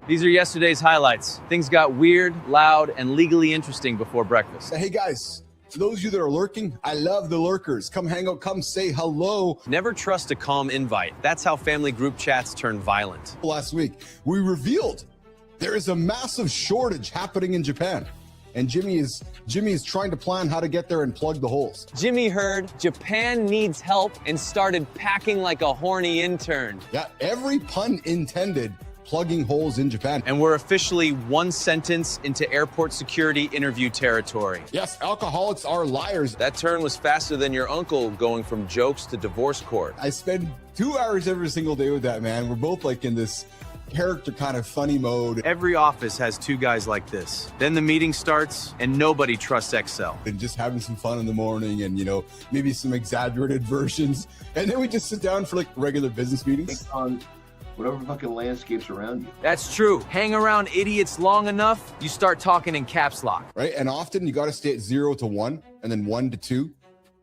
These are yesterday's highlights. Things got weird, loud, and legally interesting before breakfast. Hey guys, for those of you that are lurking, I love the lurkers. Come hang out, come say hello. Never trust a calm invite. That's how family group chats turn violent. Last week, we revealed there is a massive shortage happening in Japan. And Jimmy is trying to plan how to get there and plug the holes. Jimmy heard Japan needs help and started packing like a horny intern. Yeah, every pun intended, plugging holes in Japan. And we're officially one sentence into airport security interview territory. Yes, alcoholics are liars. That turn was faster than your uncle going from jokes to divorce court. I spend 2 hours every single day with that man. We're both like in this character kind of funny mode. Every office has two guys like this. Then the meeting starts and nobody trusts Excel. And just having some fun in the morning and, you know, maybe some exaggerated versions. And then we just sit down for like regular business meetings. On whatever fucking landscapes around you. That's true. Hang around idiots long enough, you start talking in caps lock. Right? And often you got to stay at 0 to 1 and then 1 to 2.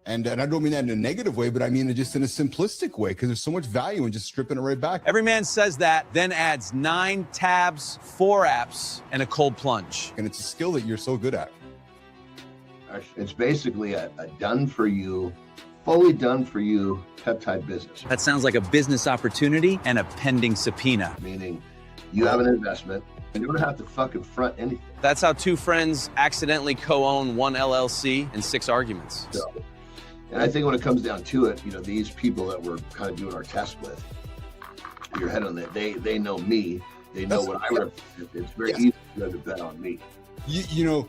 And I don't mean that in a negative way, but I mean it just in a simplistic way, because there's so much value in just stripping it right back. Every man says that, then adds 9 tabs, 4 apps, and a cold plunge. And it's a skill that you're so good at. It's basically a done-for-you, fully done-for-you peptide business. That sounds like a business opportunity and a pending subpoena. Meaning you have an investment and you don't have to fucking front anything. That's how two friends accidentally co-own one LLC and 6 arguments. So, and I think when it comes down to it, you know, these people that we're kind of doing our test with, your head on that, they know me, they know what I represent. It's very easy for them to bet on me. You know,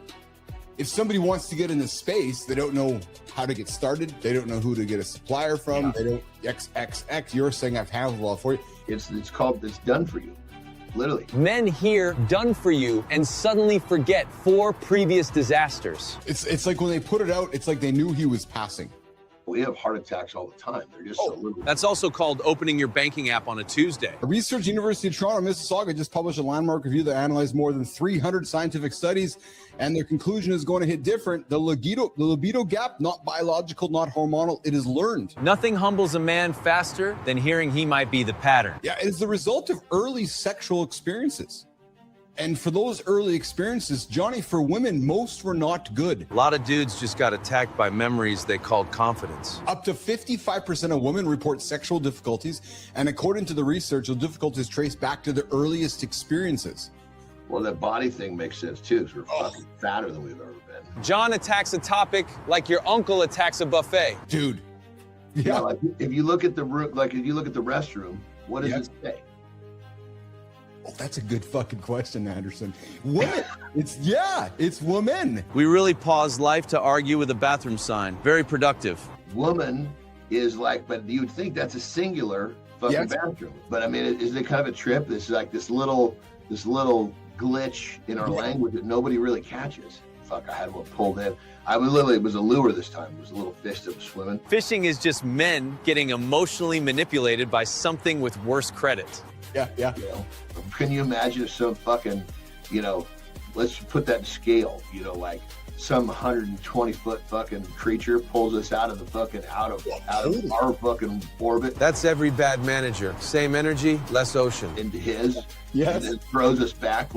if somebody wants to get in this space, they don't know how to get started. They don't know who to get a supplier from. They don't XXX. You're saying I've handled it all for you. It's done for you, literally. Men hear done for you and suddenly forget 4 previous disasters. It's like when they put it out, it's like they knew he was passing. We have heart attacks all the time. They're just so little. That's also called opening your banking app on a Tuesday. A research University of Toronto, Mississauga just published a landmark review that analyzed more than 300 scientific studies, and their conclusion is going to hit different. The libido gap, not biological, not hormonal, it is learned. Nothing humbles a man faster than hearing he might be the pattern. Yeah, it's the result of early sexual experiences. And for those early experiences, Johnny, for women, most were not good. A lot of dudes just got attacked by memories they called confidence. Up to 55% of women report sexual difficulties, and according to the research, the difficulties trace back to the earliest experiences. Well, that body thing makes sense too, because we're fucking fatter than we've ever been. John attacks a topic like your uncle attacks a buffet. Dude. Yeah, you know, like if you look at the restroom, what does it say? Oh, that's a good fucking question, Anderson. Women. It's women. We really paused life to argue with a bathroom sign. Very productive. Woman is like, but you'd think that's a singular fucking bathroom. But I mean, is it kind of a trip? This is like this little glitch in our language that nobody really catches. Fuck, I had one pulled in. It was a lure this time. It was a little fish that was swimming. Fishing is just men getting emotionally manipulated by something with worse credit. Yeah. You know, can you imagine if some fucking, you know, let's put that in scale, you know, like some 120-foot fucking creature pulls us out of the fucking out of our fucking orbit. That's every bad manager. Same energy, less ocean. Into his. Yes. And then throws us back.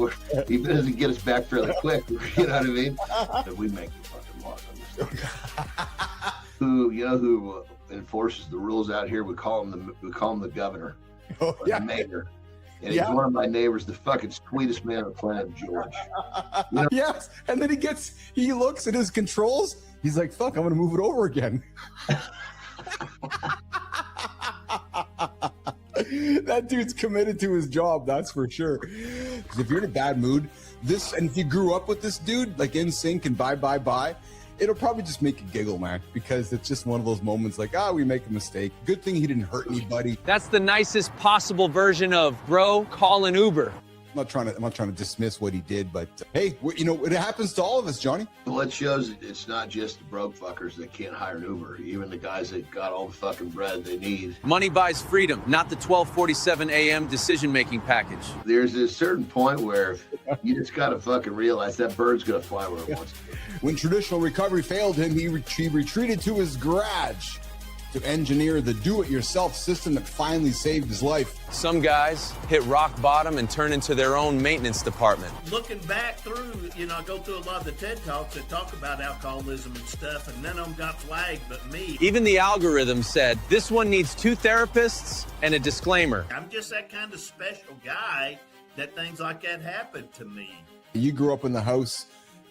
Even doesn't get us back fairly quick. You know what I mean? But we make the fucking laws on this. Who enforces the rules out here? We call him the governor. The mayor. And he's one of my neighbors, the fucking sweetest man on the planet, George. You know? Yes, and then he looks at his controls. He's like, fuck, I'm gonna move it over again. That dude's committed to his job, that's for sure. Because if you're in a bad mood, and if you grew up with this dude, like in sync and bye, it'll probably just make you giggle, man, because it's just one of those moments like, we make a mistake. Good thing he didn't hurt anybody. That's the nicest possible version of, bro, call an Uber. I'm not trying to dismiss what he did, but hey, you know, it happens to all of us, Johnny. Well, it shows it's not just the broke fuckers that can't hire an Uber. Even the guys that got all the fucking bread they need. Money buys freedom, not the 12:47 a.m. decision-making package. There's a certain point where you just gotta fucking realize that bird's gonna fly where it wants to. When traditional recovery failed him, he retreated to his garage to engineer the do-it-yourself system that finally saved his life. Some guys hit rock bottom and turn into their own maintenance department. Looking back through, I go through a lot of the TED Talks that talk about alcoholism and stuff, and none of them got flagged but me. Even the algorithm said, this one needs 2 therapists and a disclaimer. I'm just that kind of special guy that things like that happen to me. You grew up in the house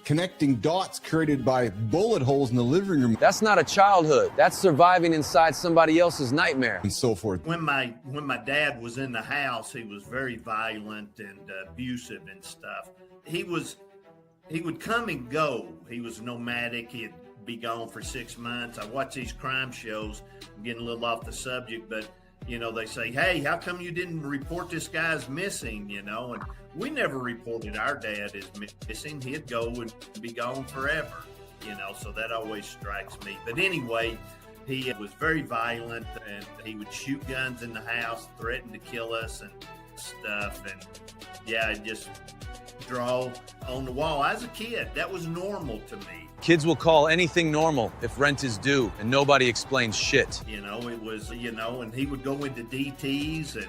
connecting dots created by bullet holes in the living room That's not a childhood. That's surviving inside somebody else's nightmare. and so forth. When my dad was in the house, he was very violent and abusive and stuff. He would come and go. He was nomadic. He'd be gone for 6 months. I watch these crime shows. I'm getting a little off the subject, but they say, hey, how come you didn't report this guy's missing, and we never reported our dad as missing. He'd go and be gone forever, so that always strikes me. But anyway, he was very violent, and he would shoot guns in the house, threaten to kill us and stuff. And yeah, just draw on the wall. As a kid, that was normal to me. Kids will call anything normal if rent is due and nobody explains shit. It was, and he would go into DTs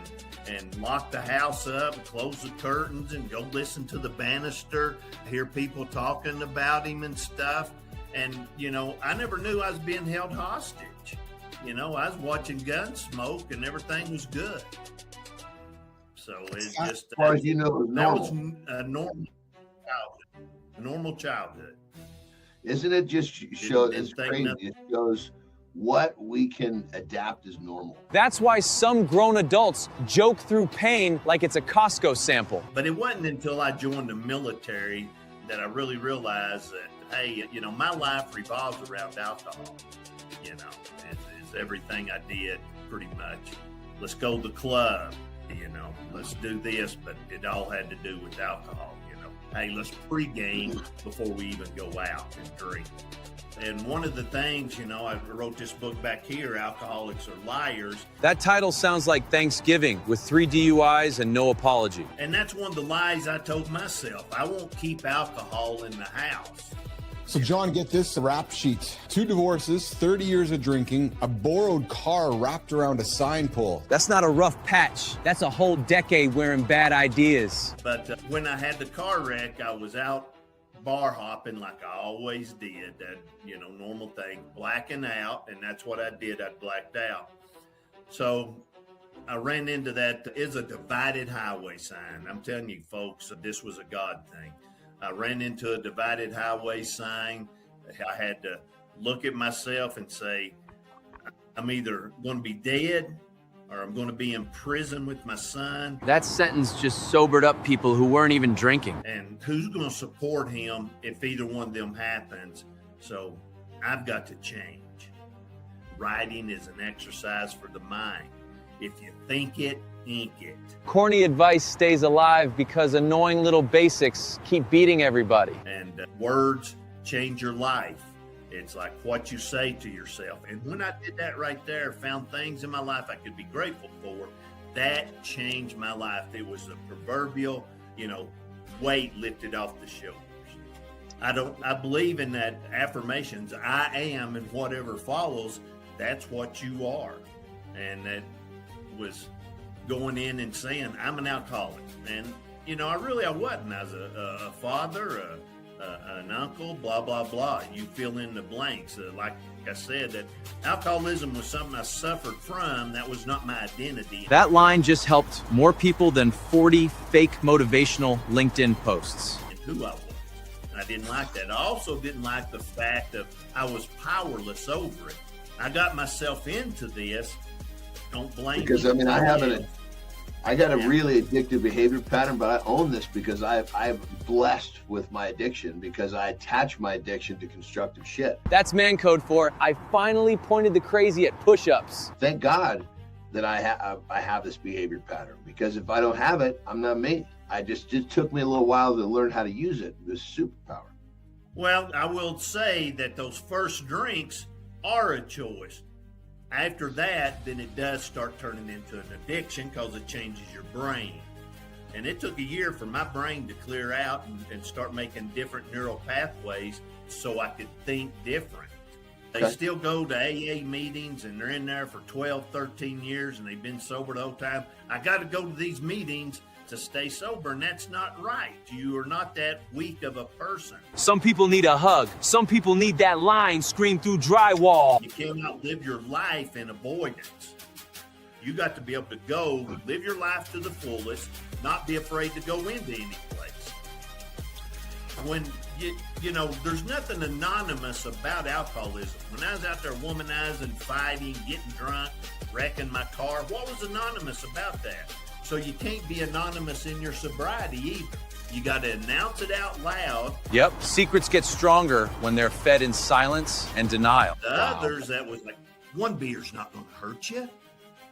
and lock the house up, close the curtains, and go listen to the banister, hear people talking about him and stuff. And, I never knew I was being held hostage. I was watching guns smoke and everything was good. So it's just, As far as you know, it was that was normal. a normal childhood. Isn't it just shows? Didn't It's think crazy. nothing. It shows what we can adapt as normal. That's why some grown adults joke through pain like it's a Costco sample. But it wasn't until I joined the military that I really realized that, hey, my life revolves around alcohol. It's everything I did pretty much. Let's go to the club, let's do this, but it all had to do with alcohol. Hey, let's pregame before we even go out and drink. And one of the things, I wrote this book back here, Alcoholics Are Liars. That title sounds like Thanksgiving with 3 DUIs and no apology. And that's one of the lies I told myself. I won't keep alcohol in the house. So John, get this rap sheet. 2 divorces, 30 years of drinking, a borrowed car wrapped around a sign pole. That's not a rough patch. That's a whole decade wearing bad ideas. But when I had the car wreck, I was out bar hopping like I always did. That, normal thing, blacking out. And that's what I did. I blacked out. So I ran into that is a divided highway sign. I'm telling you, folks, this was a God thing. I ran into a divided highway sign. I had to look at myself and say, I'm either going to be dead or I'm going to be in prison with my son. That sentence just sobered up people who weren't even drinking. And who's going to support him if either one of them happens? So I've got to change. Writing is an exercise for the mind. If you think it, ink it. Corny advice stays alive because annoying little basics keep beating everybody. And words change your life. It's like what you say to yourself. And when I did that right there, found things in my life I could be grateful for, that changed my life. It was a proverbial, weight lifted off the shoulders. I believe in that affirmations. I am, and whatever follows, that's what you are. And that was going in and saying, I'm an alcoholic. And, I wasn't. I was a father, an uncle, blah, blah, blah. You fill in the blanks. Like I said, that alcoholism was something I suffered from. That was not my identity. That line just helped more people than 40 fake motivational LinkedIn posts. And who I was. I didn't like that. I also didn't like the fact that I was powerless over it. I got myself into this. Don't blame me. Because I got a really addictive behavior pattern, but I own this because I'm blessed with my addiction because I attach my addiction to constructive shit. That's man code for I finally pointed the crazy at push-ups. Thank God that I have this behavior pattern, because if I don't have it, I'm not me. It just took me a little while to learn how to use it, this superpower. Well, I will say that those first drinks are a choice. After that, then it does start turning into an addiction because it changes your brain. And it took a year for my brain to clear out and start making different neural pathways so I could think different. They still go to AA meetings, and they're in there for 12, 13 years, and they've been sober the whole time. I got to go to these meetings to stay sober, and that's not right. You are not that weak of a person. Some people need a hug. Some people need that line screamed through drywall. You cannot live your life in avoidance. You got to be able to go live your life to the fullest, not be afraid to go into any place. When you know, there's nothing anonymous about alcoholism. When I was out there womanizing, fighting, getting drunk, wrecking my car, what was anonymous about that? So you can't be anonymous in your sobriety either. You got to announce it out loud. Yep. Secrets get stronger when they're fed in silence and denial. The others, that was like, one beer's not going to hurt you.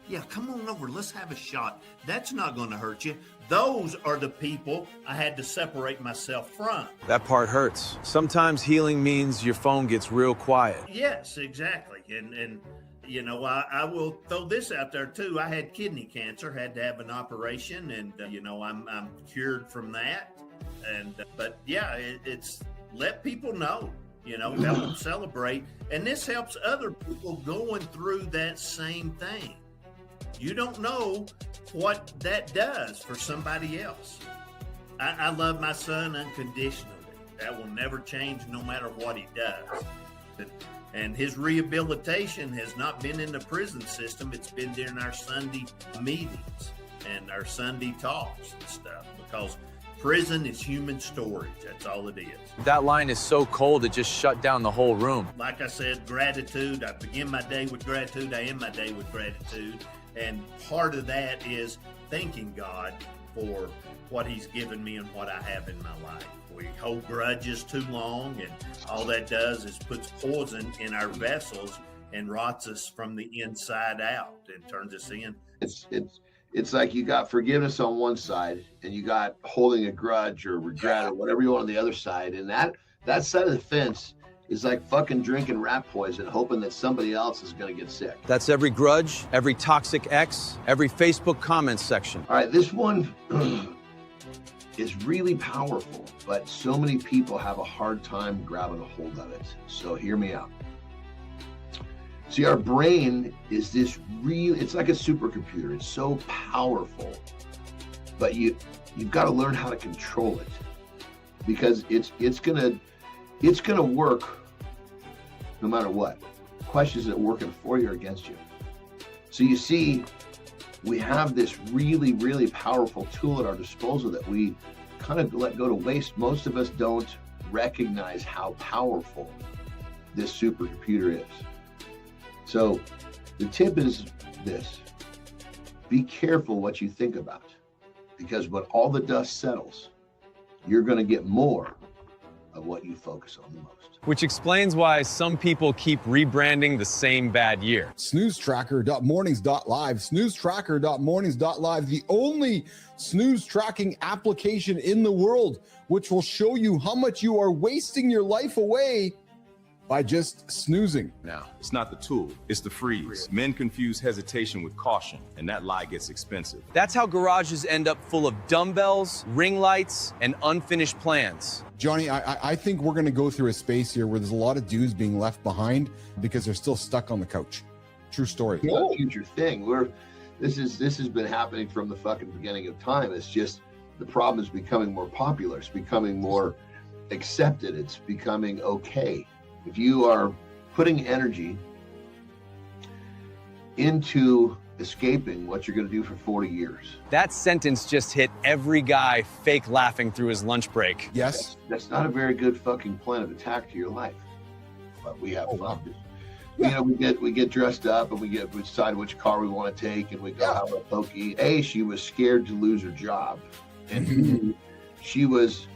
Yeah, come on over. Let's have a shot. That's not going to hurt you. Those are the people I had to separate myself from. That part hurts. Sometimes healing means your phone gets real quiet. Yes, exactly. And you know, I will throw this out there too. I had kidney cancer, had to have an operation, and you know, I'm cured from that. And but yeah, it's let people know, you know, help them celebrate, and this helps other people going through that same thing. You don't know what that does for somebody else. I love my son unconditionally. That will never change no matter what he does. And his rehabilitation has not been in the prison system. It's been during our Sunday meetings and our Sunday talks and stuff, because prison is human storage. That's all it is. That line is so cold, it just shut down the whole room. Like I said, gratitude. I begin my day with gratitude. I end my day with gratitude. And part of that is thanking God for what he's given me and what I have in my life. We hold grudges too long, and all that does is puts poison in our vessels and rots us from the inside out and turns us in. It's like you got forgiveness on one side and you got holding a grudge or regret or whatever you want on the other side. And that side of the fence is like fucking drinking rat poison, hoping that somebody else is going to get sick. That's every grudge, every toxic ex, every Facebook comment section. All right, this one is really powerful, but so many people have a hard time grabbing a hold of it. So hear me out. See, our brain is this it's like a supercomputer. It's so powerful, but you've got to learn how to control it, because it's gonna work no matter what. The question is, it working for you or against you? So you see, we have this really, really powerful tool at our disposal that we kind of let go to waste. Most of us don't recognize how powerful this supercomputer is. So the tip is this: be careful what you think about, because when all the dust settles, you're going to get more of what you focus on the most. Which explains why some people keep rebranding the same bad year. Snoozetracker.mornings.live, snoozetracker.mornings.live, the only snooze tracking application in the world, which will show you how much you are wasting your life away by just snoozing. Now, it's not the tool, it's the freeze. Men confuse hesitation with caution, and that lie gets expensive. That's how garages end up full of dumbbells, ring lights, and unfinished plans. Johnny, I think we're going to go through a space here where there's a lot of dudes being left behind because they're still stuck on the couch. True story. It's not a future thing. This has been happening from the fucking beginning of time. It's just the problem is becoming more popular. It's becoming more accepted. It's becoming okay. If you are putting energy into escaping what you're going to do for 40 years. That sentence just hit every guy fake laughing through his lunch break. Yes. That's not a very good fucking plan of attack to your life. But we have fun. Wow. You know, we get dressed up and we decide which car we want to take, and we go have a pokey. She was scared to lose her job, and she was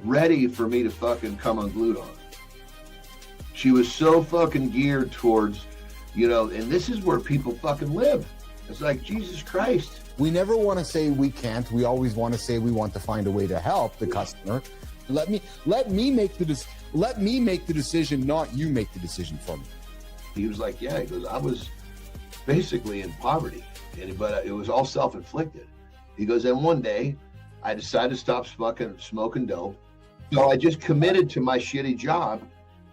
ready for me to fucking come unglued on her. She was so fucking geared towards, you know, and this is where people fucking live. It's like, Jesus Christ. We never want to say we can't. We always want to say we want to find a way to help the customer. Let me make the decision, not you make the decision for me. He was like, yeah, he goes, I was basically in poverty, but it was all self-inflicted. He goes, and one day I decided to stop smoking dope. So I just committed to my shitty job,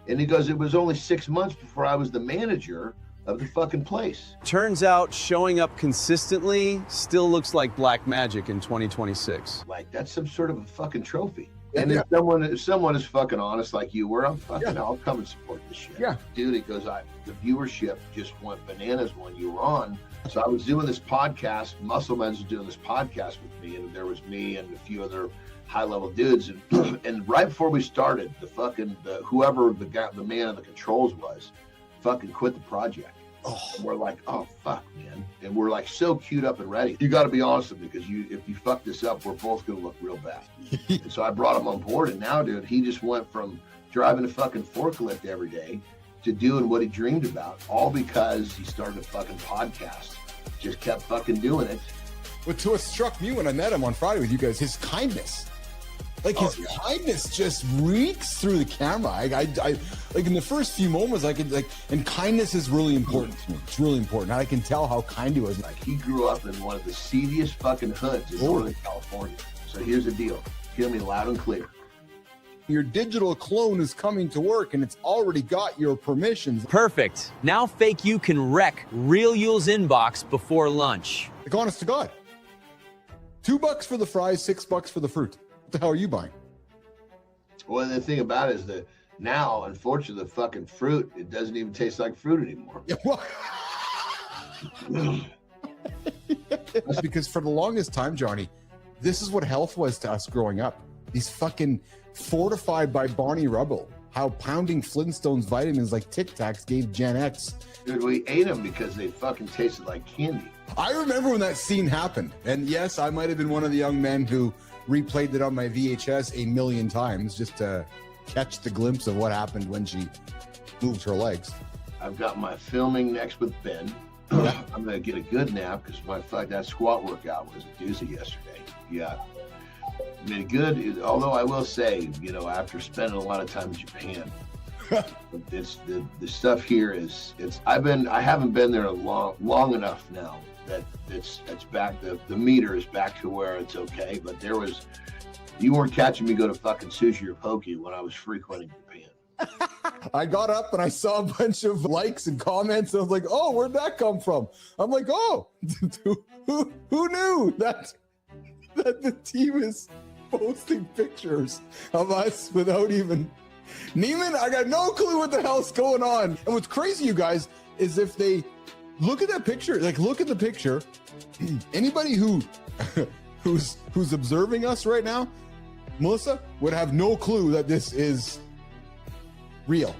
And he goes, it was only 6 months before I was the manager of the fucking place. Turns out showing up consistently still looks like black magic in 2026. Like, that's some sort of a fucking trophy. Yeah, And yeah. if someone is fucking honest like you were, I'll come and support this shit. Yeah. Dude, it goes, the viewership just went bananas when you were on. So I was doing this podcast, Muscleman's was doing this podcast with me, and there was me and a few other high-level dudes, and right before we started, whoever the man in the controls was, fucking quit the project. Oh, and we're like, oh fuck, man, and we're like so queued up and ready. You got to be honest with me, because if you fuck this up, we're both gonna look real bad. And so I brought him on board, and now, dude, he just went from driving a fucking forklift every day to doing what he dreamed about, all because he started a fucking podcast. Just kept fucking doing it. What struck me when I met him on Friday with you guys, his kindness. Like, his kindness just reeks through the camera. I like, in the first few moments, I could, like, and kindness is really important to me. It's really important. I can tell how kind he was. Like, he grew up in one of the seediest fucking hoods in Northern California. So here's the deal. Hear me loud and clear. Your digital clone is coming to work, and it's already got your permissions. Perfect. Now fake you can wreck Real Yule's inbox before lunch. Like, honest to God. $2 for the fries, $6 for the fruit. What the hell are you buying? Well, the thing about it is that now, unfortunately, the fucking fruit, it doesn't even taste like fruit anymore. Yeah, well, that's because for the longest time, Johnny, this is what health was to us growing up. These fucking fortified by Barney Rubble. How pounding Flintstones vitamins like Tic Tacs gave Gen X. Dude, we ate them because they fucking tasted like candy. I remember when that scene happened. And yes, I might have been one of the young men who replayed it on my VHS a million times just to catch the glimpse of what happened when she moved her legs. I've got my filming next with Ben. I'm going to get a good nap because that squat workout was a doozy yesterday. Yeah. I mean, good, although I will say, after spending a lot of time in Japan, the stuff here I haven't been there long enough now that it's back, the meter is back to where it's okay, but you weren't catching me go to fucking sushi or poke when I was frequenting Japan. I got up and I saw a bunch of likes and comments, and I was like, oh, where'd that come from? I'm like, oh, who knew that the team is posting pictures of us without even Neiman? I got no clue what the hell's going on. And what's crazy, you guys, is if they look at that picture, like, look at the picture, anybody who's observing us right now, Melissa, would have no clue that this is real.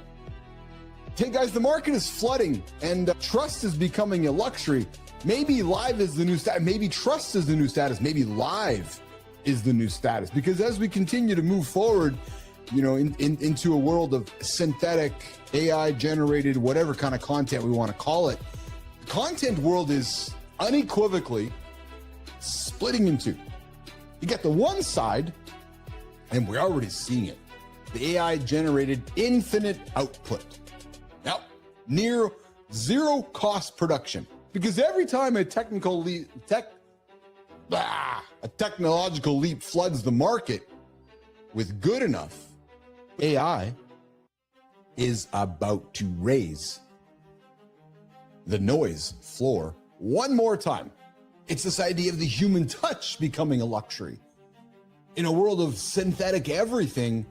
Hey guys, the market is flooding, and trust is becoming a luxury. Maybe live is the new status. Maybe trust is the new status. Maybe live is the new status. Because as we continue to move forward, into a world of synthetic, AI-generated, whatever kind of content we want to call it, the content world is unequivocally splitting in two. You got the one side, and we're already seeing it, the AI-generated infinite output. Now, near zero cost production. Because every time a technological leap floods the market with good enough, AI is about to raise the noise floor one more time. It's this idea of the human touch becoming a luxury. In a world of synthetic everything,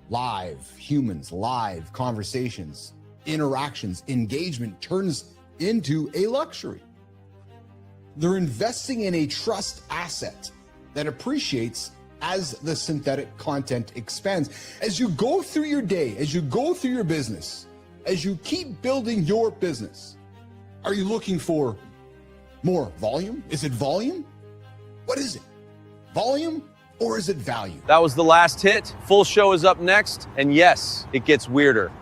live humans, live conversations, interactions, engagement turns into a luxury. They're investing in a trust asset that appreciates as the synthetic content expands. As you go through your day, as you go through your business, as you keep building your business, are you looking for more volume? Is it volume? What is it? Volume or is it value? That was the last hit. Full show is up next. And yes, it gets weirder.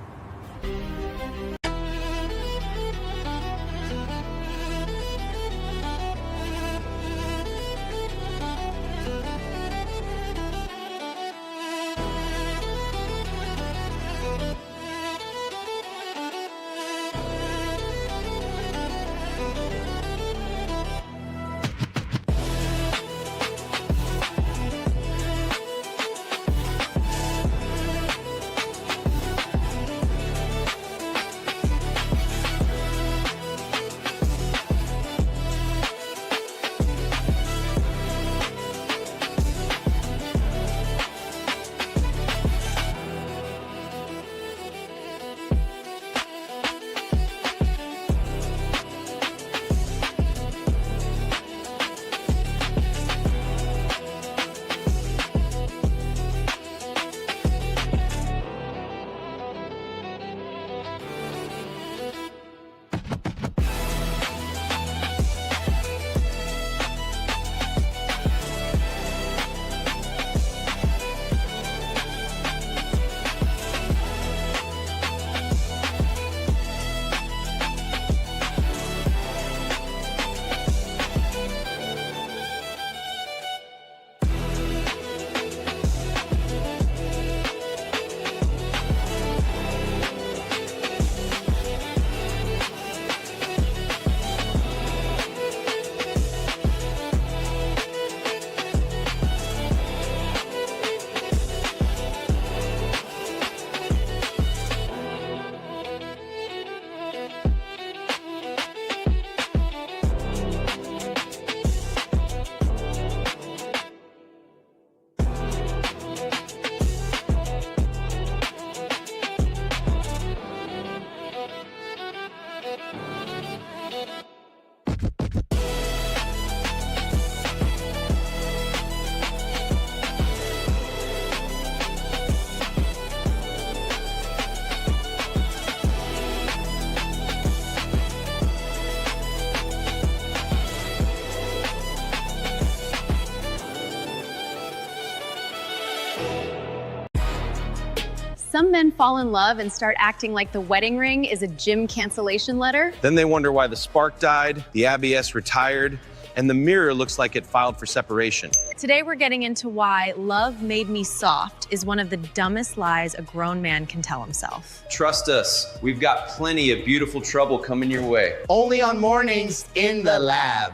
Some men fall in love and start acting like the wedding ring is a gym cancellation letter. Then they wonder why the spark died, the ABS retired, and the mirror looks like it filed for separation. Today we're getting into why love made me soft is one of the dumbest lies a grown man can tell himself. Trust us, we've got plenty of beautiful trouble coming your way. Only on Mornings in the Lab.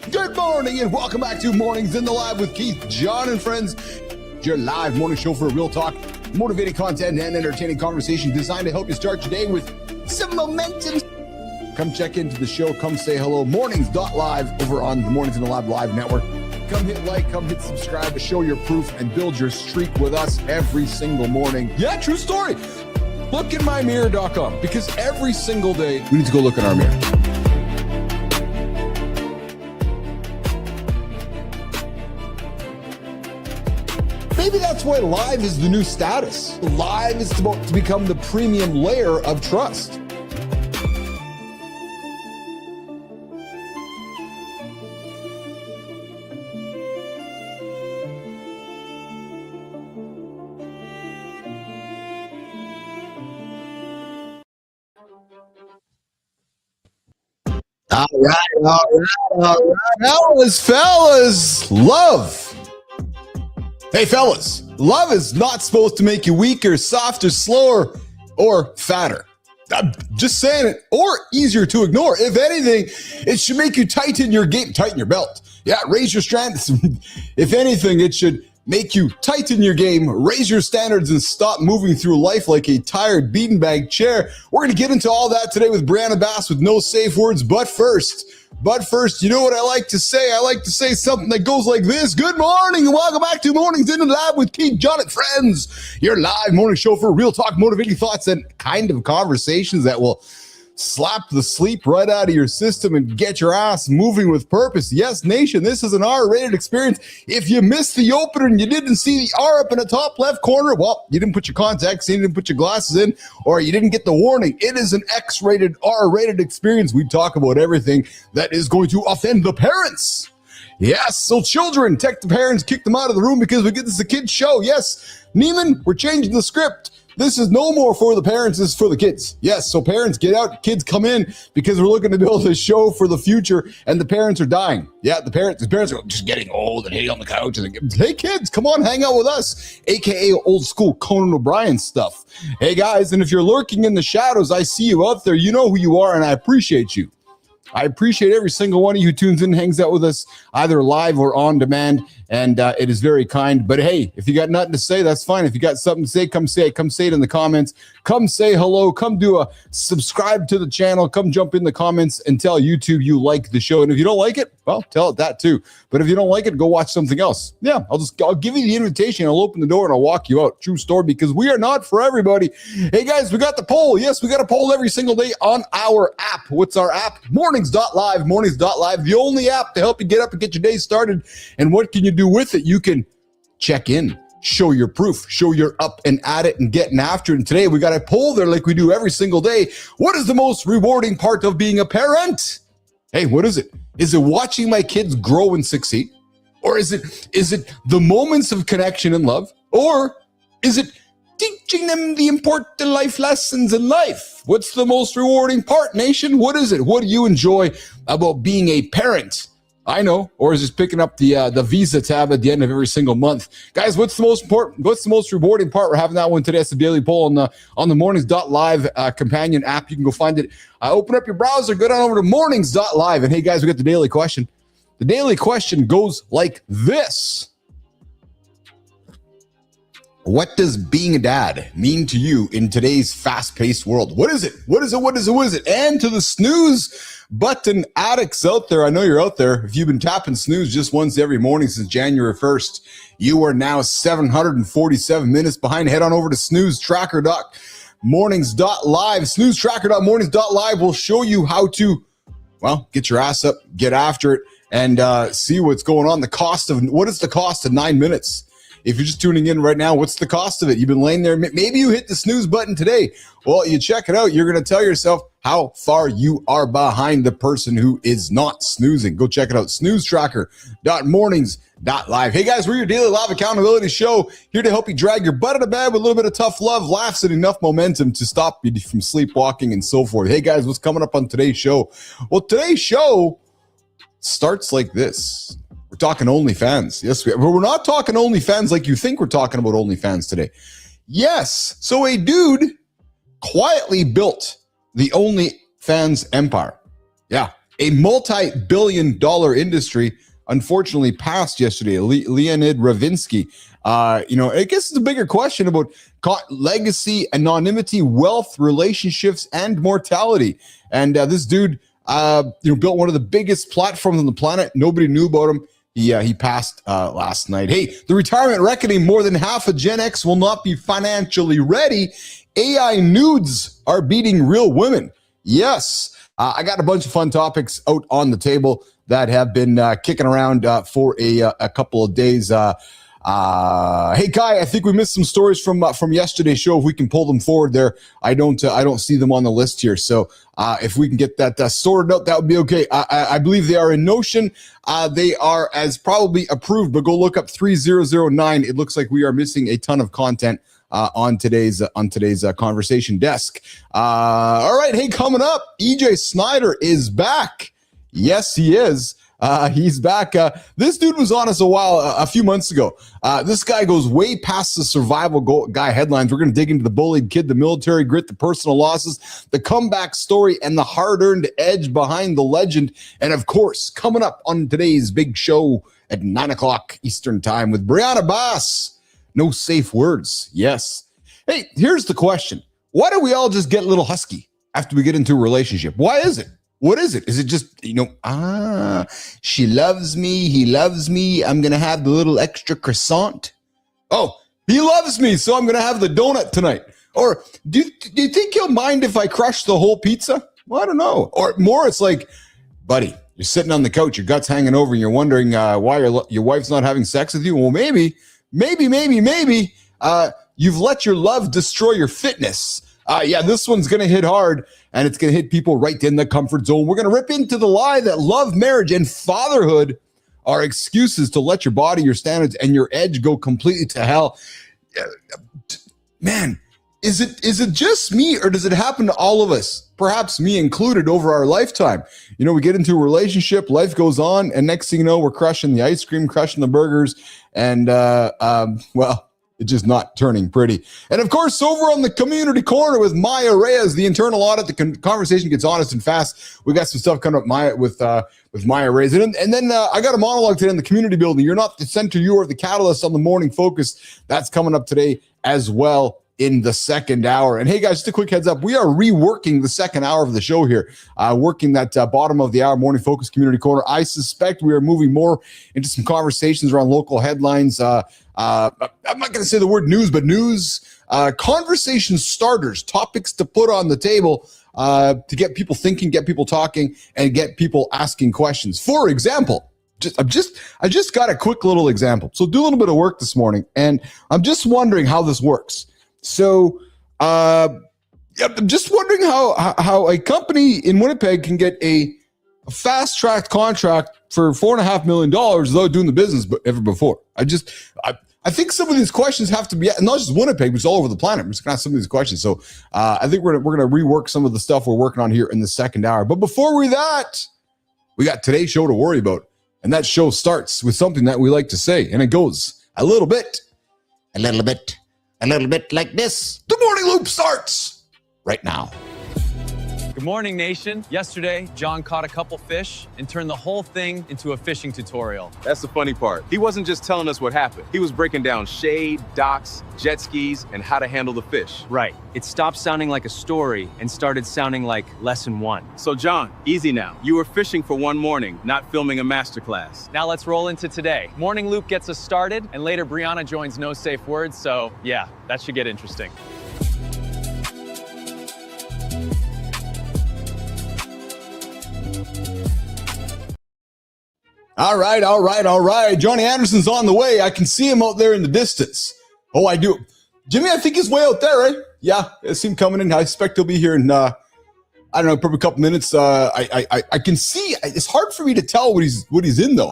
Good morning and welcome back to Mornings in the Lab with Keith, John, and friends. Your live morning show for real talk, motivating content, and entertaining conversation designed to help you start your day with some momentum. Come check into the show. Come say hello. Mornings.live over on the Mornings in the Lab Live Network. Come hit like, come hit subscribe to show your proof and build your streak with us every single morning. Yeah, true story. Look in mymirror.com because every single day we need to go look in our mirror. Maybe that's why live is the new status. Live is about to become the premium layer of trust. All right. Fellas, love. Hey, fellas, love is not supposed to make you weaker, softer, slower, or fatter. I'm just saying it, or easier to ignore. If anything, it should make you tighten your game, tighten your belt. Yeah, raise your standards. If anything, it should make you tighten your game, raise your standards, and stop moving through life like a tired beanbag chair. We're going to get into all that today with Brianna Bass with no safe words. But first, you know what I like to say? I like to say something that goes like this. Good morning and welcome back to Mornings in the Lab with Keith, John, and friends. Your live morning show for real talk, motivating thoughts, and kind of conversations that will slap the sleep right out of your system and get your ass moving with purpose. Yes, nation, this is an R-rated experience. If you missed the opener and you didn't see the R up in the top left corner, well, you didn't put your contacts in, you didn't put your glasses in, or you didn't get the warning. It is an X-rated, R-rated experience. We talk about everything that is going to offend the parents. Yes, so children, text the parents, kick them out of the room because this is a kid's show. Yes, Neiman, we're changing the script. This is no more for the parents, this is for the kids. Yes, so parents, get out, kids come in because we're looking to build a show for the future and the parents are dying. Yeah, the parents are just getting old and hitting on the couch. And hey, kids, come on, hang out with us, aka old school Conan O'Brien stuff. Hey, guys, and if you're lurking in the shadows, I see you out there. You know who you are, and I appreciate you. I appreciate every single one of you who tunes in, hangs out with us, either live or on demand, and it is very kind. But hey, if you got nothing to say, that's fine. If you got something to say, come say it. Come say it in the comments. Come say hello. Come do a subscribe to the channel. Come jump in the comments and tell YouTube you like the show. And if you don't like it, well, tell it that too. But if you don't like it, go watch something else. Yeah, I'll give you the invitation. I'll open the door and I'll walk you out. True story, because we are not for everybody. Hey guys, we got the poll. Yes, we got a poll every single day on our app. What's our app? Mornings.live, Mornings.live, the only app to help you get up and get your day started. And what can you do with it? You can check in, show your proof, show you're up and at it and getting after it. And today we got a poll there like we do every single day. What is the most rewarding part of being a parent? Hey, what is it? Is it watching my kids grow and succeed? Or is it the moments of connection and love? Or is it teaching them the important life lessons in life? What's the most rewarding part, nation? What is it? What do you enjoy about being a parent? I know. Or is it picking up the Visa tab at the end of every single month? Guys, what's the most important? What's the most rewarding part? We're having that one today. It's the daily poll on the Mornings.live companion app. You can go find it. Open up your browser, go down over to Mornings.live. And hey, guys, we got the daily question. The daily question goes like this. What does being a dad mean to you in today's fast-paced world? What is it? What is it? What is it? What is it? And to the snooze button addicts out there, I know you're out there. If you've been tapping snooze just once every morning since January 1st, you are now 747 minutes behind. Head on over to snoozetracker.mornings.live. Snoozetracker.mornings.live will show you how to, well, get your ass up, get after it, and see what's going on. What is the cost of 9 minutes? If you're just tuning in right now, what's the cost of it? You've been laying there. Maybe you hit the snooze button today. Well, you check it out. You're going to tell yourself how far you are behind the person who is not snoozing. Go check it out. snoozetracker.mornings.live. Hey guys, we're your daily live accountability show, here to help you drag your butt out of bed with a little bit of tough love, laughs, and enough momentum to stop you from sleepwalking and so forth. Hey guys, what's coming up on today's show? Well, today's show starts like this. We're talking OnlyFans. Yes, we're not talking OnlyFans like you think we're talking about OnlyFans today. Yes, so a dude quietly built the OnlyFans empire. Yeah, a multi-billion-dollar industry unfortunately passed yesterday. Leonid Ravinsky. I guess it's a bigger question about legacy, anonymity, wealth, relationships, and mortality. And this dude, built one of the biggest platforms on the planet. Nobody knew about him. He passed last night. Hey, the retirement reckoning: more than half of Gen X will not be financially ready. AI nudes are beating real women. Yes, I got a bunch of fun topics out on the table that have been kicking around for a couple of days. Hey, Kai, I think we missed some stories from yesterday's show. If we can pull them forward there, I don't see them on the list here. So if we can get that sorted out, that would be okay. I believe they are in Notion. They are as probably approved, but go look up 3009. It looks like we are missing a ton of content on today's conversation desk. All right, hey, coming up, EJ Snyder is back. Yes, he is. He's back. This dude was on us a few months ago. This guy goes way past the survival guy headlines. We're going to dig into the bullied kid, the military grit, the personal losses, the comeback story, and the hard-earned edge behind the legend. And of course, coming up on today's big show at 9 o'clock Eastern time with Brianna Bass. No safe words. Yes. Hey, here's the question. Why do we all just get a little husky after we get into a relationship? Why is it? What is it? Is it just, she loves me, he loves me, I'm going to have the little extra croissant? Oh, he loves me, so I'm going to have the donut tonight. Or do you think he'll mind if I crush the whole pizza? Well, I don't know. Or more, it's like, buddy, you're sitting on the couch, your gut's hanging over, and you're wondering why your wife's not having sex with you. Well, maybe, you've let your love destroy your fitness. This one's going to hit hard, and it's going to hit people right in the comfort zone. We're going to rip into the lie that love, marriage, and fatherhood are excuses to let your body, your standards, and your edge go completely to hell. Man, is it just me, or does it happen to all of us? Perhaps me included over our lifetime. We get into a relationship, life goes on, and next thing you know, we're crushing the ice cream, crushing the burgers, and it's just not turning pretty. And of course, over on the community corner with Maya Reyes, the internal audit, the conversation gets honest and fast. We got some stuff coming up with Maya Reyes. And then I got a monologue today in the community building. You're not the center, you are the catalyst on the morning focus. That's coming up today as well in the second hour. And hey guys, just a quick heads up, we are reworking the second hour of the show here, working that bottom of the hour morning focus community corner. I suspect we are moving more into some conversations around local headlines. I'm not going to say the word news, but news, conversation starters, topics to put on the table to get people thinking, get people talking, and get people asking questions. For example, I just got a quick little example. So do a little bit of work this morning, and I'm just wondering how this works. So I'm just wondering how a company in Winnipeg can get a fast-tracked contract for $4.5 million without doing the business ever before. I think some of these questions have to be, not just Winnipeg, but it's all over the planet. We're just going to ask some of these questions. So I think we're going to rework some of the stuff we're working on here in the second hour. But before we got today's show to worry about. And that show starts with something that we like to say. And it goes a little bit like this. The morning loop starts right now. Good morning, nation. Yesterday, John caught a couple fish and turned the whole thing into a fishing tutorial. That's the funny part. He wasn't just telling us what happened. He was breaking down shade, docks, jet skis, and how to handle the fish. Right. It stopped sounding like a story and started sounding like lesson 1. So John, easy now. You were fishing for one morning, not filming a masterclass. Now let's roll into today. Morning Loop gets us started, and later Brianna joins No Safe Words, so yeah, that should get interesting. All right, all right, all right. Johnny Anderson's on the way. I can see him out there in the distance. Oh, I do. Jimmy, I think he's way out there, right? Yeah, I see him coming in. I expect he'll be here in, I don't know, probably a couple minutes. I can see. It's hard for me to tell what he's in though.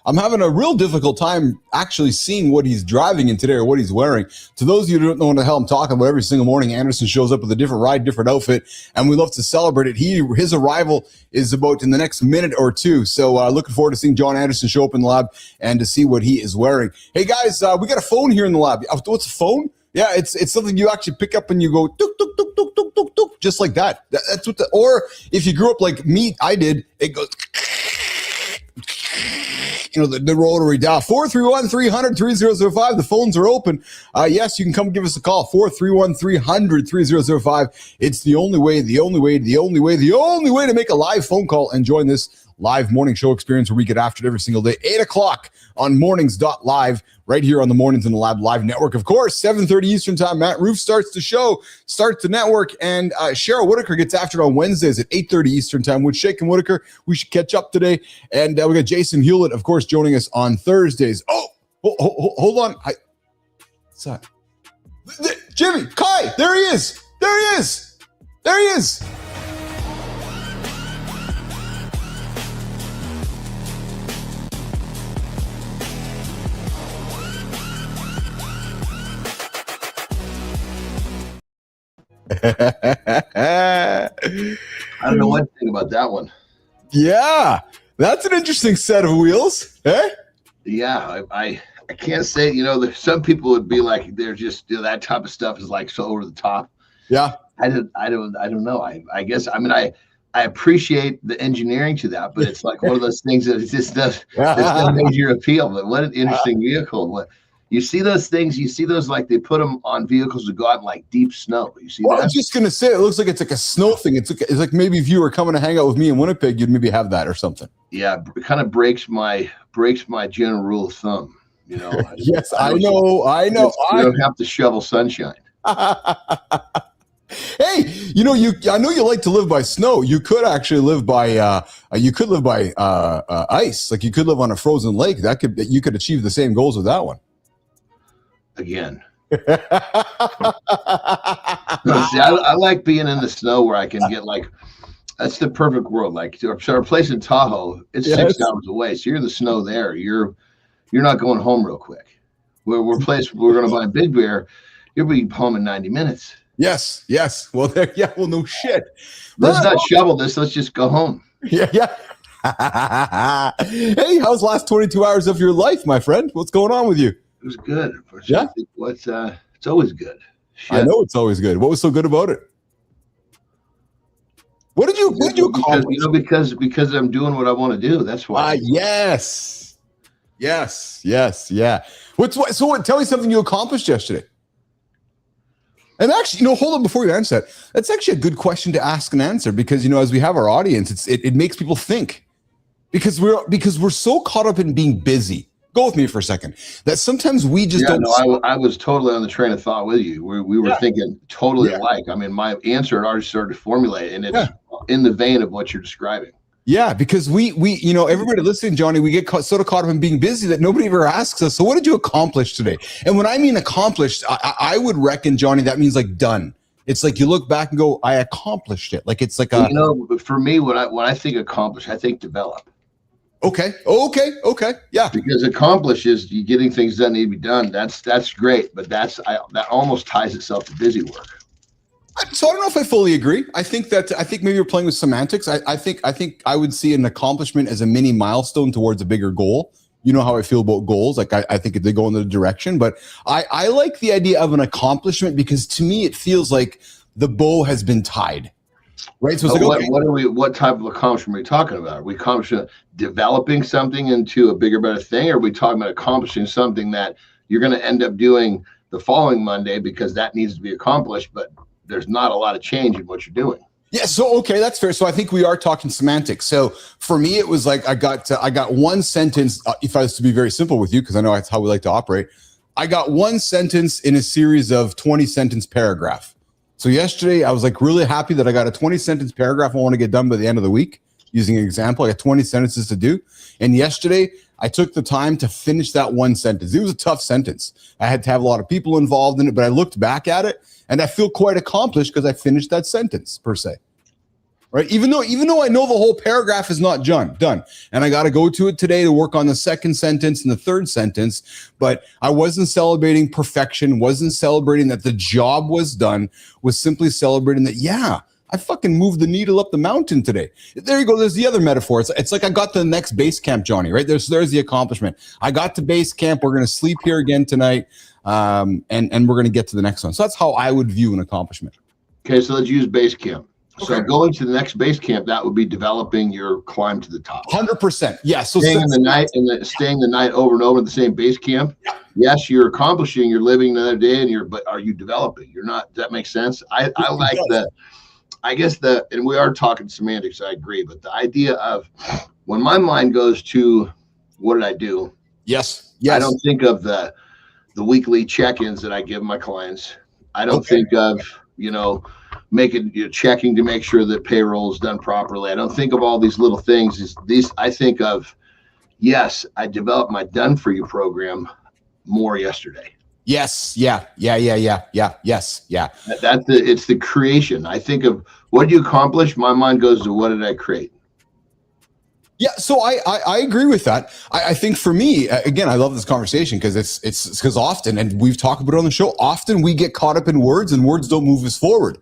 I'm having a real difficult time actually seeing what he's driving in today or what he's wearing. To those of you who don't know what the hell I'm talking about, every single morning Anderson shows up with a different ride, different outfit, and we love to celebrate it. His arrival is about in the next minute or two. So looking forward to seeing John Anderson show up in the lab and to see what he is wearing. Hey guys, we got a phone here in the lab. What's a phone? Yeah, it's something you actually pick up and you go tuk tuk tuk tuk tuk tuk tuk, just like that. That's what or if you grew up like me, I did, it goes. The rotary dial, 431-300-3005. The phones are open. Yes, you can come give us a call, 431-300-3005. It's the only way to make a live phone call and join this live morning show experience where we get after it every single day, 8 o'clock on mornings.live, right here on the Mornings in the Lab live network. Of course, 7:30 Eastern time, Matt Roof starts the show, starts the network, and Cheryl Whitaker gets after it on Wednesdays at 8:30 Eastern time with Shake and Whitaker. We should catch up today. And we got Jason Hewlett, of course, joining us on Thursdays. Hold on. What's that? Jimmy, Kai, there he is. I don't know what to think about that one. Yeah, that's an interesting set of wheels, eh? Yeah, I can't say, some people would be like, they're just, that type of stuff is like so over the top. Yeah. I don't know. I guess, I appreciate the engineering to that, but it's like one of those things that it just does, there's no major appeal. But what an interesting vehicle. You see those things, like they put them on vehicles to go out in like deep snow. You see that? I was just going to say, it looks like it's like a snow thing. It's like maybe if you were coming to hang out with me in Winnipeg, you'd maybe have that or something. Yeah, it kind of breaks my general rule of thumb. Yes, I know. You don't have to shovel sunshine. Hey, I know you like to live by snow. You could actually live by ice. Like you could live on a frozen lake. You could achieve the same goals with that one. Again. See, I like being in the snow where I can get that's the perfect world. Like so our place in Tahoe, it's 6 hours away. So you're in the snow there. You're not going home real quick. We're going to buy a Big Bear. You'll be home in 90 minutes. Yes. Well, no shit. Let's not shovel this. Let's just go home. Yeah. Hey, how's the last 22 hours of your life, my friend? What's going on with you? It was good. Yeah. It's always good. Shit. I know it's always good. What was so good about it? What did you accomplish? Because I'm doing what I want to do. That's why. Yes. Yeah. Tell me something you accomplished yesterday. And actually, hold on before you answer that. That's actually a good question to ask and answer because, as we have our audience, it makes people think because we're so caught up in being busy. Go with me for a second. That sometimes we just don't. No, I was totally on the train of thought with you. We were thinking totally alike. I mean, my answer had already started to formulate, and it's in the vein of what you're describing. Yeah, because we everybody listening, Johnny, we get sort of caught up in being busy that nobody ever asks us. So what did you accomplish today? And when I mean accomplished, I would reckon, Johnny, that means like done. It's like you look back and go, I accomplished it. Like it's like for me, when I think accomplished, I think develop. Okay. Yeah. Because accomplish is you getting things done need to be done. That's great, but that almost ties itself to busy work. So I don't know if I fully agree. I think maybe you're playing with semantics. I think I would see an accomplishment as a mini milestone towards a bigger goal. You know how I feel about goals. Like I think they go in the direction, but I like the idea of an accomplishment because to me it feels like the bow has been tied. Right. So it's what type of accomplishment are we talking about? Are we accomplishing developing something into a bigger, better thing? Or are we talking about accomplishing something that you're going to end up doing the following Monday because that needs to be accomplished, but there's not a lot of change in what you're doing? Yeah. So, okay, that's fair. So I think we are talking semantics. So for me, it was like I got one sentence. If I was to be very simple with you, because I know that's how we like to operate, I got one sentence in a series of 20-sentence paragraph. So yesterday I was like really happy that I got a 20-sentence paragraph I want to get done by the end of the week. using an example. I got 20 sentences to do. And yesterday, I took the time to finish that one sentence. It was a tough sentence. I had to have a lot of people involved in it, but I looked back at it and I feel quite accomplished because I finished that sentence per se. Right? Even though I know the whole paragraph is not done, and I got to go to it today to work on the second sentence and the third sentence, but I wasn't celebrating perfection, wasn't celebrating that the job was done, was simply celebrating that, yeah, I fucking moved the needle up the mountain today. There you go. There's the other metaphor. It's like I got to the next base camp, Johnny, right? There's the accomplishment. I got to base camp. We're going to sleep here again tonight, and we're going to get to the next one. So that's how I would view an accomplishment. Okay, so let's use base camp. So Okay. going to the next base camp, that would be developing your climb to the top. 100%. Yeah. So Staying the night staying the night over and over at the same base camp. Yes, you're accomplishing, you're living another day, but are you developing? You're not. Does that make sense? I like and we are talking semantics, I agree, but the idea of when my mind goes to what did I do? Yes. I don't think of the weekly check-ins that I give my clients. I don't think of, checking to make sure that payroll is done properly. I don't think of all these little things. I think of, yes, I developed my Done For You program more yesterday. Yes. Yeah. Yes. Yeah. It's the creation. I think of what do you accomplish? My mind goes to what did I create? Yeah, so I agree with that. I think for me, again, I love this conversation because it's because often, and we've talked about it on the show, often we get caught up in words and words don't move us forward.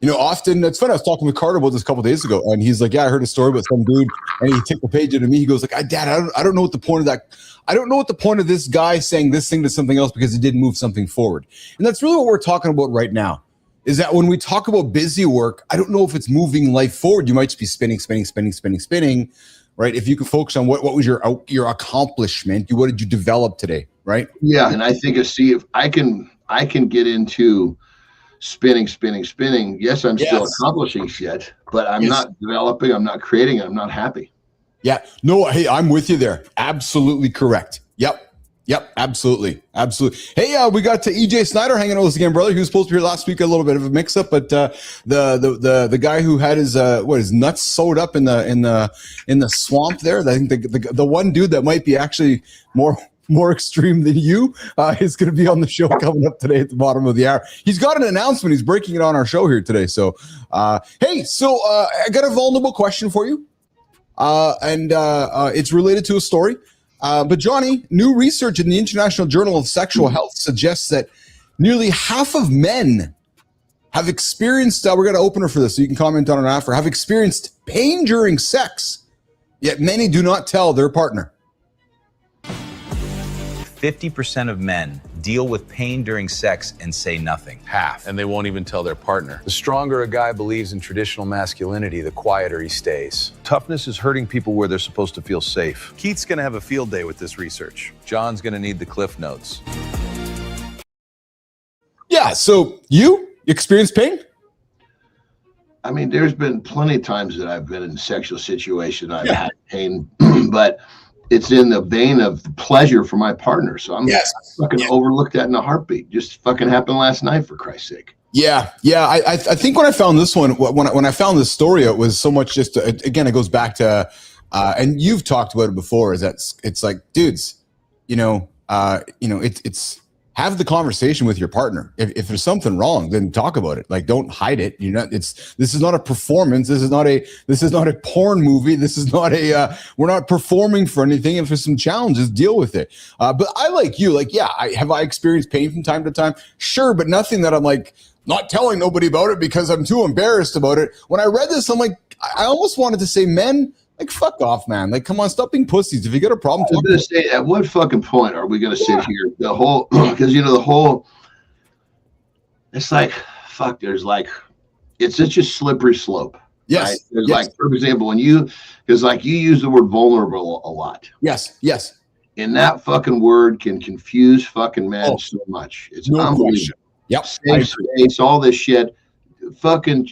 Often it's funny. I was talking with Carter about this a couple of days ago, and he's like, "Yeah, I heard a story about some dude," and he took the page into me. He goes, "Like, Dad, I don't know what the point of that. I don't know what the point of this guy saying this thing to something else because it didn't move something forward." And that's really what we're talking about right now. Is that when we talk about busy work, I don't know if it's moving life forward. You might just be spinning. Right? If you can focus on what was your accomplishment, what did you develop today? Right? Yeah, and I think if I can get into spinning. Yes, I'm still accomplishing shit, but I'm not developing. I'm not creating. I'm not happy. Yeah. No. Hey, I'm with you there. Absolutely correct. Yep. Absolutely. Hey, we got EJ Snyder hanging out with us again, brother. He was supposed to be here last week. A little bit of a mix-up, but the guy who had his nuts sewed up in the swamp there. I think the one dude that might be actually more extreme than you is going to be on the show coming up today at the bottom of the hour. He's got an announcement. He's breaking it on our show here today. So, hey, I got a vulnerable question for you, and it's related to a story. But Johnny, new research in the International Journal of Sexual Health suggests that nearly half of men have experienced, we're going to open her for this so you can comment on it after, have experienced pain during sex, yet many do not tell their partner. 50% of men deal with pain during sex and say nothing. Half, and they won't even tell their partner. The stronger a guy believes in traditional masculinity, the quieter he stays. Toughness is hurting people where they're supposed to feel safe. Keith's gonna have a field day with this research. John's gonna need the cliff notes. Yeah, so you experience pain? I mean, there's been plenty of times that I've been in a sexual situation. I've had pain, but it's in the vein of the pleasure for my partner. So I'm fucking overlooked that in a heartbeat. Just fucking happened last night, for Christ's sake. Yeah. I think when I found this one, when I found this story, it was so much just, again, it goes back to, and you've talked about it before, is that it's like, dudes, it's have the conversation with your partner. If there's something wrong, then talk about it. Like, don't hide it. This is not a performance. This is not a porn movie. This is not we're not performing for anything. If there's some challenges, deal with it. But I like you, I experienced pain from time to time? Sure, but nothing that I'm like not telling nobody about it because I'm too embarrassed about it. When I read this, I'm like, I almost wanted to say, men, like, fuck off, man. Like, come on, stop being pussies. If you got a problem, I'm gonna say, at what fucking point are we gonna sit here? The whole, because it's like, fuck. It's such a slippery slope. Yes. Right? There's like, for example, because you use the word vulnerable a lot. Yes. And that fucking word can confuse fucking men so much. It's unbelievable. Yep. Safe space, all this shit. Fucking.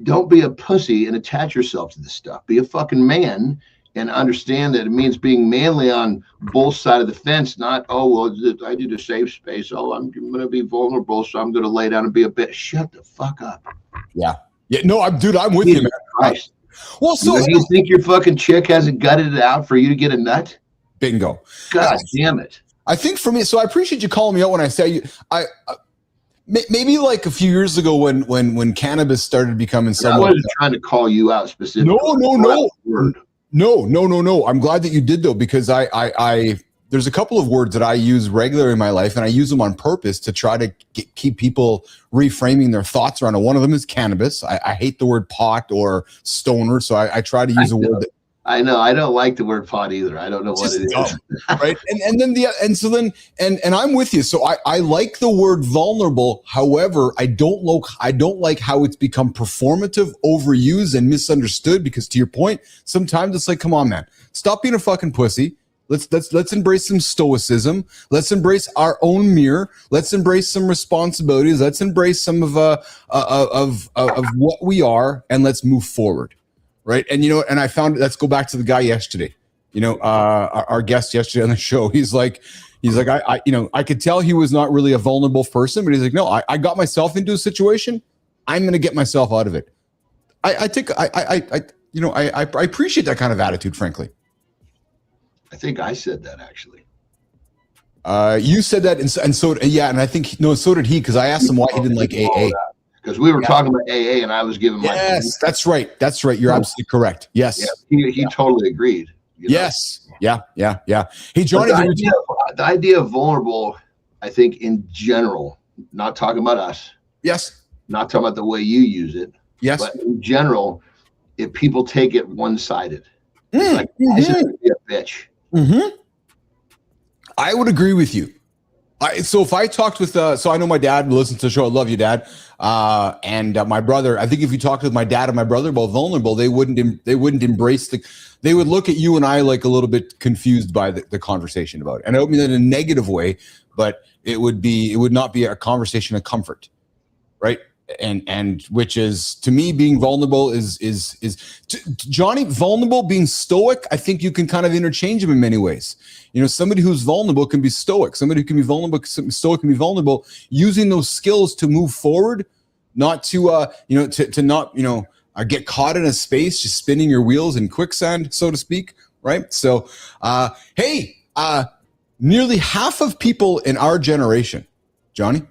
Don't be a pussy and attach yourself to this stuff. Be a fucking man and understand that it means being manly on both sides of the fence, not, I need a safe space. I'm going to be vulnerable, so I'm going to lay down and be a bitch. Shut the fuck up. Yeah. No, I'm with you, man. Well, so do you think your fucking chick hasn't gutted it out for you to get a nut? bingo. God damn it. I think for me, so I appreciate you calling me out when I say maybe like a few years ago when cannabis started becoming I wasn't trying to call you out specifically. No. I'm glad that you did though, because I there's a couple of words that I use regularly in my life, and I use them on purpose to try to keep people reframing their thoughts around it. One of them is cannabis. I hate the word pot or stoner, so I try to use a word that. I know. I don't like the word pot either. I don't know what it is. Right. And I'm with you. So I like the word vulnerable. However, I don't like how it's become performative, overused, and misunderstood, because to your point, sometimes it's like, come on, man, stop being a fucking pussy. Let's embrace some stoicism. Let's embrace our own mirror. Let's embrace some responsibilities. Let's embrace some of what we are, and let's move forward. Right. And, and I found, let's go back to the guy yesterday, our guest yesterday on the show. He's like, I could tell he was not really a vulnerable person, but he's like, no, I got myself into a situation. I'm going to get myself out of it. I appreciate that kind of attitude, frankly. I think I said that actually. You said that. And so, yeah. And I think, no, so did he, because I asked him why he didn't like AA. Because we were talking about AA, and I was giving my opinion. That's right. You're absolutely correct. Yes. Yeah, he totally agreed. Yes. Yeah. Hey, Johnny. The idea of vulnerable, I think in general, not talking about us. Yes. Not talking about the way you use it. Yes. But in general, if people take it one-sided, like, this is gonna be a bitch. Mm-hmm. I would agree with you. So if I talked with, so I know my dad listens to the show. I love you, Dad. And my brother, I think if you talked with my dad and my brother about vulnerable, they wouldn't embrace they would look at you and I like a little bit confused by the conversation about it. And I don't mean that in a negative way, but it would not be a conversation of comfort. Right. And which is, to me, being vulnerable is Johnny, vulnerable, being stoic. I think you can kind of interchange them in many ways. Somebody who's vulnerable can be stoic. Somebody who can be vulnerable, stoic can be vulnerable, using those skills to move forward, not to to not get caught in a space, just spinning your wheels in quicksand, so to speak. Right. So, nearly half of people in our generation, Johnny,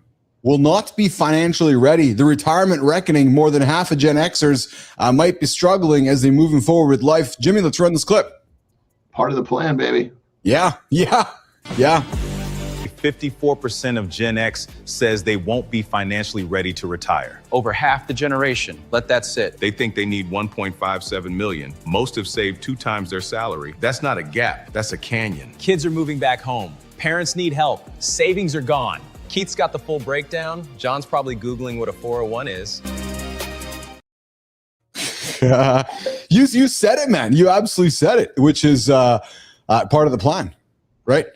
will not be financially ready. The retirement reckoning, more than half of Gen Xers might be struggling as they're moving forward with life. Jimmy, let's run this clip. Part of the plan, baby. Yeah. 54% of Gen X says they won't be financially ready to retire. Over half the generation. Let that sit. They think they need 1.57 million. Most have saved 2 times their salary. That's not a gap, that's a canyon. Kids are moving back home. Parents need help. Savings are gone. Keith's got the full breakdown. John's probably Googling what a 401 is. You said it, man. You absolutely said it, which is part of the plan, right?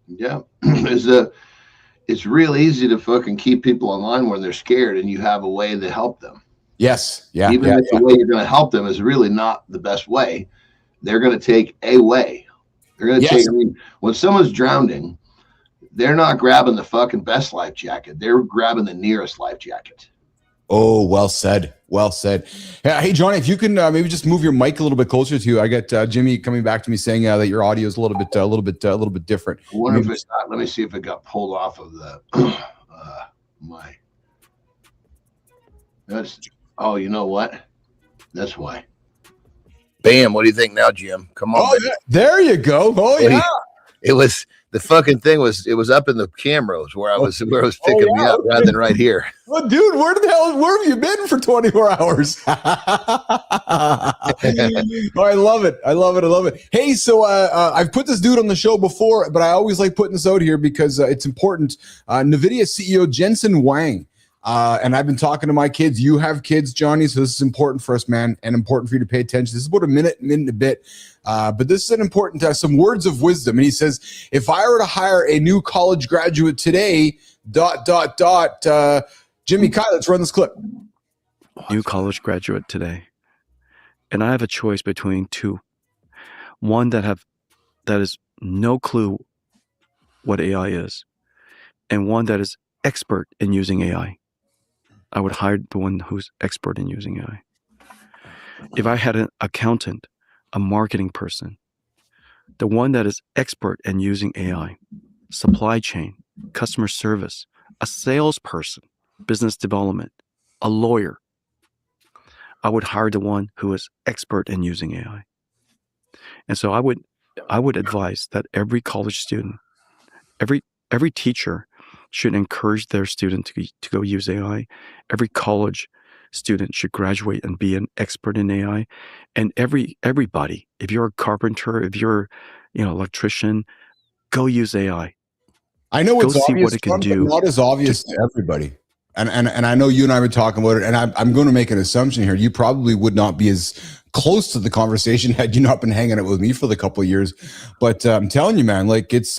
Yeah. It's real easy to fucking keep people online when they're scared, and you have a way to help them. Yes. Yeah. Even if the way you're going to help them is really not the best way, they're going to take a way. They're going to take, when someone's drowning, they're not grabbing the fucking best life jacket. They're grabbing the nearest life jacket. Oh, well said. Well said. Yeah, hey, Johnny, if you can maybe just move your mic a little bit closer to you. I got Jimmy coming back to me saying that your audio is a little bit different. I wonder if it's not. Let me see if it got pulled off of the my. Oh, you know what? That's why. Bam! What do you think now, Jim? Come on. Oh, yeah. There you go. Oh yeah. It was. The fucking thing was, it was up in the cameros where I was picking me up rather than right here. Well, dude, where have you been for 24 hours? Oh, I love it. Hey, so I've put this dude on the show before, but I always like putting this out here because it's important. NVIDIA CEO Jensen Huang. And I've been talking to my kids. You have kids, Johnny, so this is important for us, man, and important for you to pay attention. This is about a minute and a bit. But this is an important some words of wisdom. And he says, if I were to hire a new college graduate today, ... Jimmy Kai, let's run this clip. New college graduate today. And I have a choice between two. One that is no clue what AI is, and one that is expert in using AI. I would hire the one who's expert in using AI. If I had an accountant, a marketing person, the one that is expert in using AI, supply chain, customer service, a salesperson, business development, a lawyer, I would hire the one who is expert in using AI. And so I would advise that every college student, every teacher should encourage their student to go use AI. Every college student should graduate and be an expert in AI. And everybody, if you're a carpenter, if you're, electrician, go use AI. I know Go it's see obvious, what it can John, but do. not as obvious to everybody. And I know you and I were talking about it, and I'm going to make an assumption here. You probably would not be as close to the conversation had you not been hanging out with me for the couple of years. But I'm telling you, man, like it's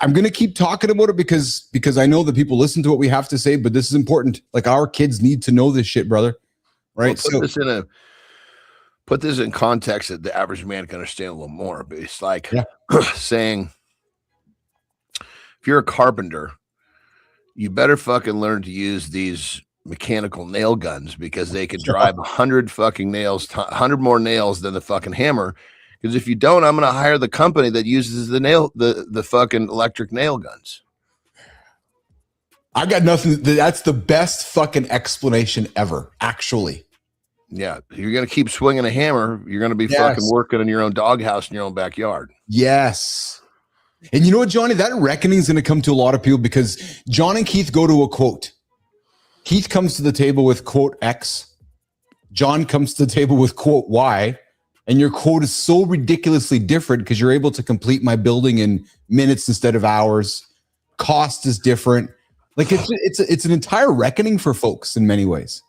I'm going to keep talking about it because I know that people listen to what we have to say, but this is important. Like our kids need to know this shit, brother. Right? Well, put this in context that the average man can understand a little more. But it's like saying, if you're a carpenter, you better fucking learn to use these mechanical nail guns because they can drive 100 fucking nails, 100 more nails than the fucking hammer. Because if you don't, I'm going to hire the company that uses the fucking electric nail guns. I got nothing. That's the best fucking explanation ever, actually. Yeah. If you're going to keep swinging a hammer, you're going to be fucking working in your own doghouse in your own backyard. Yes. And you know what, Johnny? That reckoning is going to come to a lot of people because John and Keith go to a quote. Keith comes to the table with quote X. John comes to the table with quote Y. And your quote is so ridiculously different because you're able to complete my building in minutes instead of hours. Cost is different. Like it's an entire reckoning for folks in many ways.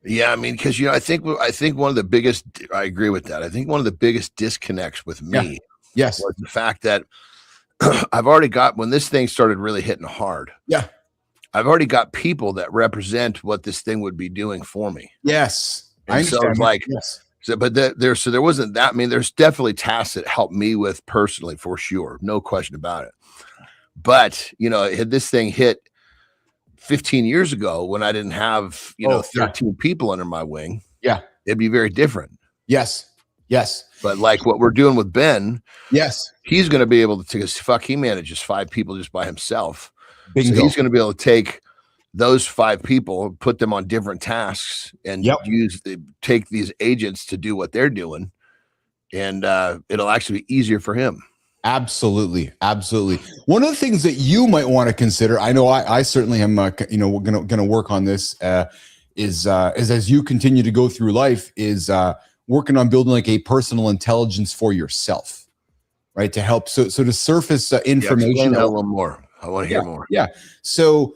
Yeah, I mean, because I think one of the biggest, I agree with that. I think one of the biggest disconnects with me was the fact that I've already got, when this thing started really hitting hard. Yeah. I've already got people that represent what this thing would be doing for me. Yes. And I understand. so it's like, but there wasn't that. I mean, there's definitely tasks that helped me with personally for sure. No question about it. But, had this thing hit 15 years ago when I didn't have, 13 people under my wing. Yeah. It'd be very different. Yes. Yes. But like what we're doing with Ben. Yes. He's going to be able to, he manages 5 people just by himself. Bingo. So he's going to be able to take those 5 people, put them on different tasks and take these agents to do what they're doing. And it'll actually be easier for him. Absolutely. Absolutely. One of the things that you might want to consider, I know I certainly am, we're going to work on this is as you continue to go through life is working on building like a personal intelligence for yourself, right? To help. So to surface information. A little more. I want to hear more. Yeah. So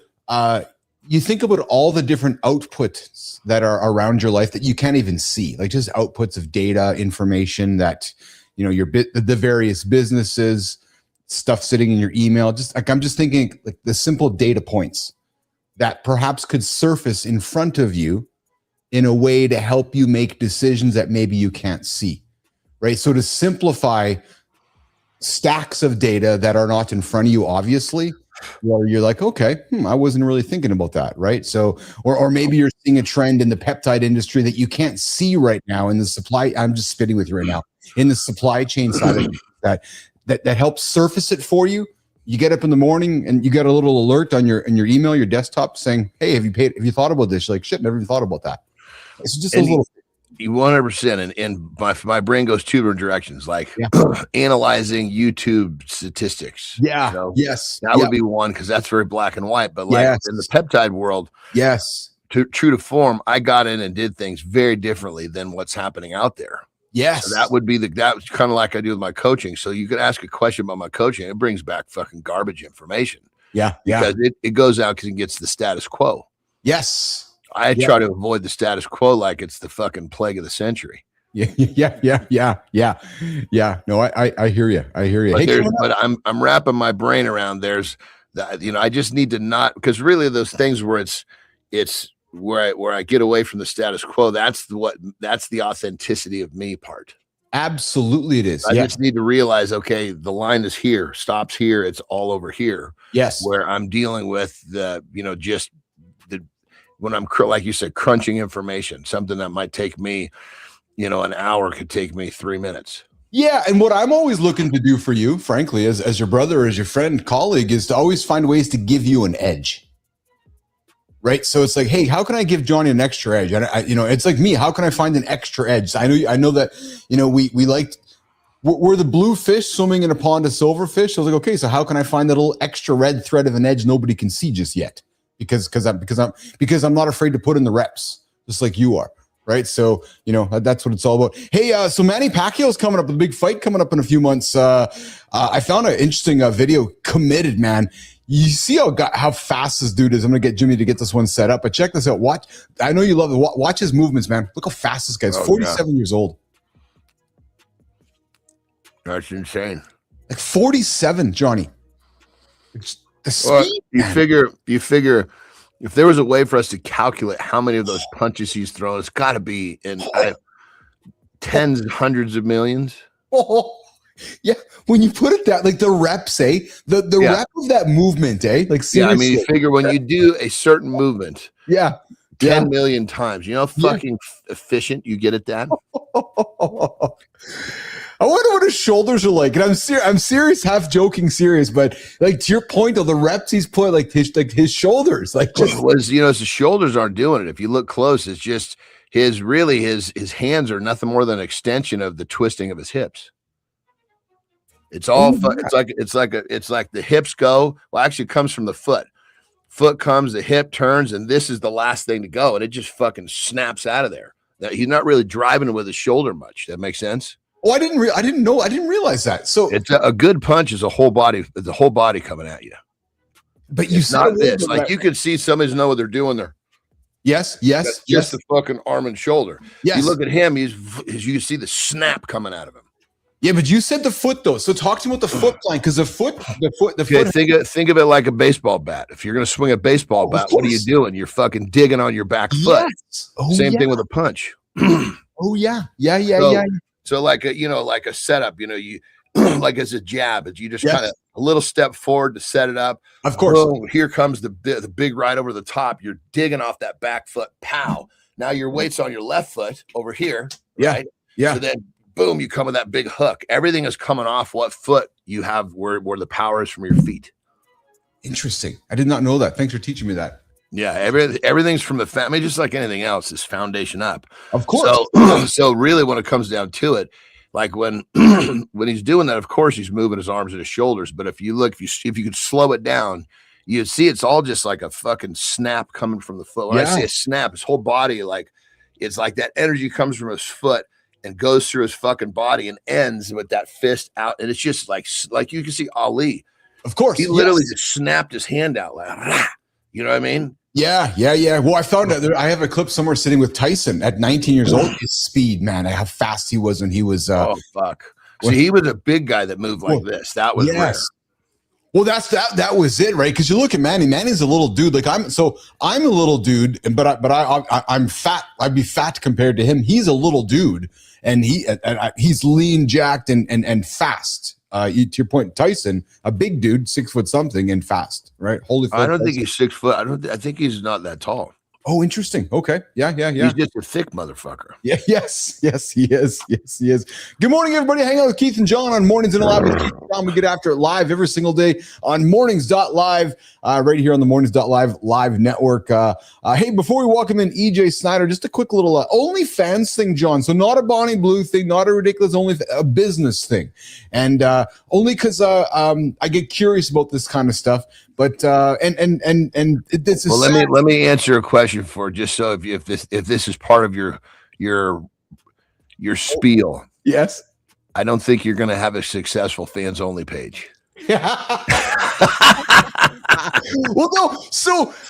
you think about all the different outputs that are around your life that you can't even see, like just outputs of data, information that, the various businesses, stuff sitting in your email. Just like, I'm just thinking like the simple data points that perhaps could surface in front of you in a way to help you make decisions that maybe you can't see, right? So to simplify stacks of data that are not in front of you, obviously, where you're like, okay, I wasn't really thinking about that, right? So, or maybe you're seeing a trend in the peptide industry that you can't see right now in the supply. I'm just spitting with you right now in the supply chain side of that helps surface it for you. You get up in the morning and you get a little alert on your email, your desktop saying, hey, have you thought about this? You're like, shit, never even thought about that. It's just those little. 100%. And my brain goes 2 different directions, like analyzing YouTube statistics. Yeah. Yes. That would be one, because that's very black and white. But like in the peptide world, true to form, I got in and did things very differently than what's happening out there. Yes. So that would be that was kind of like I do with my coaching. So you could ask a question about my coaching. It brings back fucking garbage information. Yeah. Because it goes out because it gets the status quo. Yes. I try to avoid the status quo like it's the fucking plague of the century. Yeah. No, I hear you. But I'm wrapping my brain around there's that, I just need to not, because really those things where it's where I get away from the status quo, that's the authenticity of me part. Absolutely it is. I just need to realize, okay, the line is here, stops here, it's all over here. Yes. Where I'm dealing with the, just when I'm like you said, crunching information, something that might take me, an hour could take me 3 minutes. Yeah, and what I'm always looking to do for you, frankly, as your brother, as your friend, colleague, is to always find ways to give you an edge. Right, so it's like, hey, how can I give Johnny an extra edge? It's like me. How can I find an extra edge? I know that we're the blue fish swimming in a pond of silverfish. So I was like, okay, so how can I find that little extra red thread of an edge nobody can see just yet? Because I'm not afraid to put in the reps, just like you are. Right, so that's what it's all about. Hey, so Manny Pacquiao's coming up, a big fight coming up in a few months. I found an interesting video. Committed, man. You see how fast this dude is. I'm gonna get Jimmy to get this one set up, but check this out. Watch. I know you love it. Watch his movements, man. Look how fast this guy's. 47 years old. That's insane. Like 47, Johnny. The speed. You figure. If there was a way for us to calculate how many of those punches he's thrown, it's got to be in tens, hundreds of millions. Oh, yeah. When you put it that, like the reps, the rep of that movement, Like, seriously. Yeah, I mean, you figure when you do a certain movement, 10 million times, how fucking efficient you get at that. I wonder what his shoulders are like. And I'm serious, half joking, serious. But like to your point, though, the reps he's put, like his shoulders, like just his shoulders aren't doing it. If you look close, it's just his hands are nothing more than an extension of the twisting of his hips. It's all it's like the hips go. Well, actually, it comes from the foot. Foot comes, the hip turns, and this is the last thing to go, and it just fucking snaps out of there. Now, he's not really driving with his shoulder much. That makes sense. Oh, I didn't realize that. So it's a good punch is the whole body coming at you. But you it's not this. Like you can see somebody's know what they're doing there. Yes. Just the fucking arm and shoulder. Yes. You look at him, you can see the snap coming out of him. Yeah, but you said the foot though. So talk to me about the foot plan, because the foot. Think of it like a baseball bat. If you're gonna swing a baseball bat, what are you doing? You're fucking digging on your back foot. Yes. Same thing with a punch. Oh yeah. So like a setup, you like as a jab, you just kind of a little step forward to set it up. Of course. Boom, here comes the big right over the top. You're digging off that back foot. Pow. Now your weight's on your left foot over here. Right? Yeah. So then boom, you come with that big hook. Everything is coming off what foot you have where the power is from your feet. Interesting. I did not know that. Thanks for teaching me that. Yeah, everything's from the family, just like anything else, is foundation up. Of course. So really, when it comes down to it, like when he's doing that, of course he's moving his arms and his shoulders. But if you could slow it down, you'd see it's all just like a fucking snap coming from the foot. When I say a snap, his whole body, like it's like that energy comes from his foot and goes through his fucking body and ends with that fist out. And it's just like you can see Ali. Of course. He literally just snapped his hand out like, rah, you know what I mean? Yeah. Well, I found out I have a clip somewhere sitting with Tyson at 19 years old. His speed, man, how fast he was when he was. Oh, fuck. So he was a big guy that moved like this. That was rare. Well, that was it, right? Because you look at Manny. Manny's a little dude. Like I'm a little dude, but I'm fat. I'd be fat compared to him. He's a little dude, and he's lean, jacked, and fast. To your point, Tyson, a big dude, 6 foot something, and fast, right? Holy! I don't think he's 6 foot. I think he's not that tall. Oh, interesting. Okay. Yeah. He's just a thick motherfucker. Yeah. Yes, he is. Yes, he is. Good morning, everybody. Hang out with Keith and John on Mornings in the Lab with Keith and John. We get after it live every single day on mornings.live, right here on the mornings.live live network. Hey, before we welcome in EJ Snyder, just a quick little OnlyFans thing, John. So not a Bonnie Blue thing, not a ridiculous a business thing. And only because I get curious about this kind of stuff. But this is let me answer a question for just so if this is part of your spiel. Yes. I don't think you're going to have a successful fans only page. Well,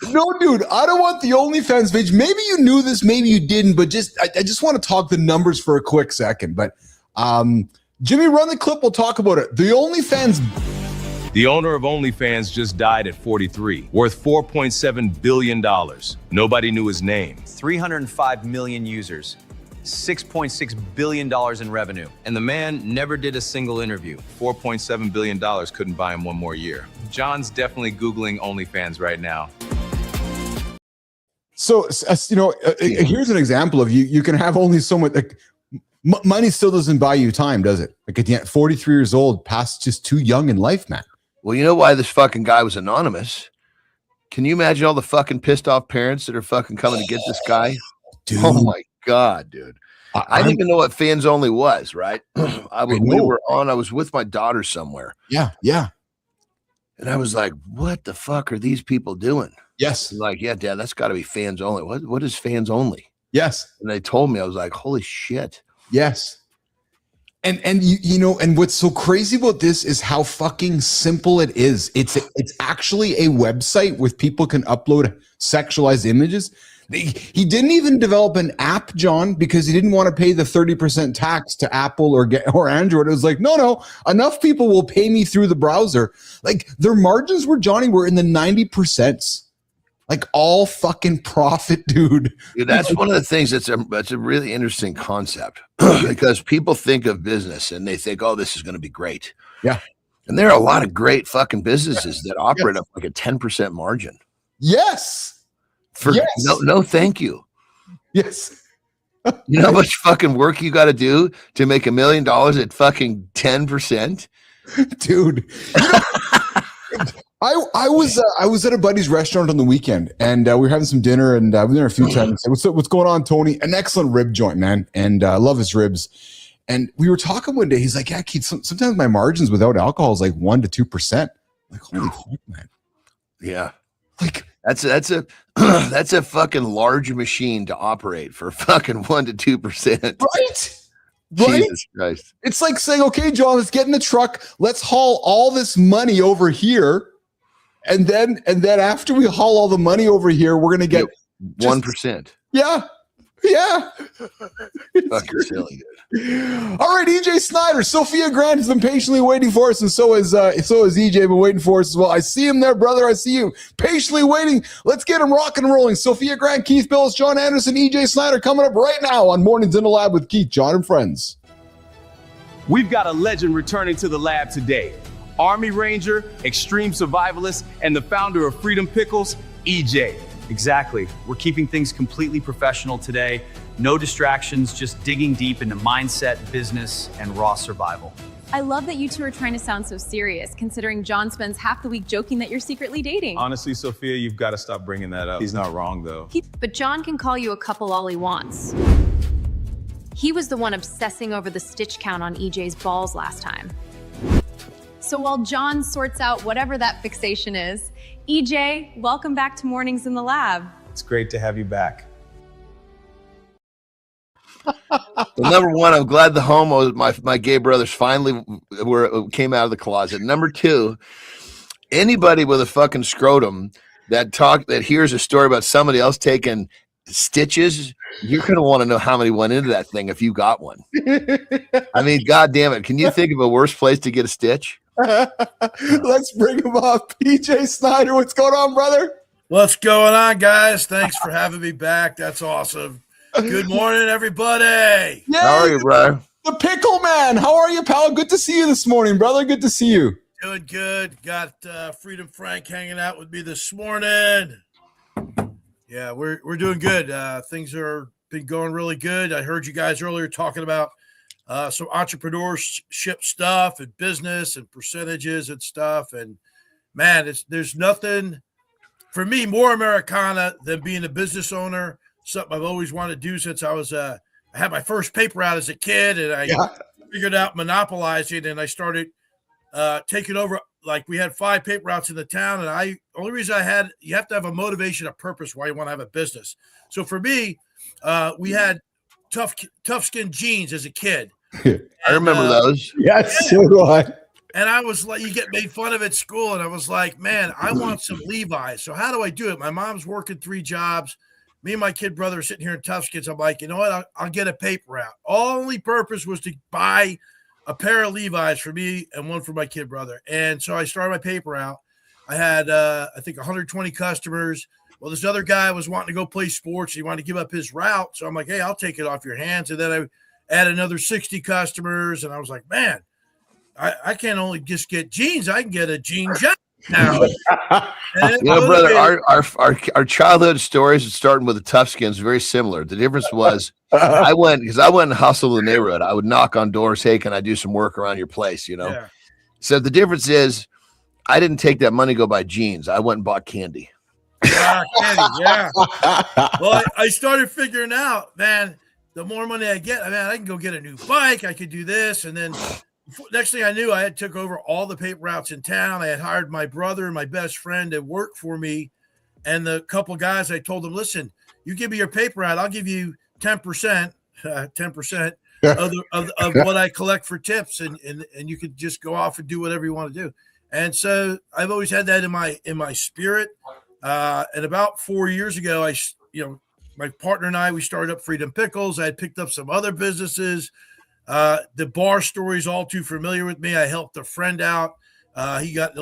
no, dude, I don't want the OnlyFans page. Maybe you knew this, maybe you didn't, but I just want to talk the numbers for a quick second. But Jimmy, run the clip. We'll talk about it. The OnlyFans. The owner of OnlyFans just died at 43, worth $4.7 billion. Nobody knew his name. 305 million users, $6.6 billion in revenue. And the man never did a single interview. $4.7 billion couldn't buy him one more year. John's definitely Googling OnlyFans right now. So, here's an example of you can have only so much. Like, money still doesn't buy you time, does it? Like, at the end, 43 years old, past just too young in life, man. Well, you know why this fucking guy was anonymous? Can you imagine all the fucking pissed off parents that are fucking coming to get this guy? Dude. Oh my God, dude. I didn't even know what fans only was, right? I was with my daughter somewhere. Yeah. Yeah. And I was like, what the fuck are these people doing? Yes. I'm like, yeah, Dad, that's got to be fans only. What is fans only? Yes. And they told me, I was like, holy shit. Yes. And and what's so crazy about this is how fucking simple it is. It's actually a website with people can upload sexualized images. He didn't even develop an app, John, because he didn't want to pay the 30% tax to Apple or Android. It was like, no, enough people will pay me through the browser. Like, their margins were in the 90%. Like, all fucking profit, dude. That's one of the things that's a really interesting concept because people think of business and they think, oh, this is going to be great. Yeah. And there are a lot of great fucking businesses that operate up like a 10% margin. Yes. No, thank you. Yes. You know how much fucking work you got to do to make $1 million at fucking 10%? Dude. I was at a buddy's restaurant on the weekend, and we were having some dinner, and I've been there a few times. I said, what's going on, Tony? An excellent rib joint, man, and I love his ribs. And we were talking one day. He's like, yeah, Keith, sometimes my margins without alcohol is like 1% to 2%. Like, holy fuck, man. Yeah. Like, that's a fucking large machine to operate for fucking 1% to 2%. Right? Jesus Christ. It's like saying, okay, John, let's get in the truck. Let's haul all this money over here. And then after we haul all the money over here, we're going to get 1%. Yeah. Yeah. Fucking silly, dude. All right, EJ Snyder. Sophia Grant has been patiently waiting for us, and so has EJ been waiting for us as well. I see him there, brother. I see you patiently waiting. Let's get him rocking and rolling. Sophia Grant, Keith Billis, John Anderson, EJ Snyder coming up right now on Mornings in the Lab with Keith, John, and friends. We've got a legend returning to the lab today. Army Ranger, extreme survivalist, and the founder of Freedom Pickles, EJ. Exactly. We're keeping things completely professional today. No distractions, just digging deep into mindset, business, and raw survival. I love that you two are trying to sound so serious, considering John spends half the week joking that you're secretly dating. Honestly, Sophia, you've got to stop bringing that up. He's not wrong, though. But John can call you a couple all he wants. He was the one obsessing over the stitch count on EJ's balls last time. So while John sorts out whatever that fixation is, EJ, welcome back to Mornings in the Lab. It's great to have you back. Well, number one, I'm glad the homos, my gay brothers, finally came out of the closet. Number two, anybody with a fucking scrotum that hears a story about somebody else taking stitches, you're gonna want to know how many went into that thing if you got one. I mean, God damn it! Can you think of a worse place to get a stitch? Let's bring him up. EJ Snyder, what's going on, brother? What's going on, guys? Thanks for having me back. That's awesome. Good morning, everybody. Yay, how are you, brother? The Pickle Man. How are you, pal? Good to see you this morning, brother. Good to see you. Doing good. Got Freedom Frank hanging out with me this morning. Yeah, we're doing good. Things are been going really good. I heard you guys earlier talking about some entrepreneurship stuff and business and percentages and stuff. And man, there's nothing for me more Americana than being a business owner. Something I've always wanted to do since I was I had my first paper route as a kid, and I figured out monopolizing, and I started taking over. Like, we had 5 paper routes in the town, and only reason you have to have a motivation, a purpose why you want to have a business. So for me, we had tough skin jeans as a kid. I remember those. Yes, so do I. And I was like, you get made fun of at school, and I was like, man, I want some Levi's. So how do I do it? My mom's working 3 jobs. Me and my kid brother are sitting here in tough skins. I'm like, you know what? I'll get a paper route. Only purpose was to buy a pair of Levi's for me and one for my kid brother. And so I started my paper route. I had, I think, 120 customers. Well, this other guy was wanting to go play sports. He wanted to give up his route. So I'm like, hey, I'll take it off your hands. And then I added another 60 customers. And I was like, man, I can't only just get jeans. I can get a jean jacket. Now, You know, brother, our childhood stories starting with the tough skins very similar. The difference was I went and hustled in the neighborhood. I would knock on doors. Hey, can I do some work around your place? You know. Yeah. So the difference is, I didn't take that money to go buy jeans. I went and bought candy. Candy, yeah. Well, I started figuring out, man, the more money I get, I can go get a new bike. I could do this. And then next thing I knew, I had took over all the paper routes in town. I had hired my brother and my best friend to work for me. And the couple guys, I told them, listen, you give me your paper route, I'll give you 10%, 10% of what I collect for tips. And you could just go off and do whatever you want to do. And so I've always had that in my spirit. And about 4 years ago, my partner and I, we started up Freedom Pickles. I had picked up some other businesses. The bar story is all too familiar with me. I helped a friend out. He got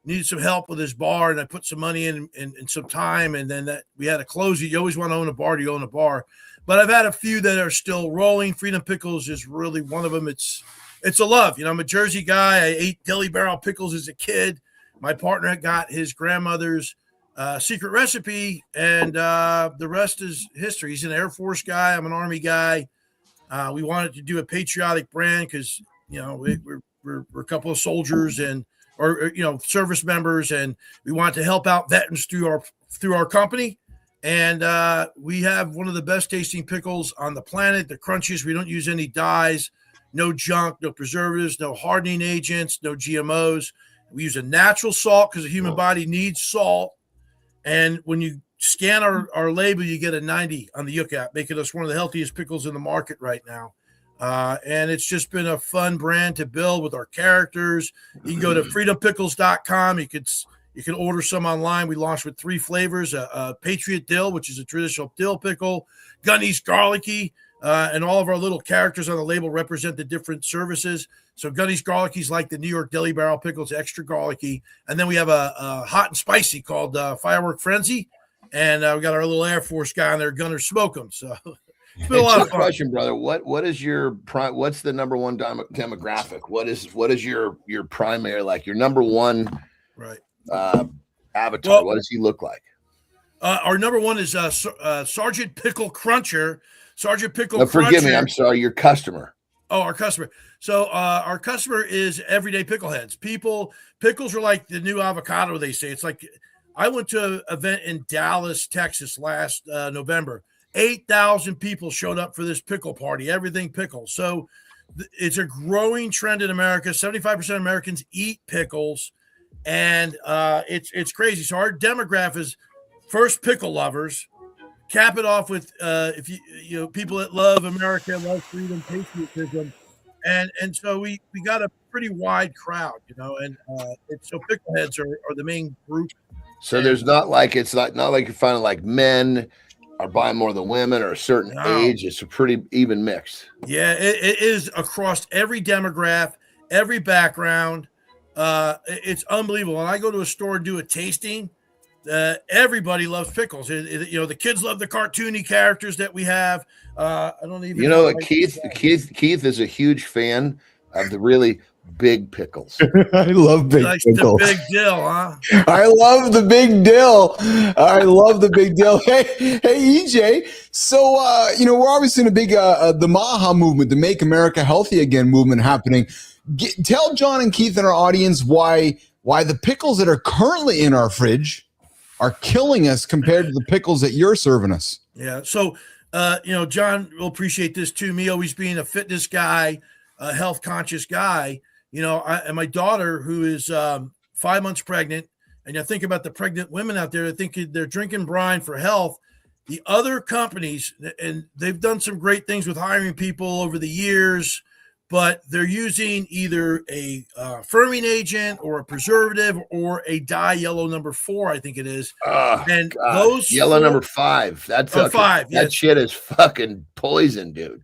needed some help with his bar, and I put some money in some time. And then we had to close it. You always want to own a bar. You own a bar. But I've had a few that are still rolling. Freedom Pickles is really one of them. It's a love. I'm a Jersey guy. I ate Deli Barrel pickles as a kid. My partner got his grandmother's secret recipe, and the rest is history. He's an Air Force guy. I'm an Army guy. We wanted to do a patriotic brand because we're a couple of soldiers or service members, and we wanted to help out veterans through our company. And we have one of the best tasting pickles on the planet. The crunchiest. We don't use any dyes, no junk, no preservatives, no hardening agents, no GMOs. We use a natural salt because the human body needs salt. And when you scan our label, you get a 90 on the Yook app, making us one of the healthiest pickles in the market right now. And it's just been a fun brand to build with our characters. You can go to freedompickles.com. You can order some online. We launched with 3 flavors, a Patriot Dill, which is a traditional dill pickle, Gunny's Garlicky, and all of our little characters on the label represent the different services. So Gunny's Garlicky is like the New York Deli Barrel pickles, extra garlicky. And then we have a hot and spicy called Firework Frenzy. And we got our little Air Force guy on there, Gunner Smoke 'em. So it's been a lot of fun. Question, brother. What is your what's the number one demographic? What is your primary, like your number one avatar? Well, what does he look like? Our number one is Sergeant Pickle Cruncher. Sergeant Pickle Cruncher. Forgive me, I'm sorry, your customer. Oh, our customer. So our customer is everyday pickleheads. Pickles are like the new avocado, they say. It's like, I went to an event in Dallas, Texas last November. 8,000 people showed up for this pickle party, everything pickles. So it's a growing trend in America. 75% of Americans eat pickles, and it's crazy. So our demographic is first pickle lovers. Cap it off with if you people that love America, love freedom, patriotism, and so we got a pretty wide crowd, and so pickleheads are the main group. So there's not like not like you're finding like men are buying more than women or a certain age. It's a pretty even mix. Yeah, it is across every demographic, every background. It's unbelievable. When I go to a store and do a tasting, everybody loves pickles. The kids love the cartoony characters that we have. I don't even know. Keith is a huge fan of the really big pickles. I love big pickles. The big dill, huh? I love the big dill. I love the big dill. Hey, EJ. So, we're obviously in a big, the MAHA movement, the Make America Healthy Again movement happening. Tell John and Keith and our audience why the pickles that are currently in our fridge are killing us compared to the pickles that you're serving us. Yeah. So, John will appreciate this too. Me always being a fitness guy, a health conscious guy, and my daughter who is 5 months pregnant, and I think about the pregnant women out there, I think they're drinking brine for health. The other companies, and they've done some great things with hiring people over the years, but they're using either a firming agent or a preservative or a dye yellow number 4, I think it is. And God. those yellow number 5. That's 5. That shit is fucking poison, dude.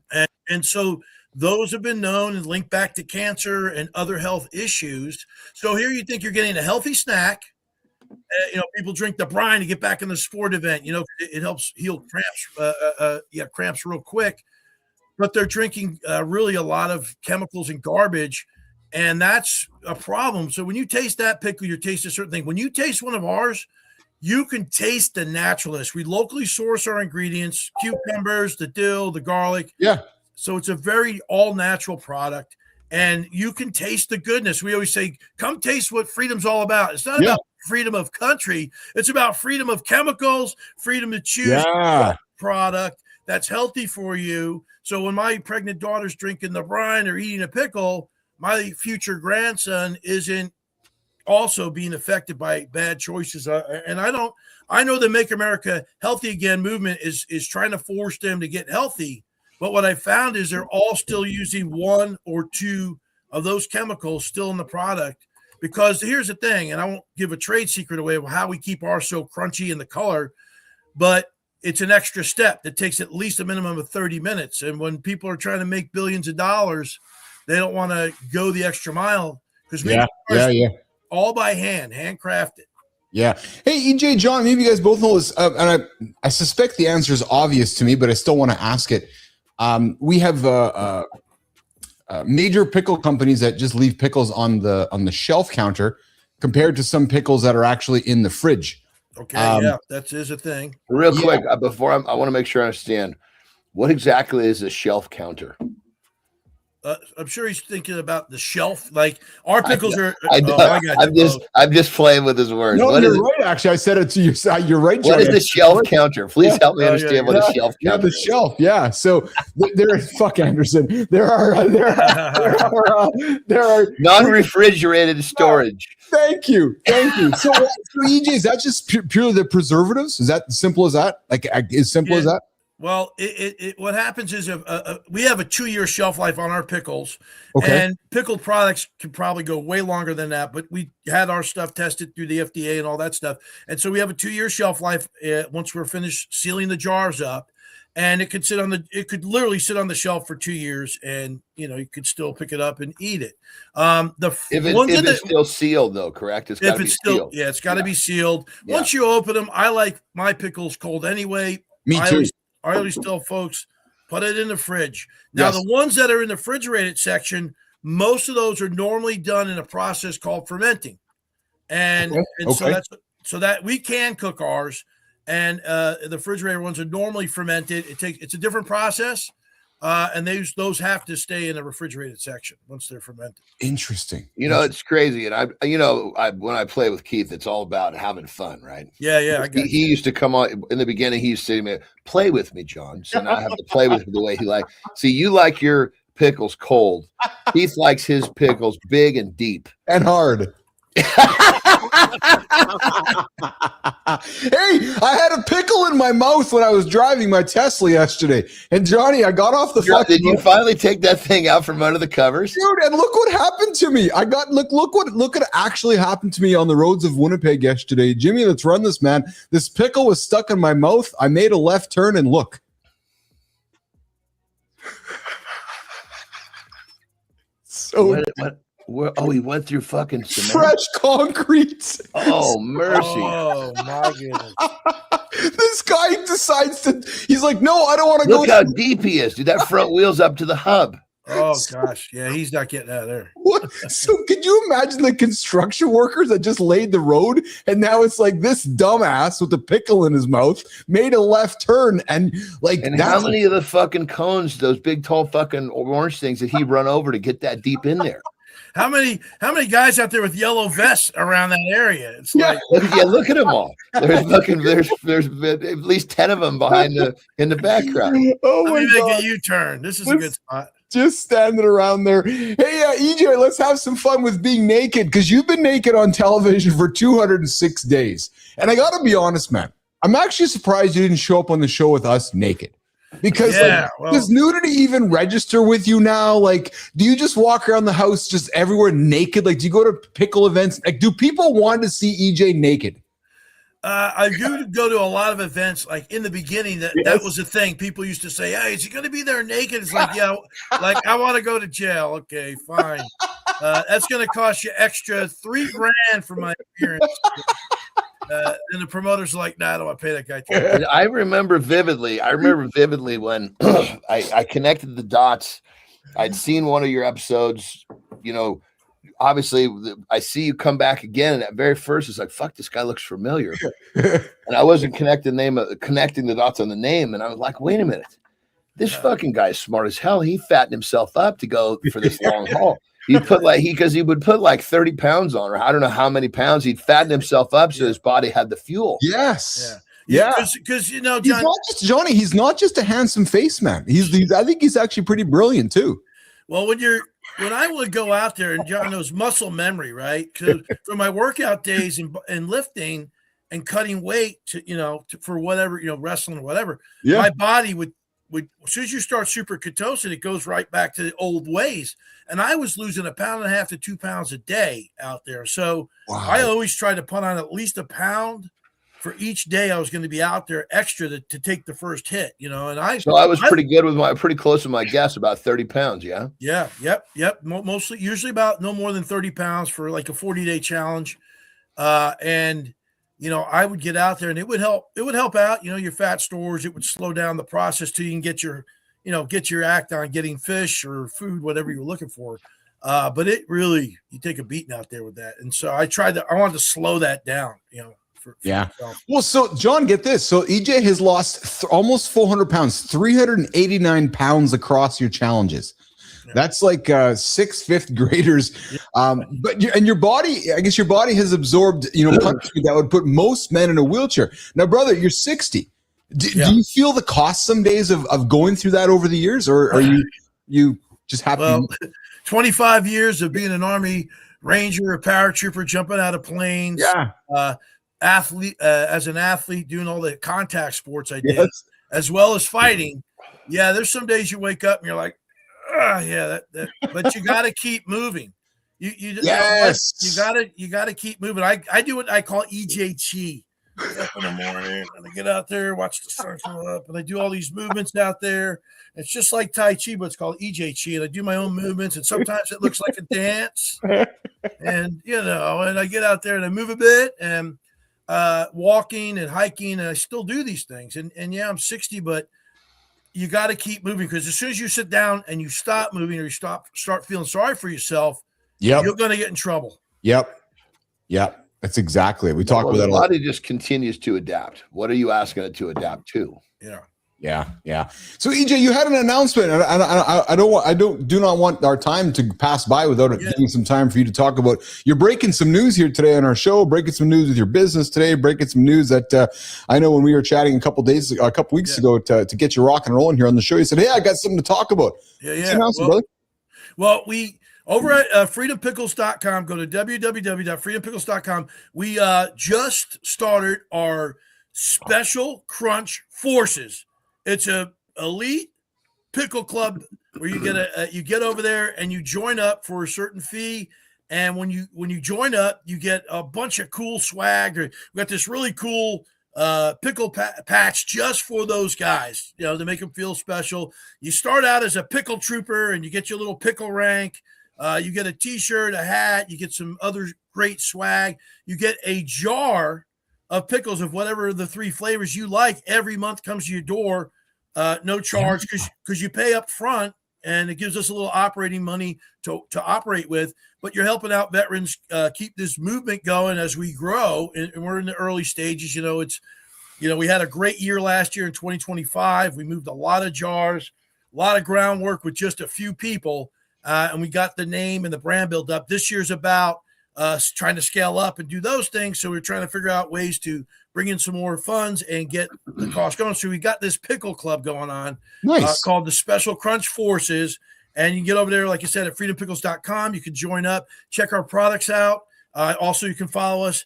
And so those have been known and linked back to cancer and other health issues. So here you think you're getting a healthy snack. People drink the brine to get back in the sport event. It helps heal cramps. Cramps real quick. But they're drinking really a lot of chemicals and garbage, And that's a problem. So when you taste that pickle, you're tasting a certain thing. When you taste one of ours, you can taste the naturalness. We locally source our ingredients, cucumbers, the dill, the garlic. Yeah. So it's a very all natural product, and you can taste the goodness. We always say, come taste what freedom's all about. It's not about freedom of country. It's about freedom of chemicals, freedom to choose a product that's healthy for you. So when my pregnant daughter's drinking the brine or eating a pickle, my future grandson isn't also being affected by bad choices. And I know the Make America Healthy Again movement is trying to force them to get healthy. But what I found is they're all still using one or two of those chemicals still in the product. Because here's the thing, and I won't give a trade secret away of how we keep ours so crunchy in the color, but it's an extra step that takes at least a minimum of 30 minutes. And when people are trying to make billions of dollars, they don't want to go the extra mile because we all by hand, handcrafted. Yeah. Hey, EJ, John, maybe you guys both know this, and I suspect the answer is obvious to me, but I still want to ask it. We have major pickle companies that just leave pickles on the shelf counter compared to some pickles that are actually in the fridge. Okay, that is a thing. Real quick, before I want to make sure I understand, what exactly is a shelf counter? I'm sure he's thinking about the shelf. Like our pickles are. I'm just playing with his words. No, you're right. Actually, I said it to you. You're right. What is the shelf counter? Please help me understand what a shelf counter is. The shelf. Yeah. So there. Fuck Anderson. There are non-refrigerated storage. Thank you. So EJ, is that just purely the preservatives? Is that simple as that? Like as simple as that? Well, what happens is we have a 2-year shelf life on our pickles, and pickled products can probably go way longer than that. But we had our stuff tested through the FDA and all that stuff, and so we have a 2-year shelf life once we're finished sealing the jars up, and it could literally sit on the shelf for 2 years, and you could still pick it up and eat it. If it's still sealed, though, correct? It's got to be sealed. Yeah, it's got to be sealed. Yeah. Once you open them, I like my pickles cold anyway. Me too. I always tell folks, put it in the fridge. Now, the ones that are in the refrigerated section, most of those are normally done in a process called fermenting. And so that we can cook ours, and the refrigerated ones are normally fermented. It's a different process, and those have to stay in the refrigerated section once they're fermented. Interesting. It's crazy, and when I play with Keith, it's all about having fun, right? Yeah. He used to come on in the beginning. He used to say to me, "Play with me, John." So now I have to play with him the way he likes. See, you like your pickles cold. Keith likes his pickles big and deep and hard. Hey, I had a pickle in my mouth when I was driving my Tesla yesterday. And Johnny, I got off the phone. Did you finally take that thing out from under the covers? Dude, and look what happened to me. Look what actually happened to me on the roads of Winnipeg yesterday. Jimmy, let's run this, man. This pickle was stuck in my mouth. I made a left turn and look. So he went through fucking cement. Fresh concrete. Oh, mercy. Oh, my goodness. This guy decides he's like, no, I don't want to go. Look how deep he is, dude. That front wheel's up to the hub. Oh, gosh. Yeah, he's not getting out of there. What? So could you imagine the construction workers that just laid the road, and now it's like this dumbass with the pickle in his mouth made a left turn, and how many of the fucking cones, those big, tall fucking orange things, did he run over to get that deep in there? How many guys out there with yellow vests around that area? It's like, look at them all. There's at least 10 of them in the background. Oh Let me God. make a U-turn. This is a good spot. Just standing around there. Hey, EJ, let's have some fun with being naked, because you've been naked on television for 206 days. And I got to be honest, man, I'm actually surprised you didn't show up on the show with us naked. Because does nudity even register with you now? Like, do you just walk around the house just everywhere naked? Like, do you go to pickle events? Like, do people want to see EJ naked? I do go to a lot of events. Like in the beginning, that was the thing. People used to say, "Hey, is he going to be there naked?" It's like, yeah, like I want to go to jail. Okay, fine. That's going to cost you extra $3,000 for my appearance. And the promoters are like, "Nah, I don't want to pay that guy." I remember vividly when I connected the dots. I'd seen one of your episodes, obviously I see you come back again, and at very first it's like, fuck, this guy looks familiar. And I wasn't connecting the dots on the name, and I was like, wait a minute, this fucking guy's smart as hell. He fattened himself up to go for this long haul. He would put like 30 pounds on, or I don't know how many pounds. He'd fatten himself up so his body had the fuel. Yes. Yeah. Because John, he's not just Johnny. He's not just a handsome face man. I think he's actually pretty brilliant too. Well, when I would go out there, and John knows muscle memory, right? Because for my workout days and lifting and cutting weight for whatever, wrestling or whatever, my body would as soon as you start superketosis, it goes right back to the old ways. And I was losing 1.5 pounds to 2 pounds a day out there. So I always try to put on at least 1 pound for each day I was going to be out there extra to take the first hit, and I was pretty close to my guess, about 30 pounds. Yeah. Yeah. Yep. Usually about no more than 30 pounds for like a 40-day challenge. And I would get out there, and it would help out, your fat stores. It would slow down the process till you can get your act on getting fish or food, whatever you're looking for. But it really, you take a beating out there with that. And so I wanted to slow that down, myself. Well, so John, get this. So EJ has lost almost 400 pounds, 389 pounds across your challenges. That's like 6th, 5th graders. But your body, I guess your body has absorbed, punishment that would put most men in a wheelchair. Now, brother, you're 60. Do you feel the cost some days of going through that over the years, or are you just happy? Well, 25 years of being an Army Ranger, a paratrooper, jumping out of planes. Athlete, as an athlete, doing all the contact sports I did, as well as fighting. Yeah, there's some days you wake up and you're like, but you got to keep moving. You got to keep moving. I do what I call EJ Chi. Up in the morning, and I get out there, watch the sun come up, and I do all these movements out there. It's just like Tai Chi, but it's called EJ Chi, and I do my own movements, and sometimes it looks like a dance. And and I get out there and I move a bit, and walking and hiking, and I still do these things. And yeah, I'm 60, but you got to keep moving, because as soon as you sit down and you stop moving, or you start feeling sorry for yourself, you're going to get in trouble. Yep. That's exactly it. We talk about that a lot. The body just continues to adapt. What are you asking it to adapt to? Yeah. So EJ, you had an announcement, and I do not want our time to pass by without giving some time for you to talk about. You're breaking some news here today on our show, breaking some news with your business today, breaking some news that I know when we were chatting a couple weeks ago to get you rock and rolling here on the show, you said, "Hey, I got something to talk about." Well, we over at freedompickles.com, go to www.freedompickles.com. We just started our Special Crunch Forces. It's a elite pickle club where you get over there and you join up for a certain fee. And when you join up, you get a bunch of cool swag. We got this really cool pickle patch just for those guys, to make them feel special. You start out as a pickle trooper, and you get your little pickle rank. You get a T-shirt, a hat. You get some other great swag. You get a jar of pickles of whatever the 3 flavors you like. Every month comes to your door, no charge, because you pay up front, and it gives us a little operating money to operate with. But you're helping out veterans keep this movement going as we grow, and we're in the early stages. We had a great year last year in 2025. We moved a lot of jars, a lot of groundwork with just a few people, and we got the name and the brand built up. This year's about trying to scale up and do those things. So we're trying to figure out ways to bring in some more funds and get the cost going. So we got this pickle club going on, called the Special Crunch Forces. And you can get over there, like I said, at freedompickles.com. You can join up, check our products out. Also, you can follow us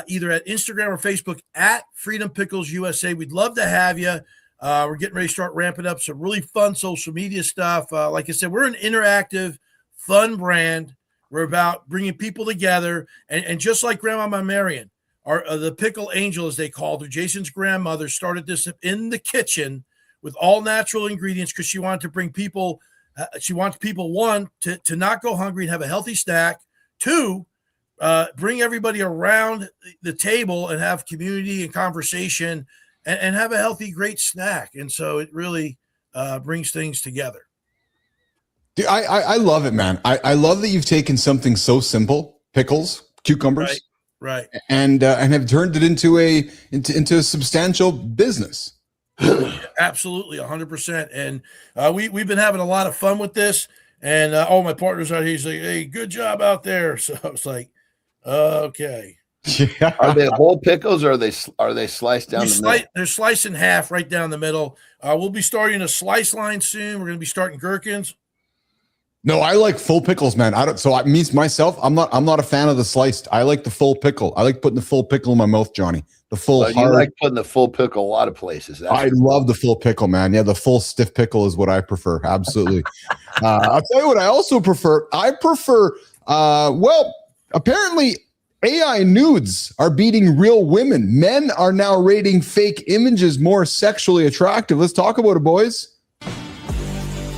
either at Instagram or Facebook at Freedom Pickles USA. We'd love to have you. We're getting ready to start ramping up some really fun social media stuff. Like I said, we're an interactive, fun brand. We're about bringing people together. And just like Grandmama Marion, the pickle angel, as they called her, Jason's grandmother, started this in the kitchen with all natural ingredients because she wanted to bring people, one, to not go hungry and have a healthy snack. 2, bring everybody around the table and have community and conversation and have a healthy, great snack. And so it really brings things together. Dude, I love it, man. I love that you've taken something so simple, pickles, cucumbers, Right. and have turned it into a substantial business. Absolutely, 100%. And we've been having a lot of fun with this. And all my partners out here, he's like, "Hey, good job out there." So I was like, "Okay." Yeah. Are they whole pickles or are they sliced down the middle? They're sliced in half right down the middle. We'll be starting a slice line soon. We're going to be starting gherkins. No, I like full pickles, man. Myself, I'm not a fan of the sliced. I like the full pickle. I like putting the full pickle in my mouth, Johnny. The full. You like putting the full pickle a lot of places. I love the full pickle, man. Yeah, the full stiff pickle is what I prefer. Absolutely. I'll tell you what I also prefer. I prefer. Well, apparently AI nudes are beating real women. Men are now rating fake images more sexually attractive. Let's talk about it, boys.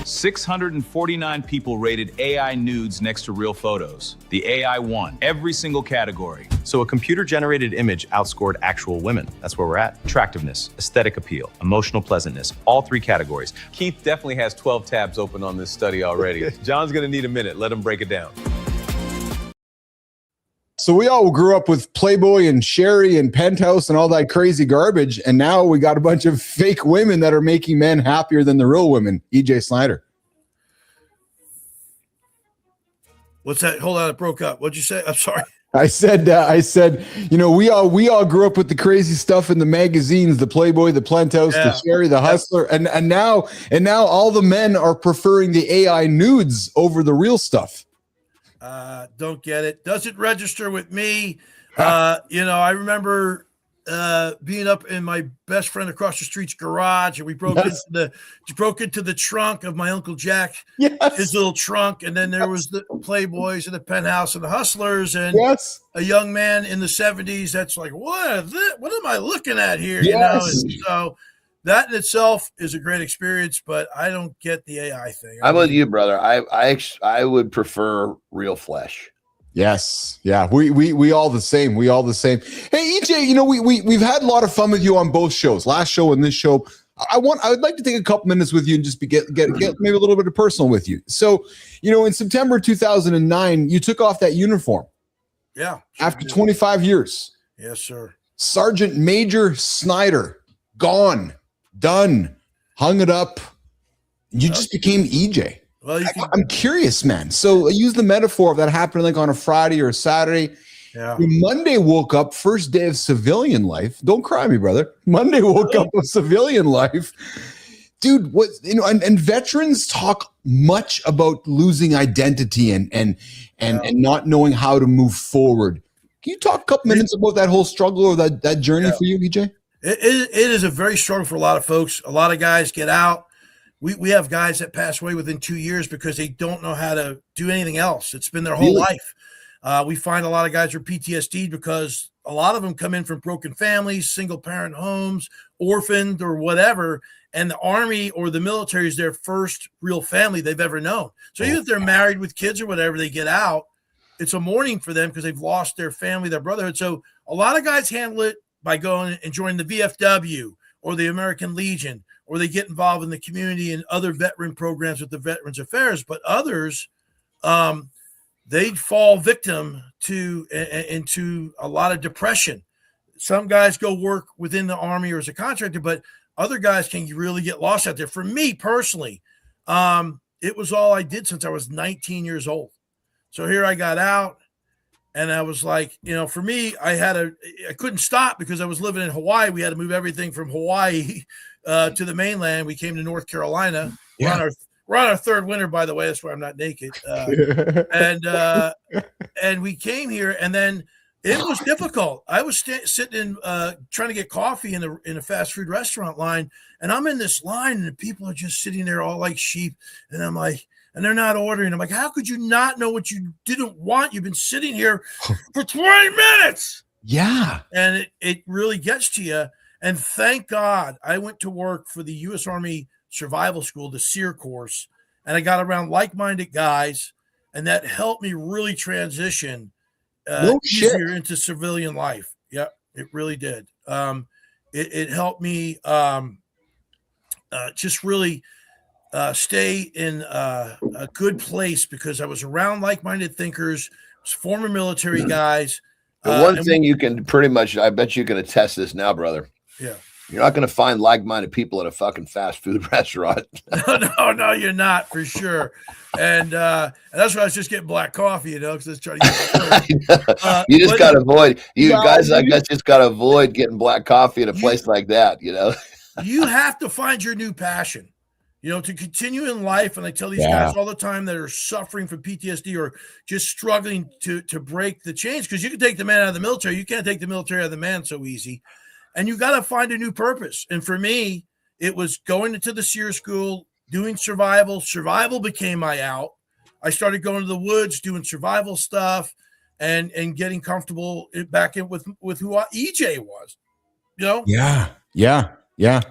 649 people rated AI nudes next to real photos. The AI won every single category. So a computer-generated image outscored actual women. That's where we're at. Attractiveness, aesthetic appeal, emotional pleasantness, all 3 categories. Keith definitely has 12 tabs open on this study already. John's going to need a minute. Let him break it down. So we all grew up with Playboy and Sherry and Penthouse and all that crazy garbage. And now we got a bunch of fake women that are making men happier than the real women. EJ Snyder. What's that? Hold on, it broke up. What'd you say? I'm sorry. I said, we all grew up with the crazy stuff in the magazines, the Playboy, the Penthouse, the Sherry, the Hustler. And now all the men are preferring the AI nudes over the real stuff. Don't get it. Doesn't register with me. I remember being up in my best friend across the street's garage, and we broke into the trunk of my Uncle Jack, his little trunk, and then there was the Playboys and the Penthouse and the Hustlers, and a young man in the 70s that's like, what am I looking at here? And so that in itself is a great experience, but I don't get the AI thing. I'm with you, brother. I would prefer real flesh. Yes. Yeah. We all the same. We all the same. Hey, EJ, we've had a lot of fun with you on both shows, last show and this show. I would like to take a couple minutes with you and just get maybe a little bit of personal with you. So, in September 2009, you took off that uniform. Yeah. After 25 years. Yes, sir. Sergeant Major Snyder, gone, done, hung it up. You just became EJ. Well, I'm curious, man. So I use the metaphor of that happened like on a Friday or a Saturday. Yeah. Monday woke up, first day of civilian life. Don't cry me, brother. Monday woke up with civilian life. Dude, and veterans talk much about losing identity and not knowing how to move forward. Can you talk a couple minutes about that whole struggle or that journey for you, EJ? It is a very struggle for a lot of folks. A lot of guys get out. We have guys that pass away within 2 years because they don't know how to do anything else. It's been their whole life. We find a lot of guys are PTSD because a lot of them come in from broken families, single parent homes, orphaned or whatever. And the Army or the military is their first real family they've ever known. So even if they're married with kids or whatever, they get out, it's a mourning for them because they've lost their family, their brotherhood. So a lot of guys handle it by going and joining the VFW or the American Legion, or they get involved in the community and other veteran programs with the Veterans Affairs. But others, they fall victim into a lot of depression. Some guys go work within the Army or as a contractor, but other guys can really get lost out there. For me personally, it was all I did since I was 19 years old. So here I got out, and I was like, for me, I couldn't stop because I was living in Hawaii. We had to move everything from Hawaii to the mainland. We came to North Carolina. Yeah. We're on our third winter, by the way. That's why I'm not naked. And we came here, and then it was difficult. I was sitting in trying to get coffee in a fast food restaurant line, and I'm in this line, and the people are just sitting there all like sheep, and I'm like, and they're not ordering. I'm like, how could you not know what you didn't want? You've been sitting here for 20 minutes. Yeah. And it really gets to you. And thank God I went to work for the U.S. Army Survival School, the SEER course, and I got around like-minded guys, and that helped me really transition easier into civilian life. Yeah, it really did. It helped me just really stay in a good place because I was around like-minded thinkers, former military guys. The one thing you can pretty much, I bet you can attest this now, brother. Yeah. You're not going to find like-minded people at a fucking fast food restaurant. No, you're not for sure. And that's why I was just getting black coffee, because I was trying to get you just got to avoid, guys like us just got to avoid getting black coffee at a place like that, You have to find your new passion, to continue in life. And I tell these guys all the time that are suffering from PTSD or just struggling to break the chains, because you can take the man out of the military. You can't take the military out of the man so easy. And you got to find a new purpose. And for me, it was going into the SEER school, doing survival. Survival became my out. I started going to the woods, doing survival stuff, and getting comfortable back in with who EJ was. Yeah. And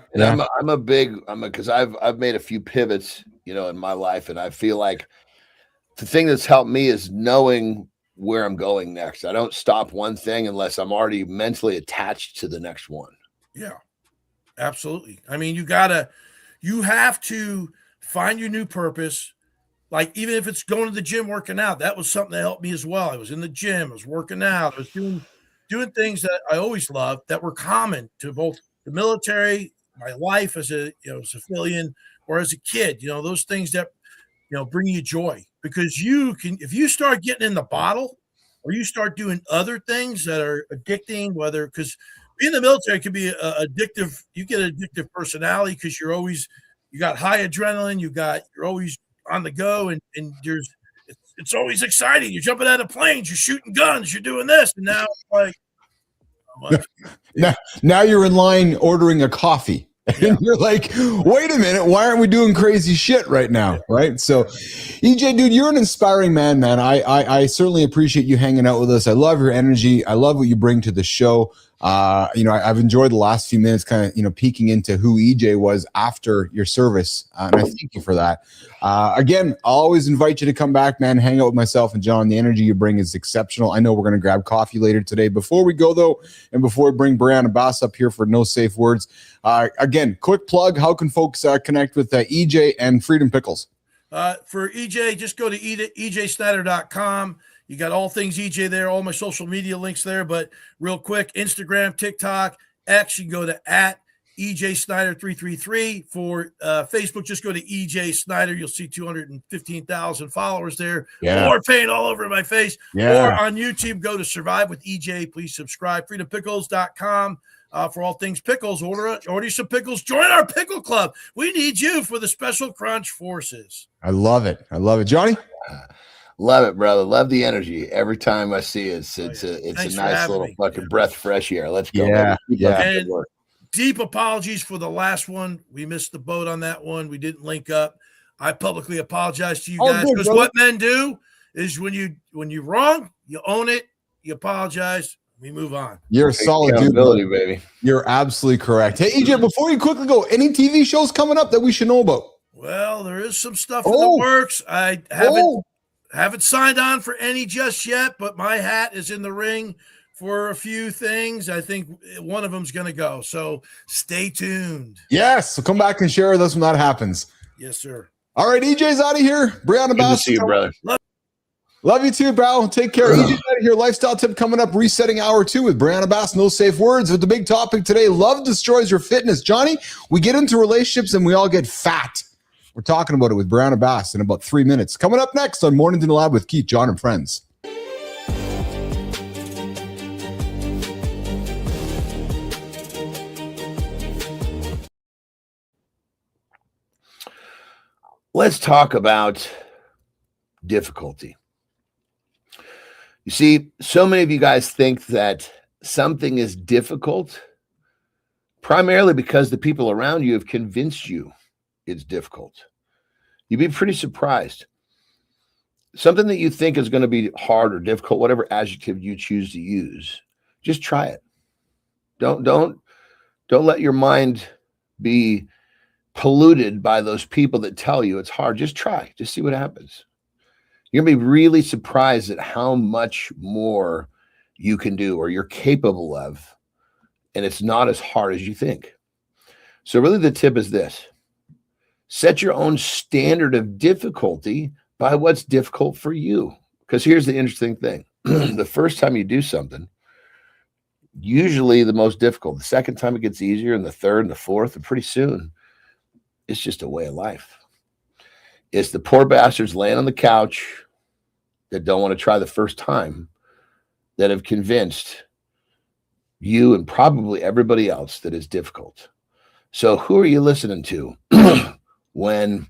because I've made a few pivots, in my life, and I feel like the thing that's helped me is knowing where I'm going next. I don't stop one thing unless I'm already mentally attached to the next one. Yeah, absolutely. I mean, you have to find your new purpose. Like, even if it's going to the gym, working out, that was something that helped me as well. I was in the gym, I was working out, I was doing things that I always loved that were common to both the military, my life as a civilian, or as a kid. Those things that bring you joy, because if you start getting in the bottle or you start doing other things that are addicting, because being in the military can be addictive. You get an addictive personality because you got high adrenaline, you're always on the go, and it's always exciting. You're jumping out of planes, you're shooting guns, you're doing this, and now it's like now you're in line ordering a coffee. And you're like, wait a minute, why aren't we doing crazy shit right now? Right. So, EJ, dude, you're an inspiring man. I certainly appreciate you hanging out with us. I love your energy. I love what you bring to the show. I've enjoyed the last few minutes kind of, peeking into who EJ was after your service. And I thank you for that. Again, I'll always invite you to come back, man, hang out with myself and John. The energy you bring is exceptional. I know we're going to grab coffee later today. Before we go, though, and before we bring Brianna Bass up here for no safe words, again, quick plug. How can folks connect with EJ and Freedom Pickles? For EJ, just go to ejsnyder.com. You got all things EJ there, all my social media links there. But real quick, Instagram, TikTok, X, you can go to @EJ Snyder333. For Facebook, just go to EJ Snyder. You'll see 215,000 followers there. More paint all over my face. Or on YouTube, go to Survive with EJ. Please subscribe. FreedomPickles.com. For all things pickles, order some pickles. Join our pickle club. We need you for the Special Crunch Forces. I love it. Johnny? Love it, brother. Love the energy. Every time I see it, it's a nice little fucking breath of fresh air. Let's go. And deep apologies for the last one. We missed the boat on that one. We didn't link up. I publicly apologize to you guys, because what men do is when you're wrong, you own it, you apologize, we move on. You're a solid dude, baby. You're absolutely correct. Hey, EJ, before you quickly go, any TV shows coming up that we should know about? Well, there is some stuff in the works. I haven't signed on for any just yet, but my hat is in the ring for a few things. I think one of them's going to go. So stay tuned. Yes. So come back and share with us when that happens. Yes, sir. All right. EJ's out of here. Brianna Bass. Good to see you, brother. Love you too, bro. Take care. EJ's out of here. Lifestyle tip coming up. Resetting hour 2 with Brianna Bass. No safe words. With the big topic today, love destroys your fitness. Johnny, we get into relationships and we all get fat. We're talking about it with Brianna Bass in about 3 minutes. Coming up next on Mornings in the Lab with Keith, John, and friends. Let's talk about difficulty. You see, so many of you guys think that something is difficult primarily because the people around you have convinced you it's difficult. You'd be pretty surprised. Something that you think is going to be hard or difficult, whatever adjective you choose to use, just try it. Don't let your mind be polluted by those people that tell you it's hard. Just try. Just see what happens. You're going to be really surprised at how much more you can do or you're capable of, and it's not as hard as you think. So really the tip is this. Set your own standard of difficulty by what's difficult for you. Because here's the interesting thing. The first time you do something, usually the most difficult. The second time it gets easier, and the third and the fourth, and pretty soon it's just a way of life. It's the poor bastards laying on the couch that don't want to try the first time that have convinced you and probably everybody else that it's difficult. So who are you listening to when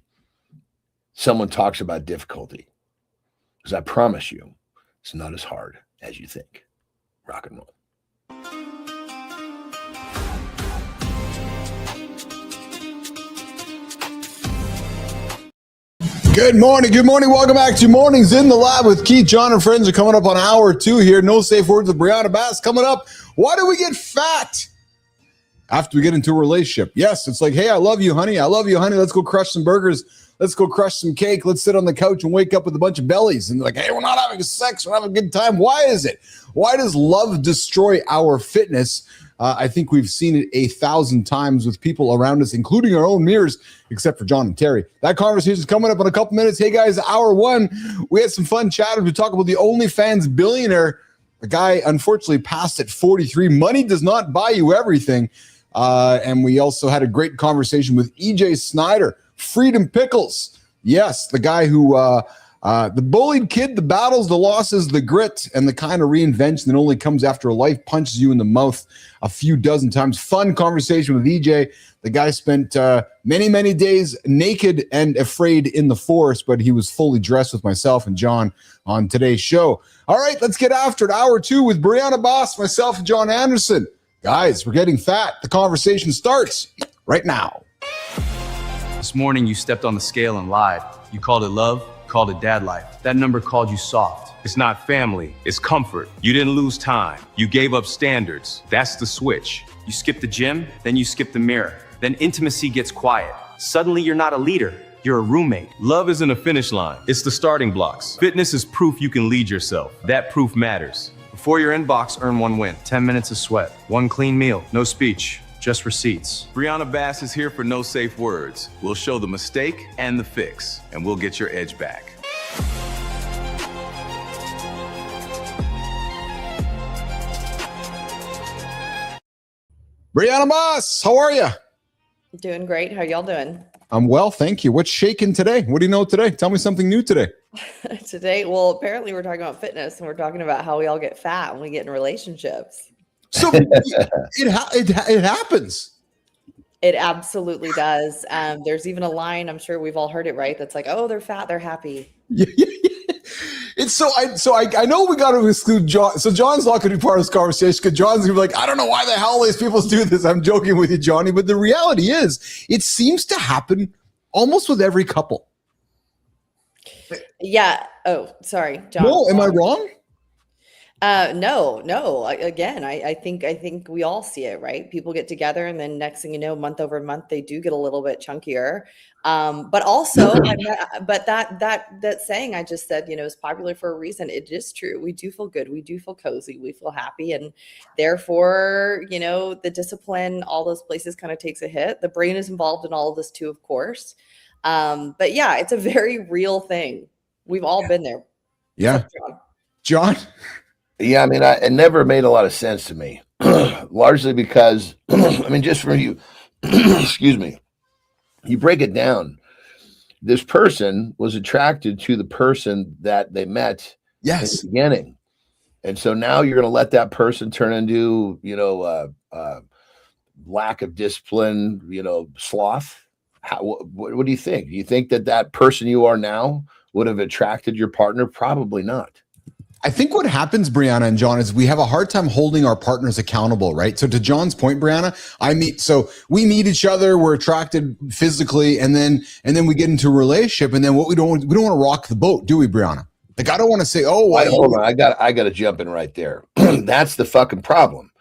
someone talks about difficulty? Because I promise you, it's not as hard as you think. Rock and roll. Good morning. Good morning. Welcome back to Mornings in the Lab with Keith, John, and friends are coming up on hour 2 here. No safe words with Brianna Bass coming up. Why do we get fat after we get into a relationship? Yes, it's like, hey, I love you, honey. I love you, honey. Let's go crush some burgers. Let's go crush some cake. Let's sit on the couch and wake up with a bunch of bellies. And like, hey, we're not having sex. We're having a good time. Why is it? Why does love destroy our fitness? I think we've seen it 1,000 times with people around us, including our own mirrors, except for John and Terry. That conversation is coming up in a couple minutes. Hey, guys, hour 1, we had some fun chatting. We talk about the OnlyFans billionaire. The guy, unfortunately, passed at 43. Money does not buy you everything. And we also had a great conversation with EJ Snyder, Freedom Pickles. Yes, the guy who the bullied kid, the battles, the losses, the grit, and the kind of reinvention that only comes after a life punches you in the mouth a few dozen times. Fun conversation with EJ. The guy spent many, many days naked and afraid in the forest, but he was fully dressed with myself and John on today's show. All right, let's get after it. Hour 2 with Brianna Bass, myself, and John Anderson. Guys, we're getting fat. The conversation starts right now. This morning, you stepped on the scale and lied. You called it love, called it dad life. That number called you soft. It's not family, it's comfort. You didn't lose time. You gave up standards. That's the switch. You skip the gym, then you skip the mirror. Then intimacy gets quiet. Suddenly, you're not a leader. You're a roommate. Love isn't a finish line. It's the starting blocks. Fitness is proof you can lead yourself. That proof matters. Before your inbox, earn 1 win. 10 minutes of sweat. 1 clean meal. No speech. Just receipts. Brianna Bass is here for no safe words. We'll show the mistake and the fix, and we'll get your edge back. Brianna Bass, how are you? Doing great. How y'all doing? I'm well, thank you. What's shaking today? What do you know today? Tell me something new today. Today, well, apparently we're talking about fitness and we're talking about how we all get fat when we get in relationships. So it happens. It absolutely does. There's even a line, I'm sure we've all heard it, right? That's like, oh, they're fat, they're happy. It's I know we got to exclude John. So John's not going to be part of this conversation because John's going to be like, I don't know why the hell these people do this. I'm joking with you, Johnny. But the reality is it seems to happen almost with every couple. Yeah. Oh, sorry, John. No, am I wrong? No. Again, I think we all see it, right? People get together and then next thing you know, month over month, they do get a little bit chunkier. But also, but that saying I just said, is popular for a reason. It is true. We do feel good. We do feel cozy. We feel happy. And therefore, the discipline, all those places kind of takes a hit. The brain is involved in all of this too, of course. But yeah, it's a very real thing. We've all been there. Yeah. John? Yeah, I mean, it never made a lot of sense to me, largely because, I mean, just for you, excuse me, you break it down. This person was attracted to the person that they met in the beginning. And so now you're going to let that person turn into, lack of discipline, sloth. What do you think? Do you think that person you are now would have attracted your partner? Probably not. I think what happens, Brianna and John, is we have a hard time holding our partners accountable, right? So to John's point, Brianna, we meet each other, we're attracted physically, and then we get into a relationship, and then we don't want to rock the boat, do we, Brianna? Like, I don't want to say, hold on, I got to jump in right there. That's the fucking problem.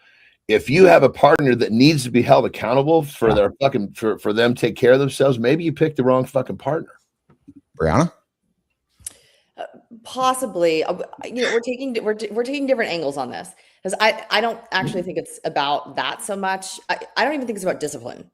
If you have a partner that needs to be held accountable for their fucking for them to take care of themselves, maybe you picked the wrong fucking partner. Brianna? Possibly, we're taking different angles on this because I don't actually think it's about that so much. I don't even think it's about discipline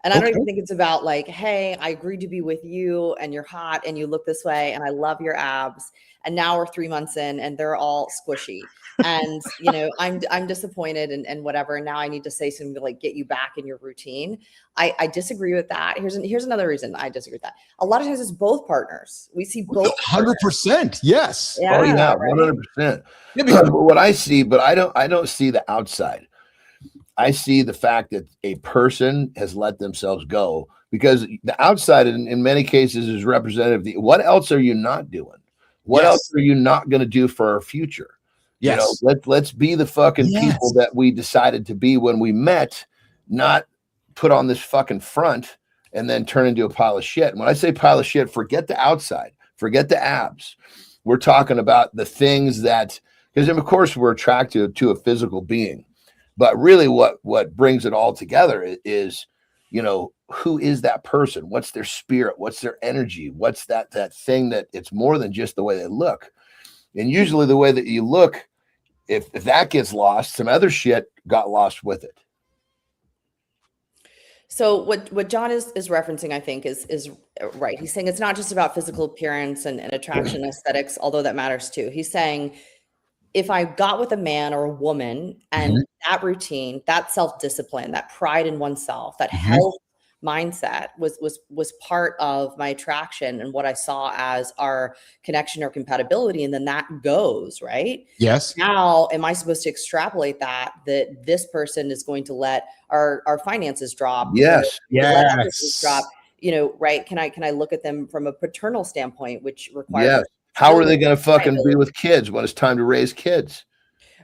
And I don't even think it's about like, hey, I agreed to be with you and you're hot and you look this way and I love your abs. And now we're 3 months in and they're all squishy. And you know, I'm disappointed and whatever. And now I need to say something to like get you back in your routine. I disagree with that. Here's another reason I disagree with that. A lot of times it's both partners. We see both 100%. Yes. Oh yeah, 100%. What I see, but I don't see the outside. I see the fact that a person has let themselves go, because the outside in many cases is representative. What else are you not doing? What else are you not going to do for our future? Yes. You know, let's be the fucking people that we decided to be when we met, not put on this fucking front and then turn into a pile of shit. And when I say pile of shit, forget the outside, forget the abs. We're talking about the things that, because of course we're attracted to a physical being. But really what brings it all together is, you know, who is that person? What's their spirit? What's their energy? What's that thing that it's more than just the way they look? And usually the way that you look, if that gets lost, some other shit got lost with it. So what John is referencing, I think, is right. He's saying it's not just about physical appearance and attraction, aesthetics, although that matters too. He's saying, if I got with a man or a woman and that routine, that self-discipline, that pride in oneself, that health mindset was part of my attraction and what I saw as our connection or compatibility, and then that goes, right? Yes. Now, am I supposed to extrapolate that this person is going to let our finances drop? Yes. Yes. Drop, you know, right? Can I look at them from a paternal standpoint, which requires how are they going to fucking be with kids when it's time to raise kids?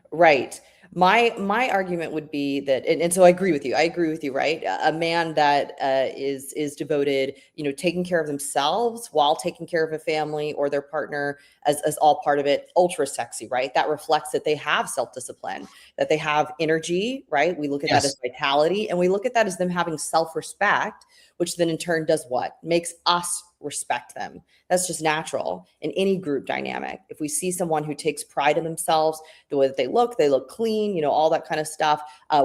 Right. My argument would be that, and so I agree with you. I agree with you, right? A man that is devoted, you know, taking care of themselves while taking care of a family or their partner as all part of it, ultra sexy, right? That reflects that they have self-discipline, that they have energy, right? We look at that as vitality, and we look at that as them having self-respect, which then in turn does what? Makes us respect them. That's just natural in any group dynamic. If we see someone who takes pride in themselves, the way that they look clean, you know, all that kind of stuff,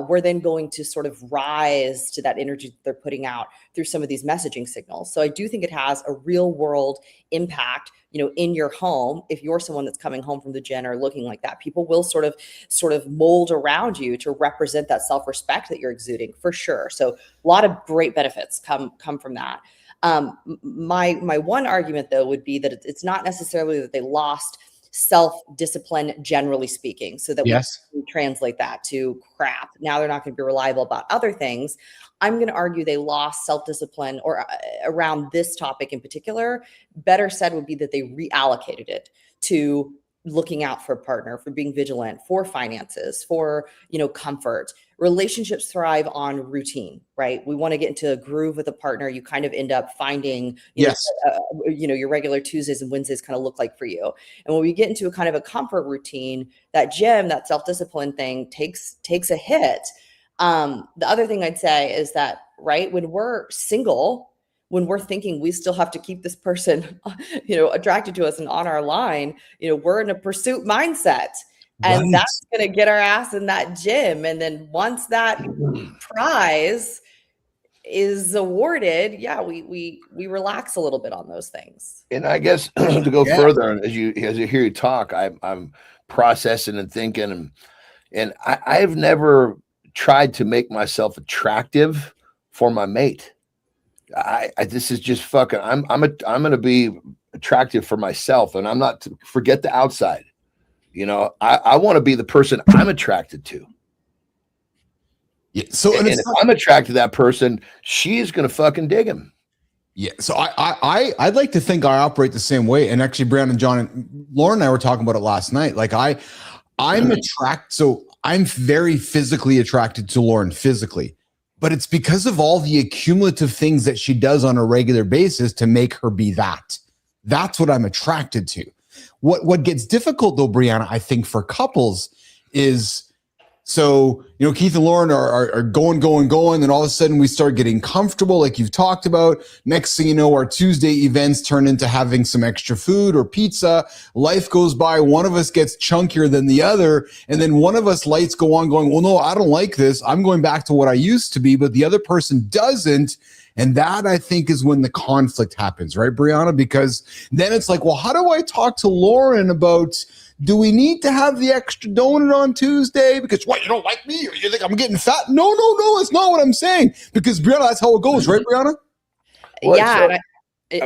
we're then going to sort of rise to that energy that they're putting out through some of these messaging signals. So I do think it has a real world impact, you know, in your home. If you're someone that's coming home from the gym or looking like that, people will sort of mold around you to represent that self-respect that you're exuding, for sure. So a lot of great benefits come from that. My one argument though would be that it's not necessarily that they lost self-discipline, generally speaking, so that we can translate that to crap. Now they're not going to be reliable about other things. I'm going to argue they lost self-discipline, or around this topic in particular. Better said would be that they reallocated it to looking out for a partner, for being vigilant, for finances, for, you know, comfort. Relationships thrive on routine, right? We want to get into a groove with a partner. You kind of end up finding, you know, your regular Tuesdays and Wednesdays kind of look like for you. And when we get into a kind of a comfort routine, that gym, that self-discipline thing takes a hit. The other thing I'd say is that, right, when we're single, when we're thinking we still have to keep this person, you know, attracted to us and on our line, you know, we're in a pursuit mindset. And that's going to get our ass in that gym. And then once that prize is awarded, we relax a little bit on those things. And I guess to go further, as you hear you talk, I'm processing and thinking, and I've never tried to make myself attractive for my mate. This is just fucking. I'm going to be attractive for myself, and I'm not to forget the outside. You know, I want to be the person I'm attracted to. Yeah. So, and if I'm attracted to that person, she's going to fucking dig him. Yeah. So I'd like to think I operate the same way. And actually, Brandon, John, and Lauren and I were talking about it last night. Like I'm attracted. So I'm very physically attracted to Lauren physically, but it's because of all the accumulative things that she does on a regular basis to make her be that. That's what I'm attracted to. What gets difficult though, Brianna, I think for couples is, so Keith and Lauren are going, and all of a sudden we start getting comfortable, like you've talked about. Next thing you know, our Tuesday events turn into having some extra food or pizza. Life goes by. One of us gets chunkier than the other, and then one of us lights go on going, well, no, I don't like this. I'm going back to what I used to be, but the other person doesn't. And that, I think, is when the conflict happens, right, Brianna? Because then it's like, well, how do I talk to Lauren about, do we need to have the extra donut on Tuesday? Because what, you don't like me? Or you think I'm getting fat? No, that's not what I'm saying. Because Brianna, that's how it goes, right, Brianna? Yeah.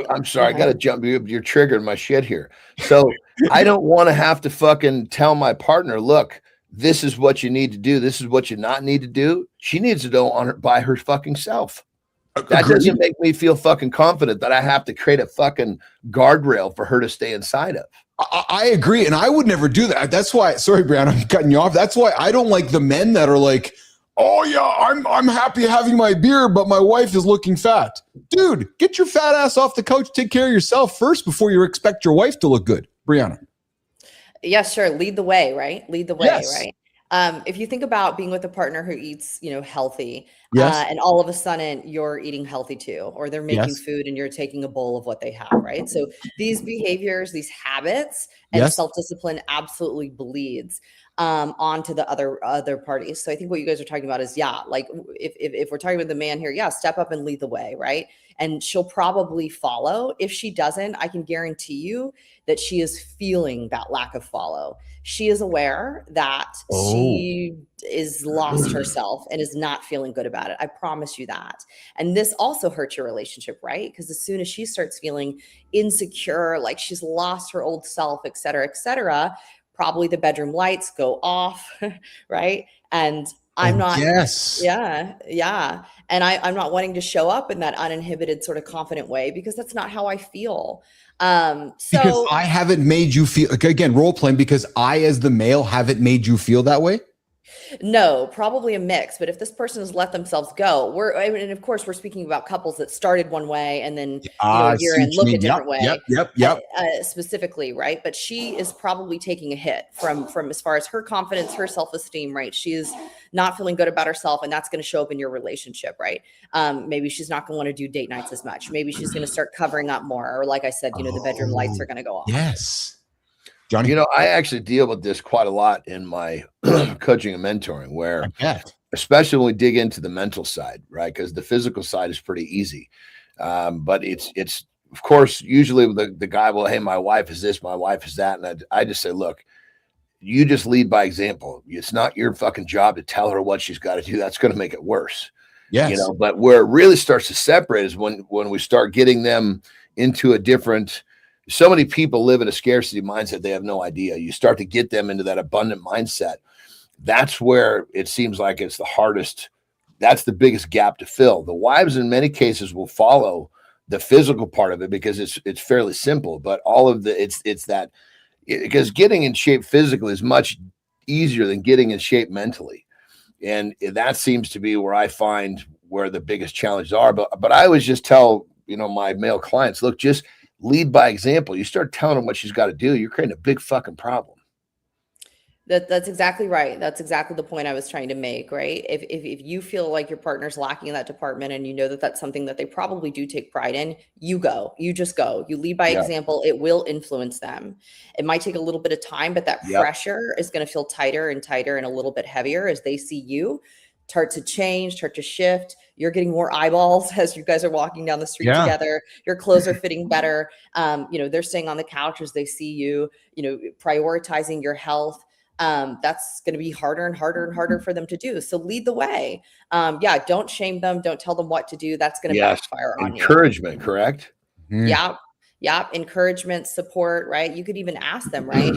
I'm sorry, I got to jump. You're triggering my shit here. So I don't want to have to fucking tell my partner, look, this is what you need to do. This is what you not need to do. She needs to know by her fucking self. That doesn't make me feel fucking confident that I have to create a fucking guardrail for her to stay inside of. I agree. And I would never do that. That's why, sorry, Brianna, I'm cutting you off. That's why I don't like the men that are like, oh yeah, I'm happy having my beer, but my wife is looking fat. Dude, get your fat ass off the couch. Take care of yourself first before you expect your wife to look good. Brianna. Yeah, sure. Lead the way, right? Lead the way, Yes. right? If you think about being with a partner who eats, healthy, Yes. and all of a sudden you're eating healthy too, or they're making Yes. food and you're taking a bowl of what they have, right? So these behaviors, these habits, and Yes. self-discipline absolutely bleeds onto the other parties. So I think what you guys are talking about is, like if we're talking about the man here, step up and lead the way, right? And she'll probably follow. If she doesn't, I can guarantee you that she is feeling that lack of follow. She is aware that she is lost herself and is not feeling good about it. I promise you that. And this also hurts your relationship, right? Because as soon as she starts feeling insecure, like she's lost her old self, et cetera, probably the bedroom lights go off, right? And I'm not, yeah. And I'm not wanting to show up in that uninhibited sort of confident way because that's not how I feel. Because I haven't made you feel, again, role playing, because I, as the male, haven't made you feel that way. No, probably a mix. But if this person has let themselves go, and of course, we're speaking about couples that started one way and then a year and look a different way. Yep. Specifically, right? But she is probably taking a hit from as far as her confidence, her self-esteem, right? She is not feeling good about herself, and that's going to show up in your relationship, right? Maybe she's not going to want to do date nights as much. Maybe she's going to start covering up more, or like I said, the bedroom lights are going to go off. Yes. Johnny? I actually deal with this quite a lot in my coaching and mentoring, where especially when we dig into the mental side, right? Because the physical side is pretty easy. But it's of course, usually the guy will, hey, my wife is this, my wife is that. And I just say, look, you just lead by example. It's not your fucking job to tell her what she's got to do. That's going to make it worse. Yes. But where it really starts to separate is when we start getting them into a different. So many people live in a scarcity mindset. They have no idea. You start to get them into that abundant mindset. That's where it seems like it's the hardest. That's the biggest gap to fill. The wives in many cases will follow the physical part of it because it's fairly simple, but all of it's that, because getting in shape physically is much easier than getting in shape mentally. And that seems to be where I find where the biggest challenges are. But I always just tell, my male clients, look, just lead by example. You start telling them what she's got to do, you're creating a big fucking problem. That's exactly right. That's exactly the point I was trying to make, right? If you feel like your partner's lacking in that department and you know that that's something that they probably do take pride in, you just go. You lead by example. It will influence them. It might take a little bit of time, but that pressure is going to feel tighter and tighter and a little bit heavier as they see you start to change, start to shift. You're getting more eyeballs as you guys are walking down the street together. Your clothes are fitting better. They're staying on the couch as they see you, prioritizing your health. That's going to be harder and harder and harder for them to do. So lead the way. Don't shame them. Don't tell them what to do. That's going to backfire on you. Encouragement, correct? Yeah. Encouragement, support, right? You could even ask them, right?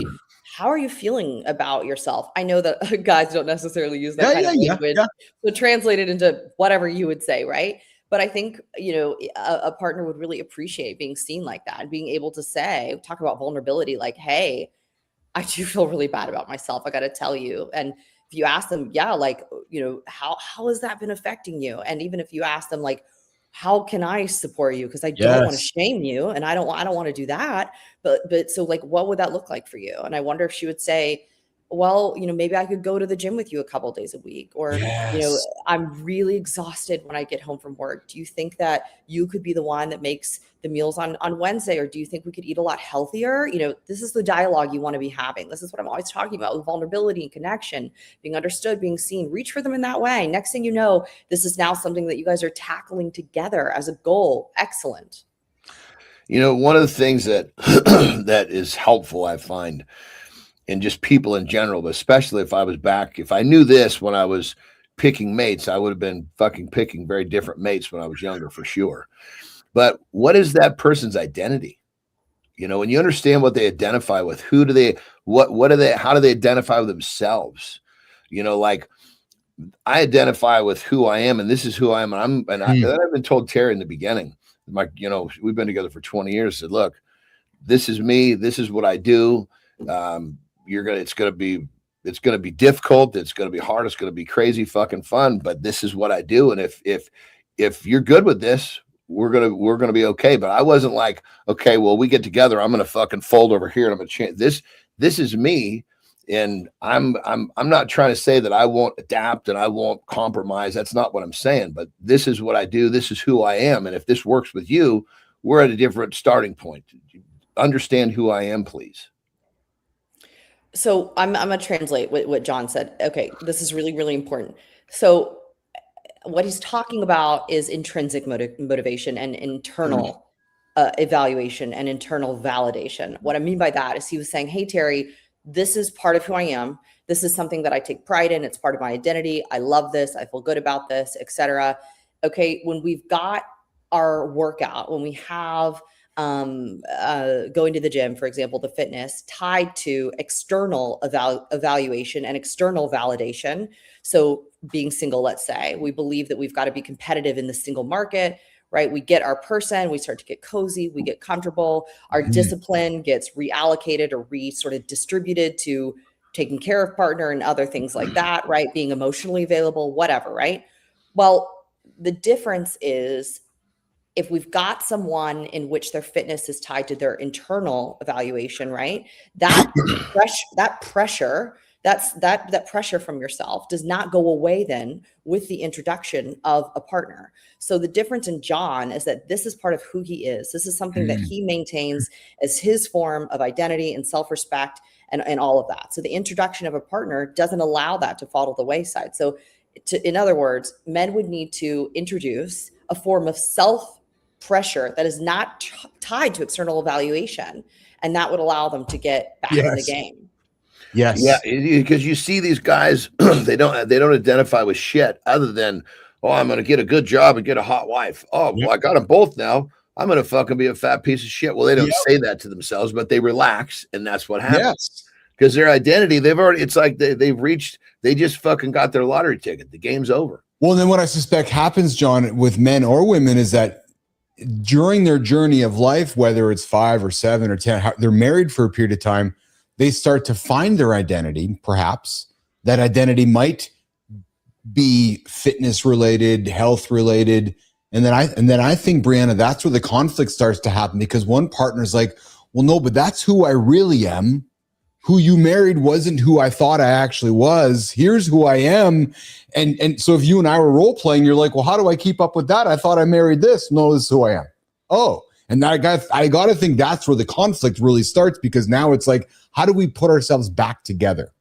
How are you feeling about yourself? I know that guys don't necessarily use that kind of language. So translate it into whatever you would say, right? But I think, a partner would really appreciate being seen like that and being able to talk about vulnerability, like, hey, I do feel really bad about myself. I got to tell you. And if you ask them, how has that been affecting you? And even if you ask them, like, how can I support you? Because I don't want to shame you, and I don't want to do that. But so, like, what would that look like for you? And I wonder if she would say, well, maybe I could go to the gym with you a couple days a week, or, Yes. I'm really exhausted when I get home from work. Do you think that you could be the one that makes the meals on Wednesday? Or do you think we could eat a lot healthier? This is the dialogue you want to be having. This is what I'm always talking about, with vulnerability and connection, being understood, being seen. Reach for them in that way. Next thing you know, this is now something that you guys are tackling together as a goal. Excellent. One of the things that that is helpful, I find, in just people in general, but especially if I knew this when I was picking mates, I would have been fucking picking very different mates when I was younger, for sure. But what is that person's identity? When you understand what they identify with, how do they identify with themselves? Like, I identify with who I am, and this is who I am. And I've been told Terry in the beginning, we've been together for 20 years. Said, look, this is me. This is what I do. It's going to be difficult. It's going to be hard. It's going to be crazy fucking fun, but this is what I do. And if you're good with this, we're going to be okay. But I wasn't like, okay, well, we get together, I'm going to fucking fold over here and I'm going to change this. This is me. And I'm not trying to say that I won't adapt and I won't compromise. That's not what I'm saying, but this is what I do. This is who I am. And if this works with you, we're at a different starting point. Understand who I am, please. So I'm going to translate what John said. Okay, this is really, really important. So what he's talking about is intrinsic motivation and internal evaluation and internal validation. What I mean by that is he was saying, hey, Terry, this is part of who I am. This is something that I take pride in. It's part of my identity. I love this. I feel good about this, etc. Okay, when we've got our workout, when we have going to the gym, for example, the fitness tied to external evaluation and external validation. So being single, let's say, we believe that we've got to be competitive in the single market, right? We get our person, we start to get cozy, we get comfortable, our discipline gets reallocated or sort of distributed to taking care of partner and other things like that, right? Being emotionally available, whatever, right? Well, the difference is, if we've got someone in which their fitness is tied to their internal evaluation, right? That pressure from yourself does not go away then with the introduction of a partner. So the difference in John is that this is part of who he is. This is something that he maintains as his form of identity and self-respect and all of that. So the introduction of a partner doesn't allow that to fall to the wayside. So in other words, men would need to introduce a form of self-pressure that is not tied to external evaluation, and that would allow them to get back in the game. Yes. Yeah, because you see these guys, they don't identify with shit other than, oh, I'm going to get a good job and get a hot wife. Oh, well, I got them both now. I'm going to fucking be a fat piece of shit. Well, they don't say that to themselves, but they relax, and that's what happens. Because their identity, it's like they just fucking got their lottery ticket. The game's over. Well, and then what I suspect happens, John, with men or women is that during their journey of life, whether it's 5 or 7 or 10, they're married for a period of time, they start to find their identity. Perhaps that identity might be fitness related, health related. And then I think, Brianna, that's where the conflict starts to happen, because one partner's like, well, no, but that's who I really am. Who you married wasn't who I thought I actually was. Here's who I am. And so if you and I were role playing, you're like, well, how do I keep up with that? I thought I married this. No, this is who I am. Oh, and I got to think that's where the conflict really starts, because now it's like, how do we put ourselves back together?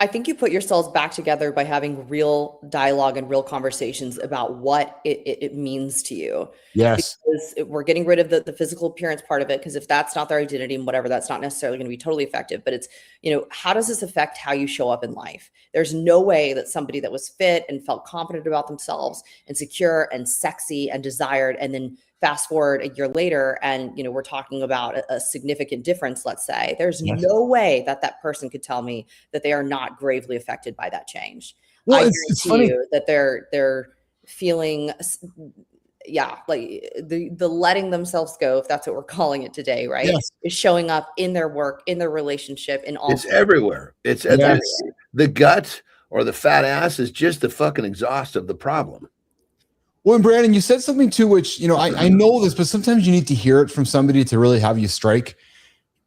I think you put yourselves back together by having real dialogue and real conversations about what it means to you. Yes. Because we're getting rid of the physical appearance part of it, because if that's not their identity and whatever, that's not necessarily going to be totally effective. But it's, how does this affect how you show up in life? There's no way that somebody that was fit and felt confident about themselves and secure and sexy and desired, and then fast forward a year later and, we're talking about a significant difference, let's say, there's no way that person could tell me that they are not gravely affected by that change. Well, I it's guarantee funny you that they're feeling, like the letting themselves go, if that's what we're calling it today, right? Yes. Is showing up in their work, in their relationship, in all. It's everywhere. It's the gut or the fat ass is just the fucking exhaust of the problem. Well, and Brandon, you said something too, which, I know this, but sometimes you need to hear it from somebody to really have you strike.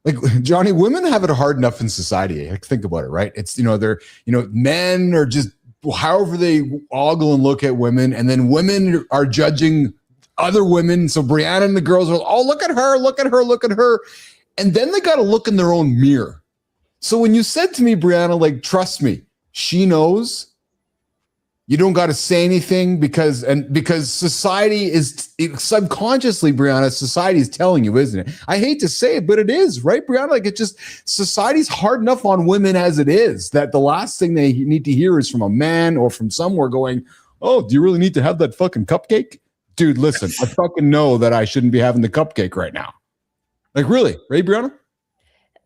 Like, Johnny, women have it hard enough in society. Like, think about it, right? It's, they're, men are just however they ogle and look at women, and then women are judging other women. So Brianna and the girls are, oh, look at her, look at her, look at her. And then they got to look in their own mirror. So when you said to me, Brianna, like, trust me, she knows. You don't got to say anything because society is subconsciously, Brianna, society is telling you, isn't it? I hate to say it, but it is, right, Brianna? Like, it just, society's hard enough on women as it is, that the last thing they need to hear is from a man or from somewhere going, oh, do you really need to have that fucking cupcake? Dude, listen, I fucking know that I shouldn't be having the cupcake right now. Like, really, right, Brianna?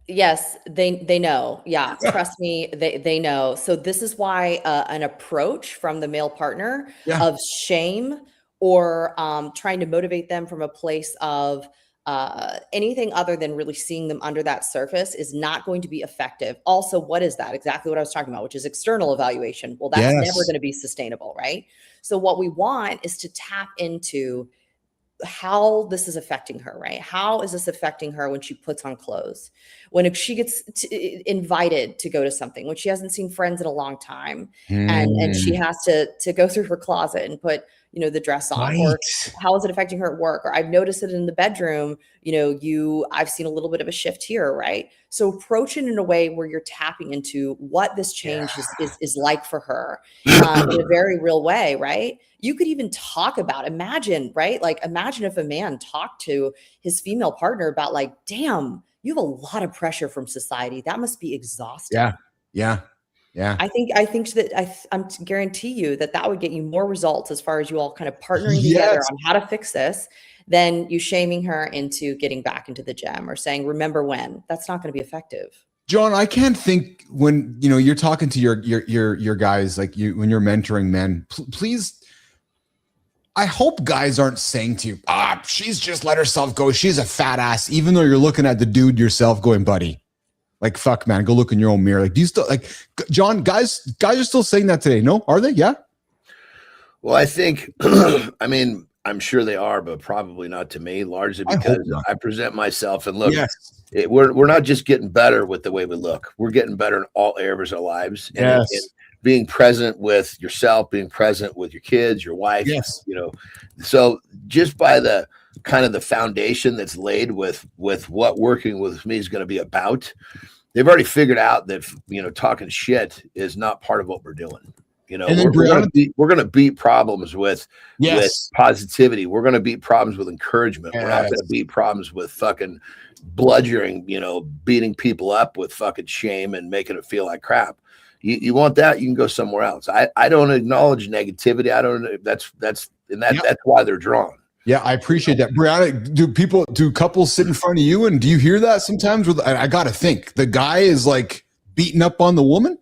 Yes, they know. Yeah, trust me, they know. So this is why an approach from the male partner of shame or trying to motivate them from a place of anything other than really seeing them under that surface is not going to be effective. Also, what is that? Exactly what I was talking about, which is external evaluation. Well, that's never going to be sustainable, right? So what we want is to tap into how this is affecting her, right? How is this affecting her when she puts on clothes, when she gets invited to go to something, when she hasn't seen friends in a long time, and she has to go through her closet and put, the dress on, or how is it affecting her at work? Or I've noticed it in the bedroom, I've seen a little bit of a shift here, right? So approach it in a way where you're tapping into what this change is like for her in a very real way, right? You could even talk about, imagine, right? Like, imagine if a man talked to his female partner about, like, damn, you have a lot of pressure from society. That must be exhausting. Yeah. I think that I'm guarantee you that would get you more results as far as you all kind of partnering together on how to fix this than you shaming her into getting back into the gym or saying, remember when. That's not going to be effective. John, I can't think when, you're talking to your guys, like when you're mentoring men, please, I hope guys aren't saying to you, she's just let herself go. She's a fat ass, even though you're looking at the dude yourself going, buddy, like, fuck, man, go look in your own mirror. Like, do you still, like, John, guys are still saying that today? No? Are they? Yeah. Well, I think, I mean, I'm sure they are, but probably not to me, largely because I present myself and look, we're not just getting better with the way we look. We're getting better in all areas of our lives. And being present with yourself, being present with your kids, your wife, so just by the kind of the foundation that's laid with what working with me is going to be about, they've already figured out that, talking shit is not part of what we're doing. We're going to beat problems with positivity. We're going to beat problems with encouragement. We're not going to beat problems with fucking bludgeoning, beating people up with fucking shame and making it feel like crap. You want that, you can go somewhere else. I don't acknowledge negativity. I don't. That's why they're drawn. Yeah, I appreciate that. Brianna, do couples sit in front of you, and do you hear that sometimes? I got to think the guy is like beating up on the woman.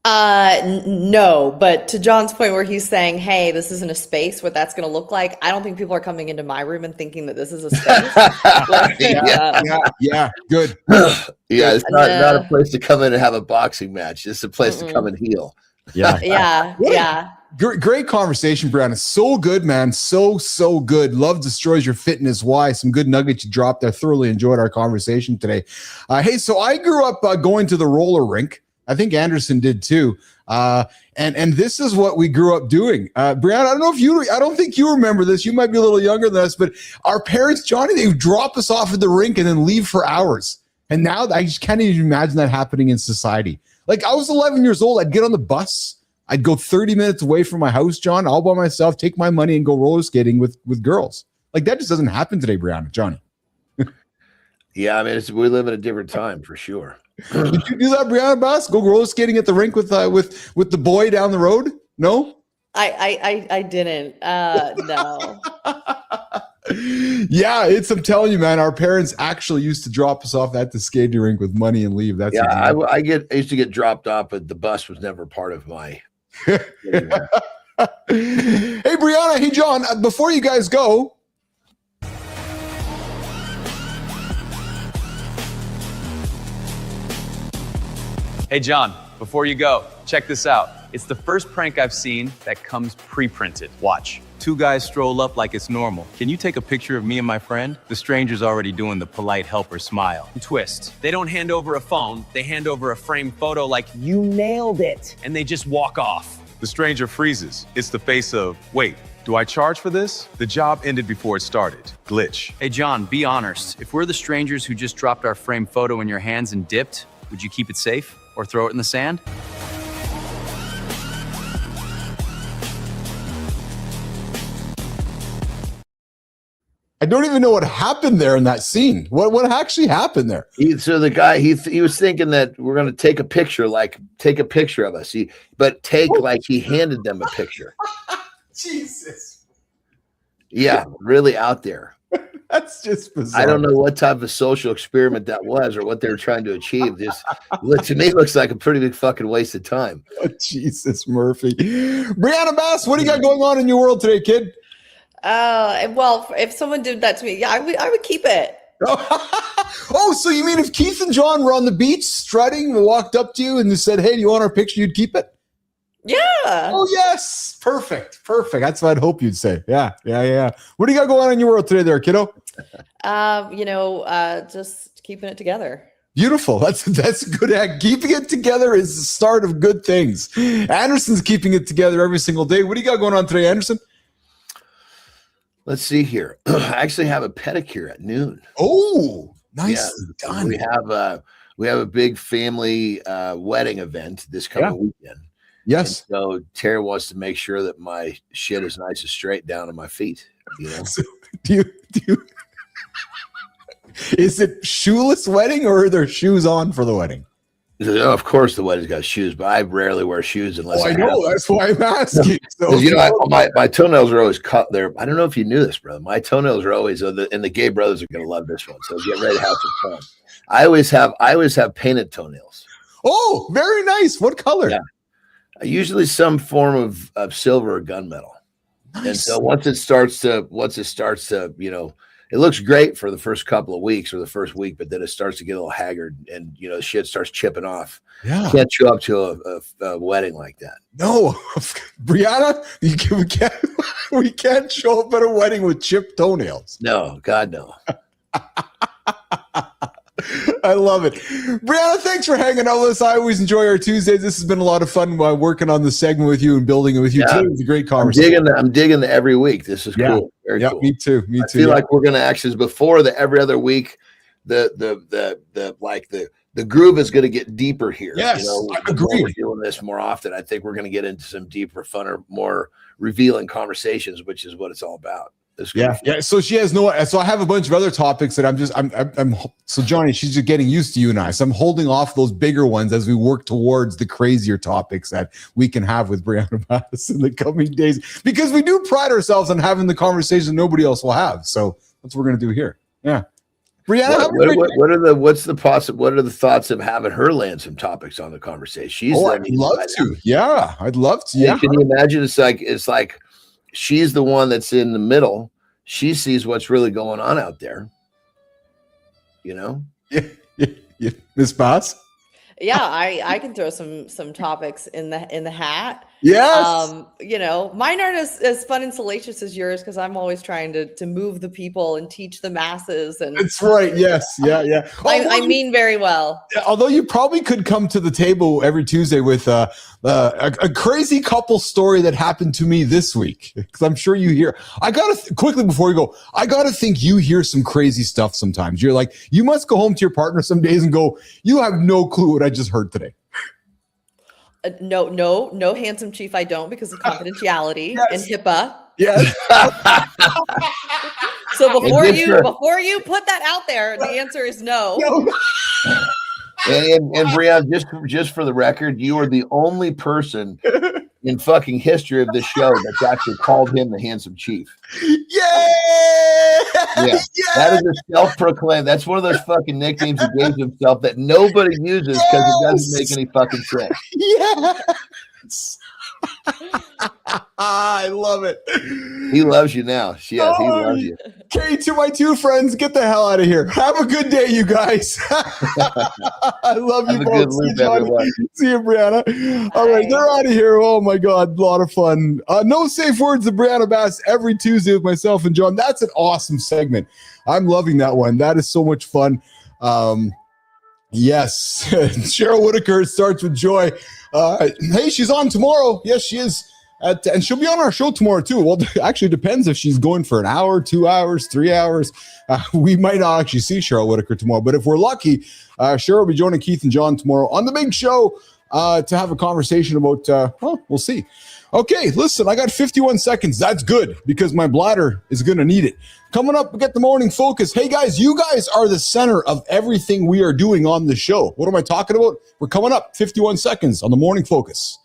No, but to John's point where he's saying, hey, this isn't a space, what that's going to look like. I don't think people are coming into my room and thinking that this is a space. Good. It's not a place to come in and have a boxing match. It's a place to come and heal. Great conversation, Brianna. So good, man. So good. Love destroys your fitness. Why? Some good nuggets you dropped there. Thoroughly enjoyed our conversation today. Hey, so I grew up going to the roller rink. I think Anderson did too. And this is what we grew up doing. Brianna, I don't think you remember this. You might be a little younger than us, but our parents, Johnny, they would drop us off at the rink and then leave for hours. And now I just can't even imagine that happening in society. Like, I was 11 years old. I'd get on the bus. I'd go 30 minutes away from my house, John, all by myself, take my money and go roller skating with girls. Like, that just doesn't happen today, Brianna, Johnny. Yeah, I mean, we live in a different time for sure. Did you do that, Brianna Bass? Go roller skating at the rink with the boy down the road? No? I didn't. No. Yeah, I'm telling you, man, our parents actually used to drop us off at the skating rink with money and leave. That's I used to get dropped off, but the bus was never part of my. Hey, Brianna. Hey, John. Before you guys go. Hey, John, before you go, check this out. It's the first prank I've seen that comes pre-printed. Watch. Two guys stroll up like it's normal. Can you take a picture of me and my friend? The stranger's already doing the polite helper smile. Twist. They don't hand over a phone, they hand over a framed photo like, You nailed it. and they just walk off. The stranger freezes. It's the face of, wait, do I charge for this? The job ended before it started. Glitch. Hey, John, be honest. If we're the strangers who just dropped our framed photo in your hands and dipped, would you keep it safe or throw it in the sand? I don't even know what happened there in that scene. What actually happened there? So the guy he was thinking that we're going to take a picture of us. Like he handed them a picture. Jesus. Yeah, really out there. That's just bizarre. I don't know what type of social experiment that was or what they were trying to achieve. Just to me, it looks like a pretty big fucking waste of time. Oh, Jesus, Murphy. Brianna Bass, what do you got going on in your world today, kid? Well, if someone did that to me, yeah, I would keep it. Oh, so you mean if Keith and John were on the beach strutting and walked up to you and they said, "Hey, do you want our picture?" You'd keep it? Yeah. Oh, yes. Perfect. That's what I'd hope you'd say. Yeah. What do you got going on in your world today there, kiddo? Just keeping it together. Beautiful. That's good. Keeping it together is the start of good things. Anderson's keeping it together every single day. What do you got going on today, Anderson? Let's see here. I actually have a pedicure at noon. Oh, nice done. We have a big family wedding event this coming weekend. Yes. And so Terry wants to make sure that my shit is nice and straight down to my feet. You know? So do you is it shoeless wedding or are there shoes on for the wedding? Oh, of course the wedding's got shoes, but I rarely wear shoes unless I know. That's why I'm asking. So, my toenails are always cut there. I don't know if you knew this, brother. My toenails are always, and the gay brothers are going to love this one. So get ready to have some fun. I always have painted toenails. Oh, very nice. What color? Yeah. Usually some form of silver or gunmetal. Nice. And so once it starts to, it looks great for the first couple of weeks or the first week, but then it starts to get a little haggard and, shit starts chipping off. Yeah. You can't show up to a wedding like that. No, Brianna, we can't show up at a wedding with chipped toenails. No, God, no. I love it. Brianna, thanks for hanging out with us. I always enjoy our Tuesdays. This has been a lot of fun working on the segment with you and building it with you. Today was a great conversation. I'm digging the every week. This is cool. Very cool. Me too. I feel like we're going to actually, before the every other week, the groove is going to get deeper here. Yes, I agree. We're doing this more often. I think we're going to get into some deeper, funner, more revealing conversations, which is what it's all about. Yeah. So she has so I have a bunch of other topics that I'm so Johnny, she's just getting used to you and I. So I'm holding off those bigger ones as we work towards the crazier topics that we can have with Brianna Bass in the coming days, because we do pride ourselves on having the conversation nobody else will have. So that's what we're going to do here. Yeah. Brianna, what are the thoughts of having her land some topics on the conversation? I'd love to. Yeah, I'd love to. Yeah. Can you imagine? It's like she's the one that's in the middle. She sees what's really going on out there. Yeah. Miss Bass? Yeah, I can throw some topics in the hat. Yes. Mine aren't as fun and salacious as yours because I'm always trying to move the people and teach the masses. And that's right. Yes. Yeah. I mean very well. Although you probably could come to the table every Tuesday with a crazy couple story that happened to me this week, because I'm sure you hear. I gotta quickly before we go. I gotta think you hear some crazy stuff sometimes. You're like, you must go home to your partner some days and go, you have no clue what I just heard today. No, handsome chief, I don't, because of confidentiality and HIPAA. Yes. So before you put that out there, the answer is no. And Brianna, just for the record, you are the only person in fucking history of this show that's actually called him the handsome chief. Yeah. That is a self-proclaimed. That's one of those fucking nicknames he gave himself that nobody uses because it doesn't make any fucking sense. Yes. I love it. He loves you now. Yes, he loves you. Okay, to my two friends, get the hell out of here. Have a good day, you guys. I love you Have a both. good See you, loop, Johnny. everyone. See you, Brianna. All right, they're out of here. Oh my God, a lot of fun. No safe words of Brianna Bass every Tuesday with myself and John. That's an awesome segment. I'm loving that one. That is so much fun. Yes, Cheryl Whitaker starts with joy. Hey, she's on tomorrow. Yes, she is. And she'll be on our show tomorrow too. Well, it actually depends if she's going for an hour, 2 hours, 3 hours. We might not actually see Cheryl Whitaker tomorrow, but if we're lucky, Cheryl will be joining Keith and John tomorrow on the big show to have a conversation about, well, we'll see. Okay, listen, I got 51 seconds. That's good because my bladder is going to need it. Coming up, we get the morning focus. Hey guys, you guys are the center of everything we are doing on the show. What am I talking about? We're coming up 51 seconds on the morning focus.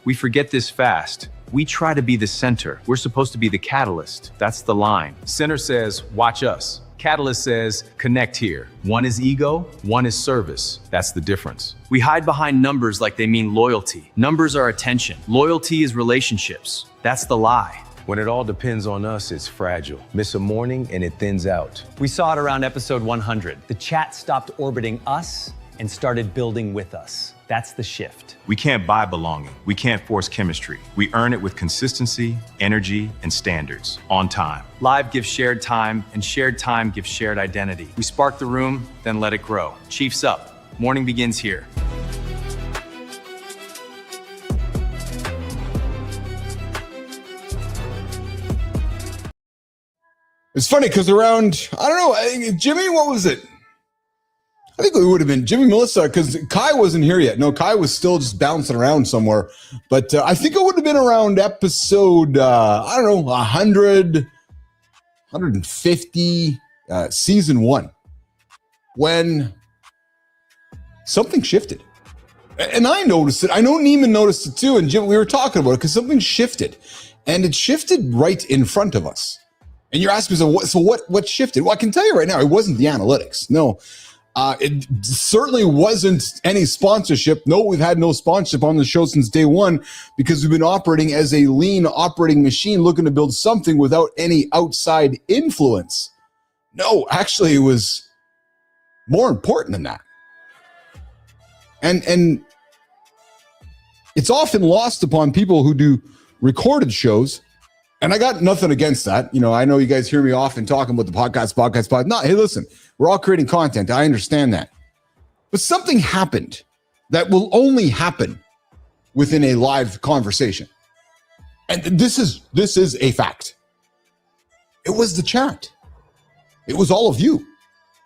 We forget this fast. We try to be the center. We're supposed to be the catalyst. That's the line. Center says, watch us. Catalyst says, connect here. One is ego, one is service. That's the difference. We hide behind numbers like they mean loyalty. Numbers are attention. Loyalty is relationships. That's the lie. When it all depends on us, it's fragile. Miss a morning and it thins out. We saw it around episode 100. The chat stopped orbiting us and started building with us. That's the shift. We can't buy belonging. We can't force chemistry. We earn it with consistency, energy, and standards. On time. Live gives shared time, and shared time gives shared identity. We spark the room, then let it grow. Chiefs up. Morning begins here. It's funny because around, I don't know, Jimmy, what was it? I think it would have been Jimmy, Melissa, because Kai wasn't here yet. No, Kai was still just bouncing around somewhere. But I think it would have been around episode, 100, 150, season 1, when something shifted. And I noticed it. I know Neiman noticed it too. And Jim, we were talking about it because something shifted. And it shifted right in front of us. And you're asking me, so what shifted? Well, I can tell you right now, it wasn't the analytics. No. It certainly wasn't any sponsorship. No, we've had no sponsorship on the show since day one because we've been operating as a lean operating machine looking to build something without any outside influence. No, actually, it was more important than that. And it's often lost upon people who do recorded shows. And I got nothing against that. You know, I know you guys hear me often talking about the podcast. No, hey, listen, we're all creating content. I understand that. But something happened that will only happen within a live conversation. And this is a fact. It was the chat. It was all of you.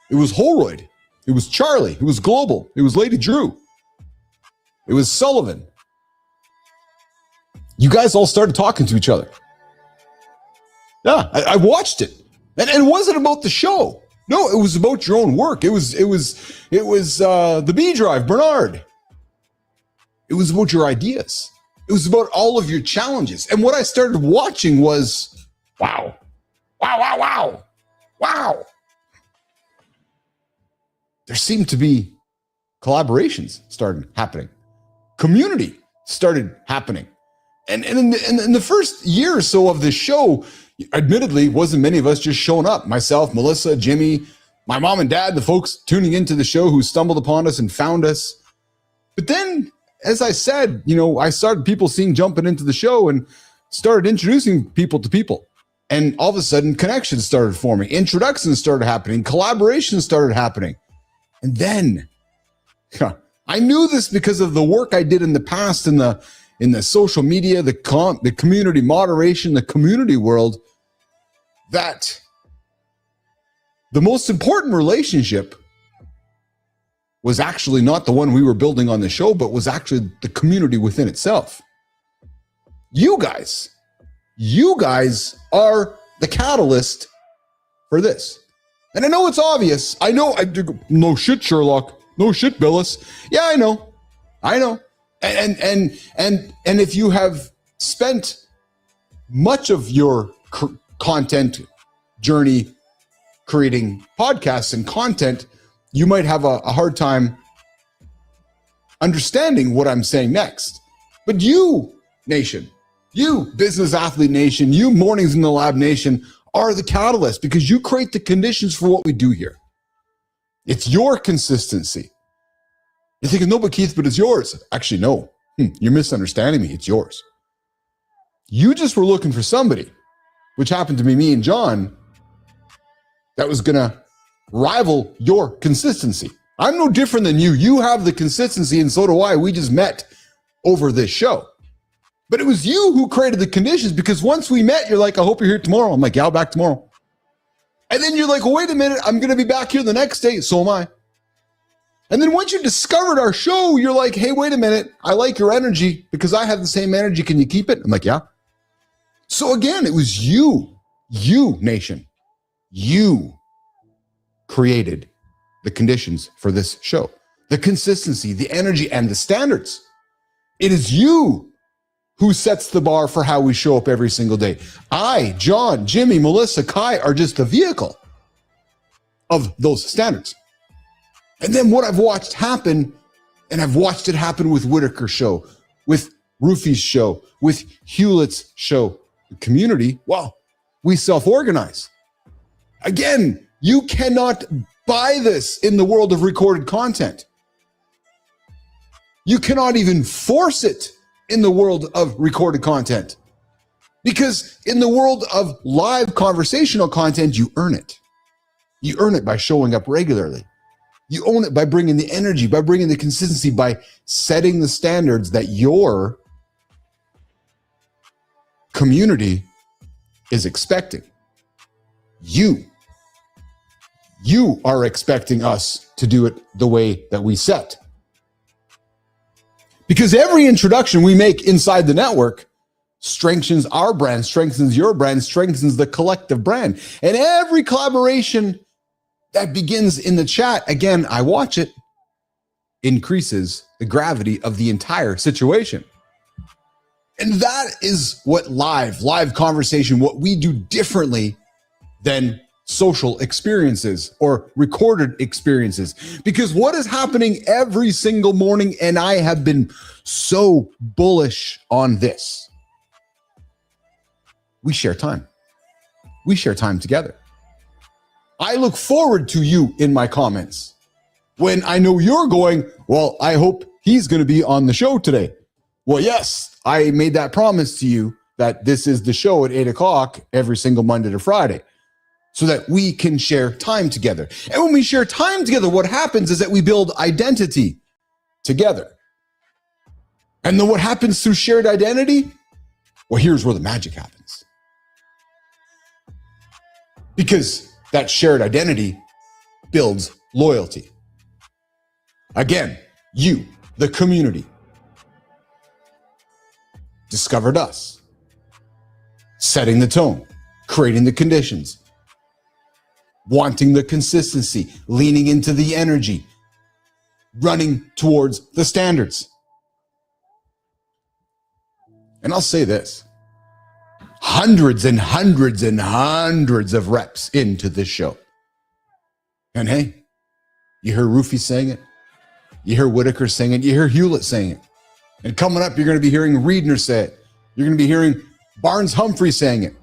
It was Holroyd. It was Charlie. It was Global. It was Lady Drew. It was Sullivan. You guys all started talking to each other. Yeah, I watched it, and it wasn't about the show. No, it was about your own work. It was the B Drive, Bernard. It was about your ideas. It was about all of your challenges. And what I started watching was, wow. There seemed to be collaborations started happening. Community started happening. And in the first year or so of the show, admittedly, wasn't many of us just showing up. Myself, Melissa, Jimmy, my mom and dad, the folks tuning into the show who stumbled upon us and found us. But then, as I said, I started people jumping into the show and started introducing people to people. And all of a sudden, connections started forming. Introductions started happening. Collaborations started happening. And then, I knew this because of the work I did in the past in the social media, the community moderation, the community world, that the most important relationship was actually not the one we were building on the show, but was actually the community within itself. You guys are the catalyst for this. And I know it's obvious. I know, no shit, Sherlock. No shit, Billis. Yeah, I know. And if you have spent much of your content journey creating podcasts and content, you might have a hard time understanding what I'm saying next. But you, nation, You, Business Athlete Nation, you Mornings in the Lab Nation, are the catalyst because you create the conditions for what we do here. It's your consistency. You're thinking, no, but Keith, but it's yours. Actually, no. You're misunderstanding me. It's yours. You just were looking for somebody, which happened to be me and John, that was going to rival your consistency. I'm no different than you. You have the consistency, and so do I. We just met over this show. But it was you who created the conditions, because once we met, you're like, I hope you're here tomorrow. I'm like, yeah, I'll be back tomorrow. And then you're like, wait a minute, I'm going to be back here the next day. So am I. And then once you discovered our show, you're like, hey, wait a minute. I like your energy because I have the same energy. Can you keep it? I'm like, yeah. So again, it was you, nation. You created the conditions for this show, the consistency, the energy, and the standards. It is you who sets the bar for how we show up every single day. I, John, Jimmy, Melissa, Kai are just the vehicle of those standards. And then what I've watched happen, and I've watched it happen with Whitaker's show, with Roofy's show, with Hewlett's show, the community, well, we self-organize. Again, you cannot buy this in the world of recorded content. You cannot even force it in the world of recorded content, because in the world of live conversational content, you earn it. You earn it by showing up regularly. You own it by bringing the energy, by bringing the consistency, by setting the standards that your community is expecting. You are expecting us to do it the way that we set. Because every introduction we make inside the network strengthens our brand, strengthens your brand, strengthens the collective brand. And every collaboration that begins in the chat, again, I watch it, increases the gravity of the entire situation. And that is what live conversation, what we do differently than social experiences or recorded experiences. Because what is happening every single morning, and I have been so bullish on this, we share time. We share time together. I look forward to you in my comments when I know you're going, well, I hope he's going to be on the show today. Well, yes, I made that promise to you that this is the show at 8 o'clock every single Monday to Friday, so that we can share time together. And when we share time together, what happens is that we build identity together. And then what happens through shared identity? Well, here's where the magic happens. Because that shared identity builds loyalty. Again, you, the community, discovered us, setting the tone, creating the conditions, wanting the consistency, leaning into the energy, running towards the standards. And I'll say this, hundreds and hundreds and hundreds of reps into this show. And hey, you hear Roofy saying it, you hear Whitaker saying it, you hear Hewlett saying it. And coming up, you're going to be hearing Reedner say it. You're going to be hearing Barnes Humphrey saying it.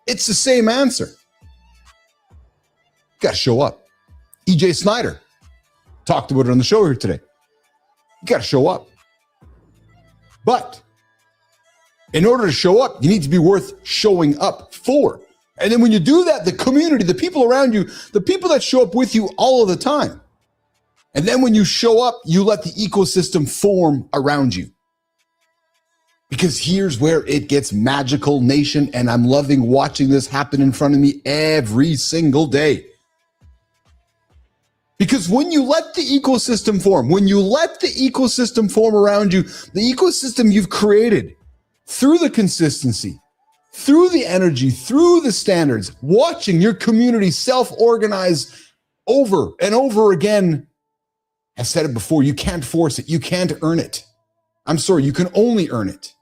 It's the same answer. You got to show up. EJ Snyder talked about it on the show here today. You got to show up. But in order to show up, you need to be worth showing up for. And then when you do that, the community, the people around you, the people that show up with you all of the time. And then when you show up, you let the ecosystem form around you. Because here's where it gets magical, nation. And I'm loving watching this happen in front of me every single day. Because when you let the ecosystem form, when you let the ecosystem form around you, the ecosystem you've created through the consistency, through the energy, through the standards, watching your community self-organize over and over again. I've said it before, you can't force it. You can't earn it. I'm sorry, you can only earn it.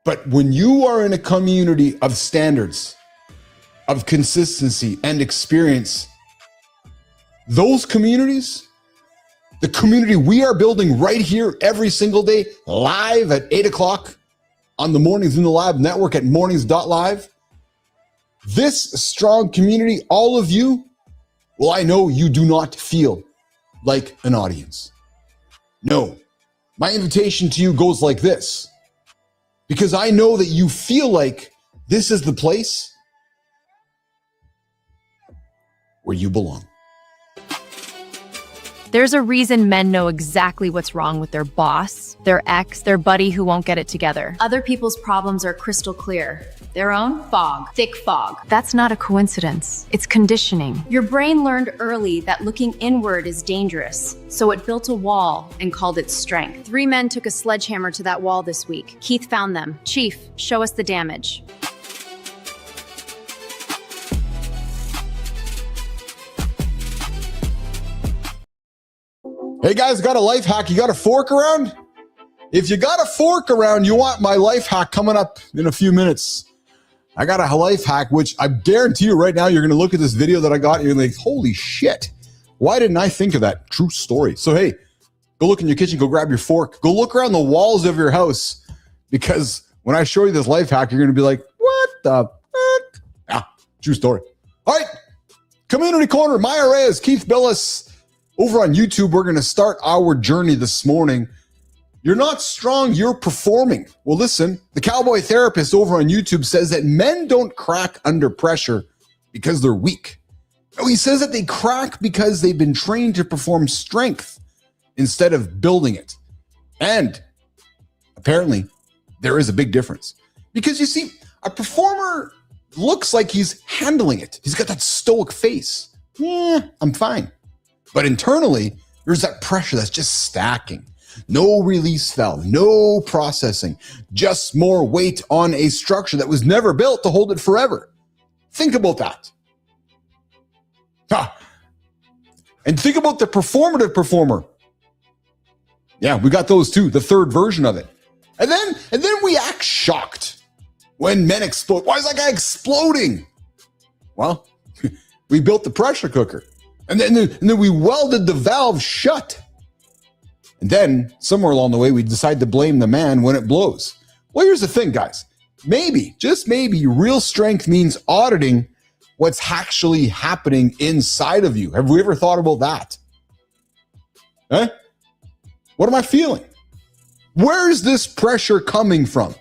But when you are in a community of standards, of consistency and experience, those communities the community we are building right here every single day, live at 8 o'clock on the Mornings in the Lab network at mornings.live. This strong community, all of you, well, I know you do not feel like an audience. No, my invitation to you goes like this, because I know that you feel like this is the place where you belong. There's a reason men know exactly what's wrong with their boss, their ex, their buddy who won't get it together. Other people's problems are crystal clear. Their own fog, thick fog. That's not a coincidence. It's conditioning. Your brain learned early that looking inward is dangerous, so it built a wall and called it strength. 3 men took a sledgehammer to that wall this week. Keith found them. Chief, show us the damage. Hey guys, got a life hack? You got a fork around? If you got a fork around, you want my life hack coming up in a few minutes. I got a life hack, which I guarantee you right now, you're going to look at this video that I got and you're like, holy shit. Why didn't I think of that? True story. So, hey, go look in your kitchen, go grab your fork, go look around the walls of your house, because when I show you this life hack, you're going to be like, what the fuck? Yeah, true story. All right, Community Corner, Maya Reyes, Keith Billis. Over on YouTube, we're going to start our journey this morning. You're not strong, you're performing. Well, listen, the Cowboy Therapist over on YouTube says that men don't crack under pressure because they're weak. No, he says that they crack because they've been trained to perform strength instead of building it. And apparently, there is a big difference. Because you see, a performer looks like he's handling it. He's got that stoic face. Yeah, I'm fine. But internally, there's that pressure that's just stacking. No release valve, no processing, just more weight on a structure that was never built to hold it forever. Think about that. And think about the performative performer. Yeah, we got those too, the third version of it. And then we act shocked when men explode. Why is that guy exploding? Well, we built the pressure cooker. And then we welded the valve shut. And then somewhere along the way, we decide to blame the man when it blows. Well, here's the thing, guys. Maybe, just maybe, real strength means auditing what's actually happening inside of you. Have we ever thought about that? Huh? What am I feeling? Where is this pressure coming from?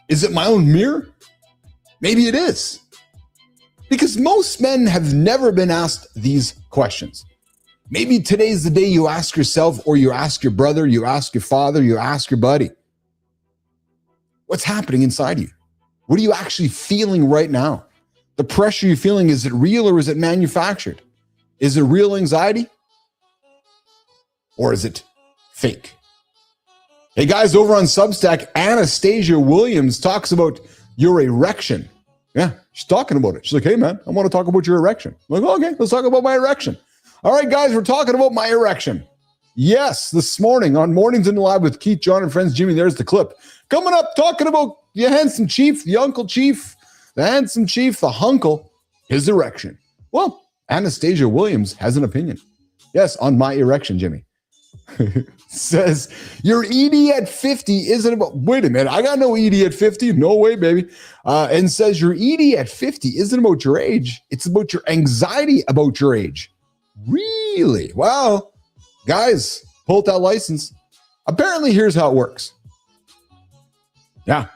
Is it my own mirror? Maybe it is. Because most men have never been asked these questions. Maybe today's the day you ask yourself, or you ask your brother, you ask your father, you ask your buddy. What's happening inside you? What are you actually feeling right now? The pressure you're feeling, is it real or is it manufactured? Is it real anxiety? Or is it fake? Hey guys, over on Substack, Anastasia Williams talks about your erection. Yeah, she's talking about it. She's like, hey, man, I want to talk about your erection. I'm like, okay, let's talk about my erection. All right, guys, we're talking about my erection. Yes, this morning on Mornings in the Lab with Keith, John, and friends. Jimmy, there's the clip. Coming up, talking about the handsome chief, the uncle chief, the handsome chief, the hunkle, his erection. Well, Anastasia Williams has an opinion. Yes, on my erection, Jimmy. Says, your ED at 50 isn't about, wait a minute, I got no ED at 50. No way, baby. And says, your ED at 50 isn't about your age. It's about your anxiety about your age. Really? Well, guys, pull out that license. Apparently, here's how it works. Yeah.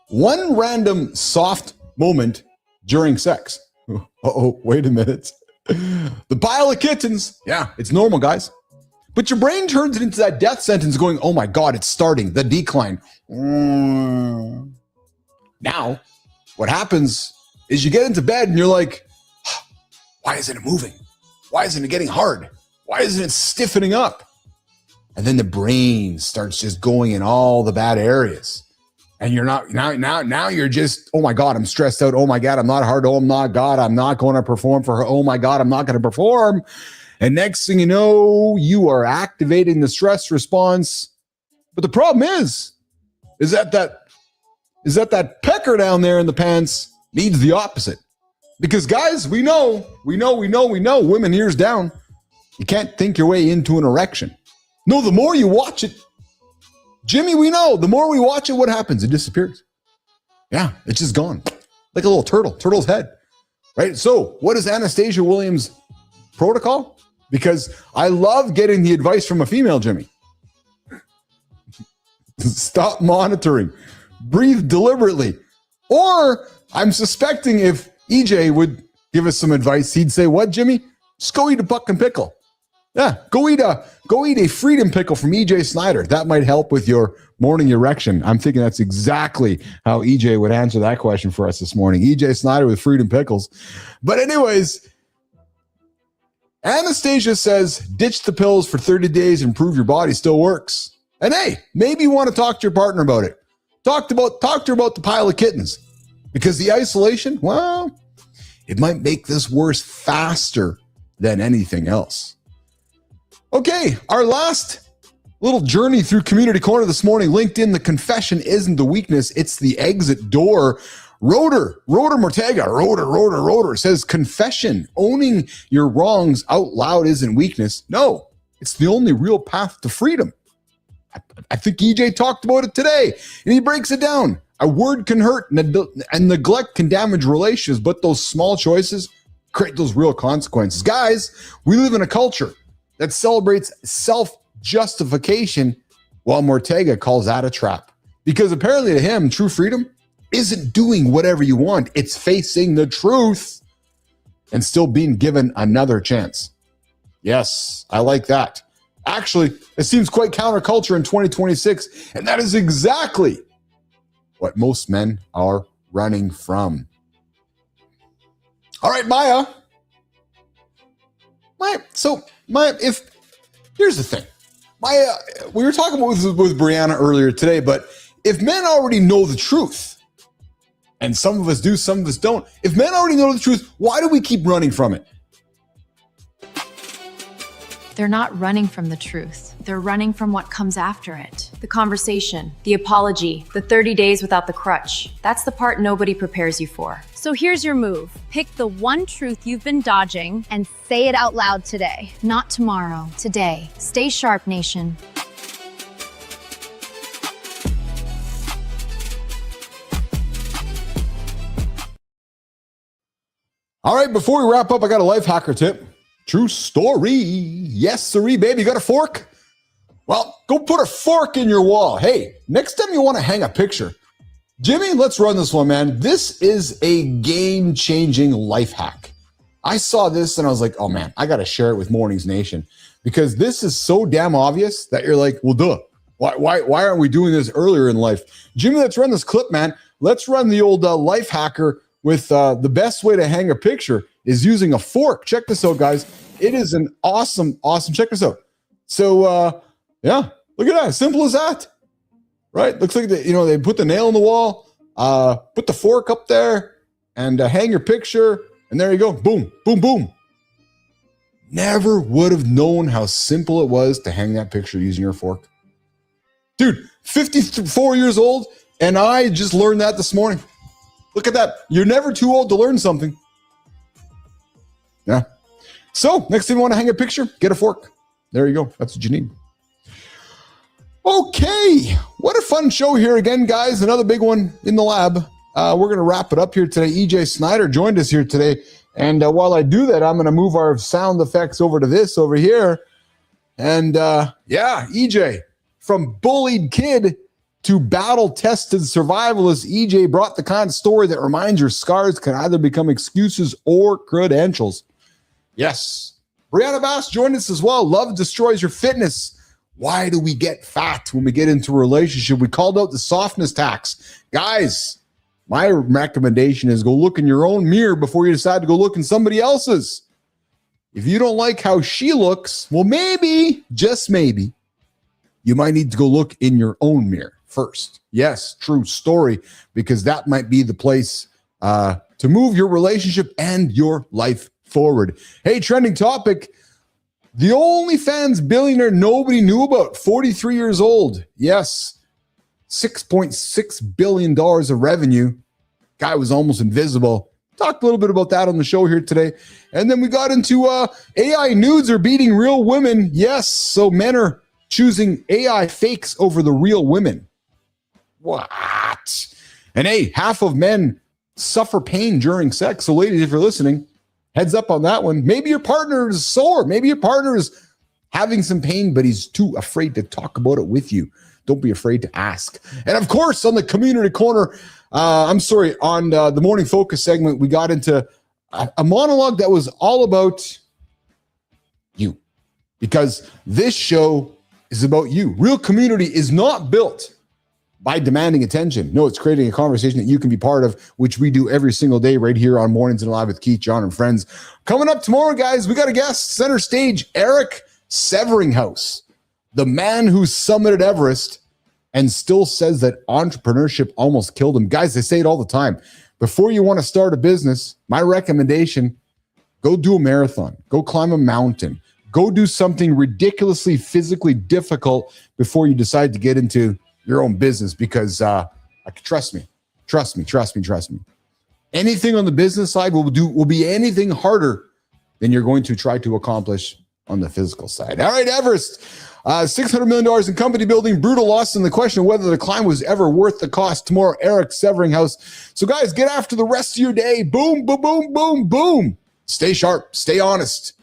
One random soft moment during sex. Uh-oh, wait a minute. The pile of kittens. Yeah, it's normal, guys. But your brain turns it into that death sentence going, oh my God, it's starting, the decline. Now, what happens is you get into bed and you're like, why isn't it moving? Why isn't it getting hard? Why isn't it stiffening up? And then the brain starts just going in all the bad areas. And you're not, now you're just, oh my God, I'm stressed out. Oh my God, I'm not hard. Oh my God, I'm not going to perform for her. Oh my God, I'm not going to perform. And next thing you know, you are activating the stress response. But the problem is that pecker down there in the pants needs the opposite. Because guys, we know, women, ears down. You can't think your way into an erection. No, the more you watch it, Jimmy, we know, the more we watch it, what happens? It disappears. Yeah, it's just gone. Like a little turtle's head, right? So what is Anastasia Williams' protocol? Because I love getting the advice from a female, Jimmy. Stop monitoring. Breathe deliberately. Or I'm suspecting if EJ would give us some advice, he'd say, what, Jimmy? Just go eat a pumpkin pickle. Yeah, go eat a freedom pickle from EJ Snyder. That might help with your morning erection. I'm thinking that's exactly how EJ would answer that question for us this morning. EJ Snyder with freedom pickles. But anyways, Anastasia says, ditch the pills for 30 days, improve your body, still works. And hey, maybe you want to talk to your partner about it. Talk to her about the pile of kittens. Because the isolation, well, it might make this worse faster than anything else. Okay, our last little journey through Community Corner this morning. LinkedIn, the confession isn't the weakness, it's the exit door. Rotor Mortega says, confession, owning your wrongs out loud isn't weakness. No, it's the only real path to freedom. I think EJ talked about it today, and he breaks it down. A word can hurt, and neglect can damage relations, but those small choices create those real consequences. Guys, we live in a culture that celebrates self-justification, while Mortega calls that a trap. Because apparently to him, true freedom isn't doing whatever you want. It's facing the truth and still being given another chance. Yes, I like that. Actually, it seems quite counterculture in 2026, and that is exactly what most men are running from. All right, Maya. Here's the thing. Maya, we were talking with Brianna earlier today, but if men already know the truth, and some of us do, some of us don't, if men already know the truth, why do we keep running from it? They're not running from the truth. They're running from what comes after it. The conversation, the apology, the 30 days without the crutch. That's the part nobody prepares you for. So here's your move. Pick the one truth you've been dodging and say it out loud today. Not tomorrow, today. Stay sharp, nation. All right, before we wrap up, I got a life hacker tip. True story. Yes, sirree, baby. You got a fork? Well, go put a fork in your wall. Hey, next time you want to hang a picture, Jimmy, let's run this one, man. This is a game-changing life hack. I saw this and I was like, oh man, I got to share it with Mornings Nation because this is so damn obvious that you're like, well, duh. Why aren't we doing this earlier in life? Jimmy, let's run this clip, man. Let's run the old life hacker with the best way to hang a picture is using a fork. Check this out, guys. It is an awesome. Check this out. So, yeah, look at that. Simple as that, right? Looks like they put the nail in the wall, put the fork up there, and hang your picture, and there you go. Boom, boom, boom. Never would have known how simple it was to hang that picture using your fork. Dude, 54 years old, and I just learned that this morning. Look at that. You're never too old to learn something. Yeah. So, next time you want to hang a picture, get a fork. There you go. That's what you need. Okay. What a fun show here again, guys. Another big one in the lab. We're going to wrap it up here today. EJ Snyder joined us here today. And while I do that, I'm going to move our sound effects over to this over here. And yeah, EJ, from bullied kid to battle-tested survivalist, EJ brought the kind of story that reminds your scars can either become excuses or credentials. Yes. Brianna Bass joined us as well. Love destroys your fitness. Why do we get fat when we get into a relationship? We called out the softness tax. Guys, my recommendation is go look in your own mirror before you decide to go look in somebody else's. If you don't like how she looks, well, maybe, just maybe, you might need to go look in your own mirror first. Yes, true story, because that might be the place to move your relationship and your life forward. Hey, trending topic. The OnlyFans billionaire nobody knew about, 43 years old. Yes, $6.6 billion of revenue. Guy was almost invisible. Talked a little bit about that on the show here today. And then we got into AI nudes are beating real women. Yes, so men are choosing AI fakes over the real women. What? And hey, half of men suffer pain during sex. So ladies, if you're listening, heads up on that one. Maybe your partner is sore. Maybe your partner is having some pain, but he's too afraid to talk about it with you. Don't be afraid to ask. And of course, on the community corner, on the Morning Focus segment, we got into a monologue that was all about you. Because this show is about you. Real community is not built by demanding attention. No, it's creating a conversation that you can be part of, which we do every single day right here on Mornings and Live with Keith, John, and friends. Coming up tomorrow, guys, we got a guest, center stage, Eric Severinghouse, the man who summited Everest and still says that entrepreneurship almost killed him. Guys, I say it all the time. Before you want to start a business, my recommendation, go do a marathon, go climb a mountain, go do something ridiculously physically difficult before you decide to get into your own business, because trust me. Anything on the business side will be anything harder than you're going to try to accomplish on the physical side. All right, Everest, $600 million in company building, brutal loss, and the question of whether the climb was ever worth the cost. Tomorrow, Eric Severinghouse. So guys, get after the rest of your day. Boom, boom, boom, boom, boom. Stay sharp, stay honest,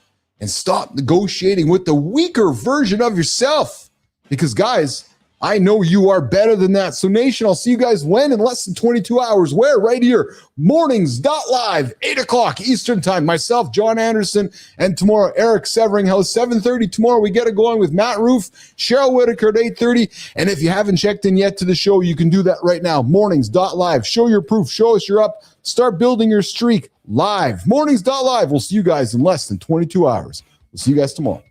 and stop negotiating with the weaker version of yourself. Because guys, I know you are better than that. So nation, I'll see you guys when? In less than 22 hours. Where? Right here. Mornings.live, 8 o'clock Eastern time. Myself, John Anderson, and tomorrow, Eric Severinghouse. 7:30 tomorrow, we get it going with Matt Roof, Cheryl Whitaker at 8:30. And if you haven't checked in yet to the show, you can do that right now. Mornings.live. Show your proof. Show us you're up. Start building your streak live. Mornings.live. We'll see you guys in less than 22 hours. We'll see you guys tomorrow.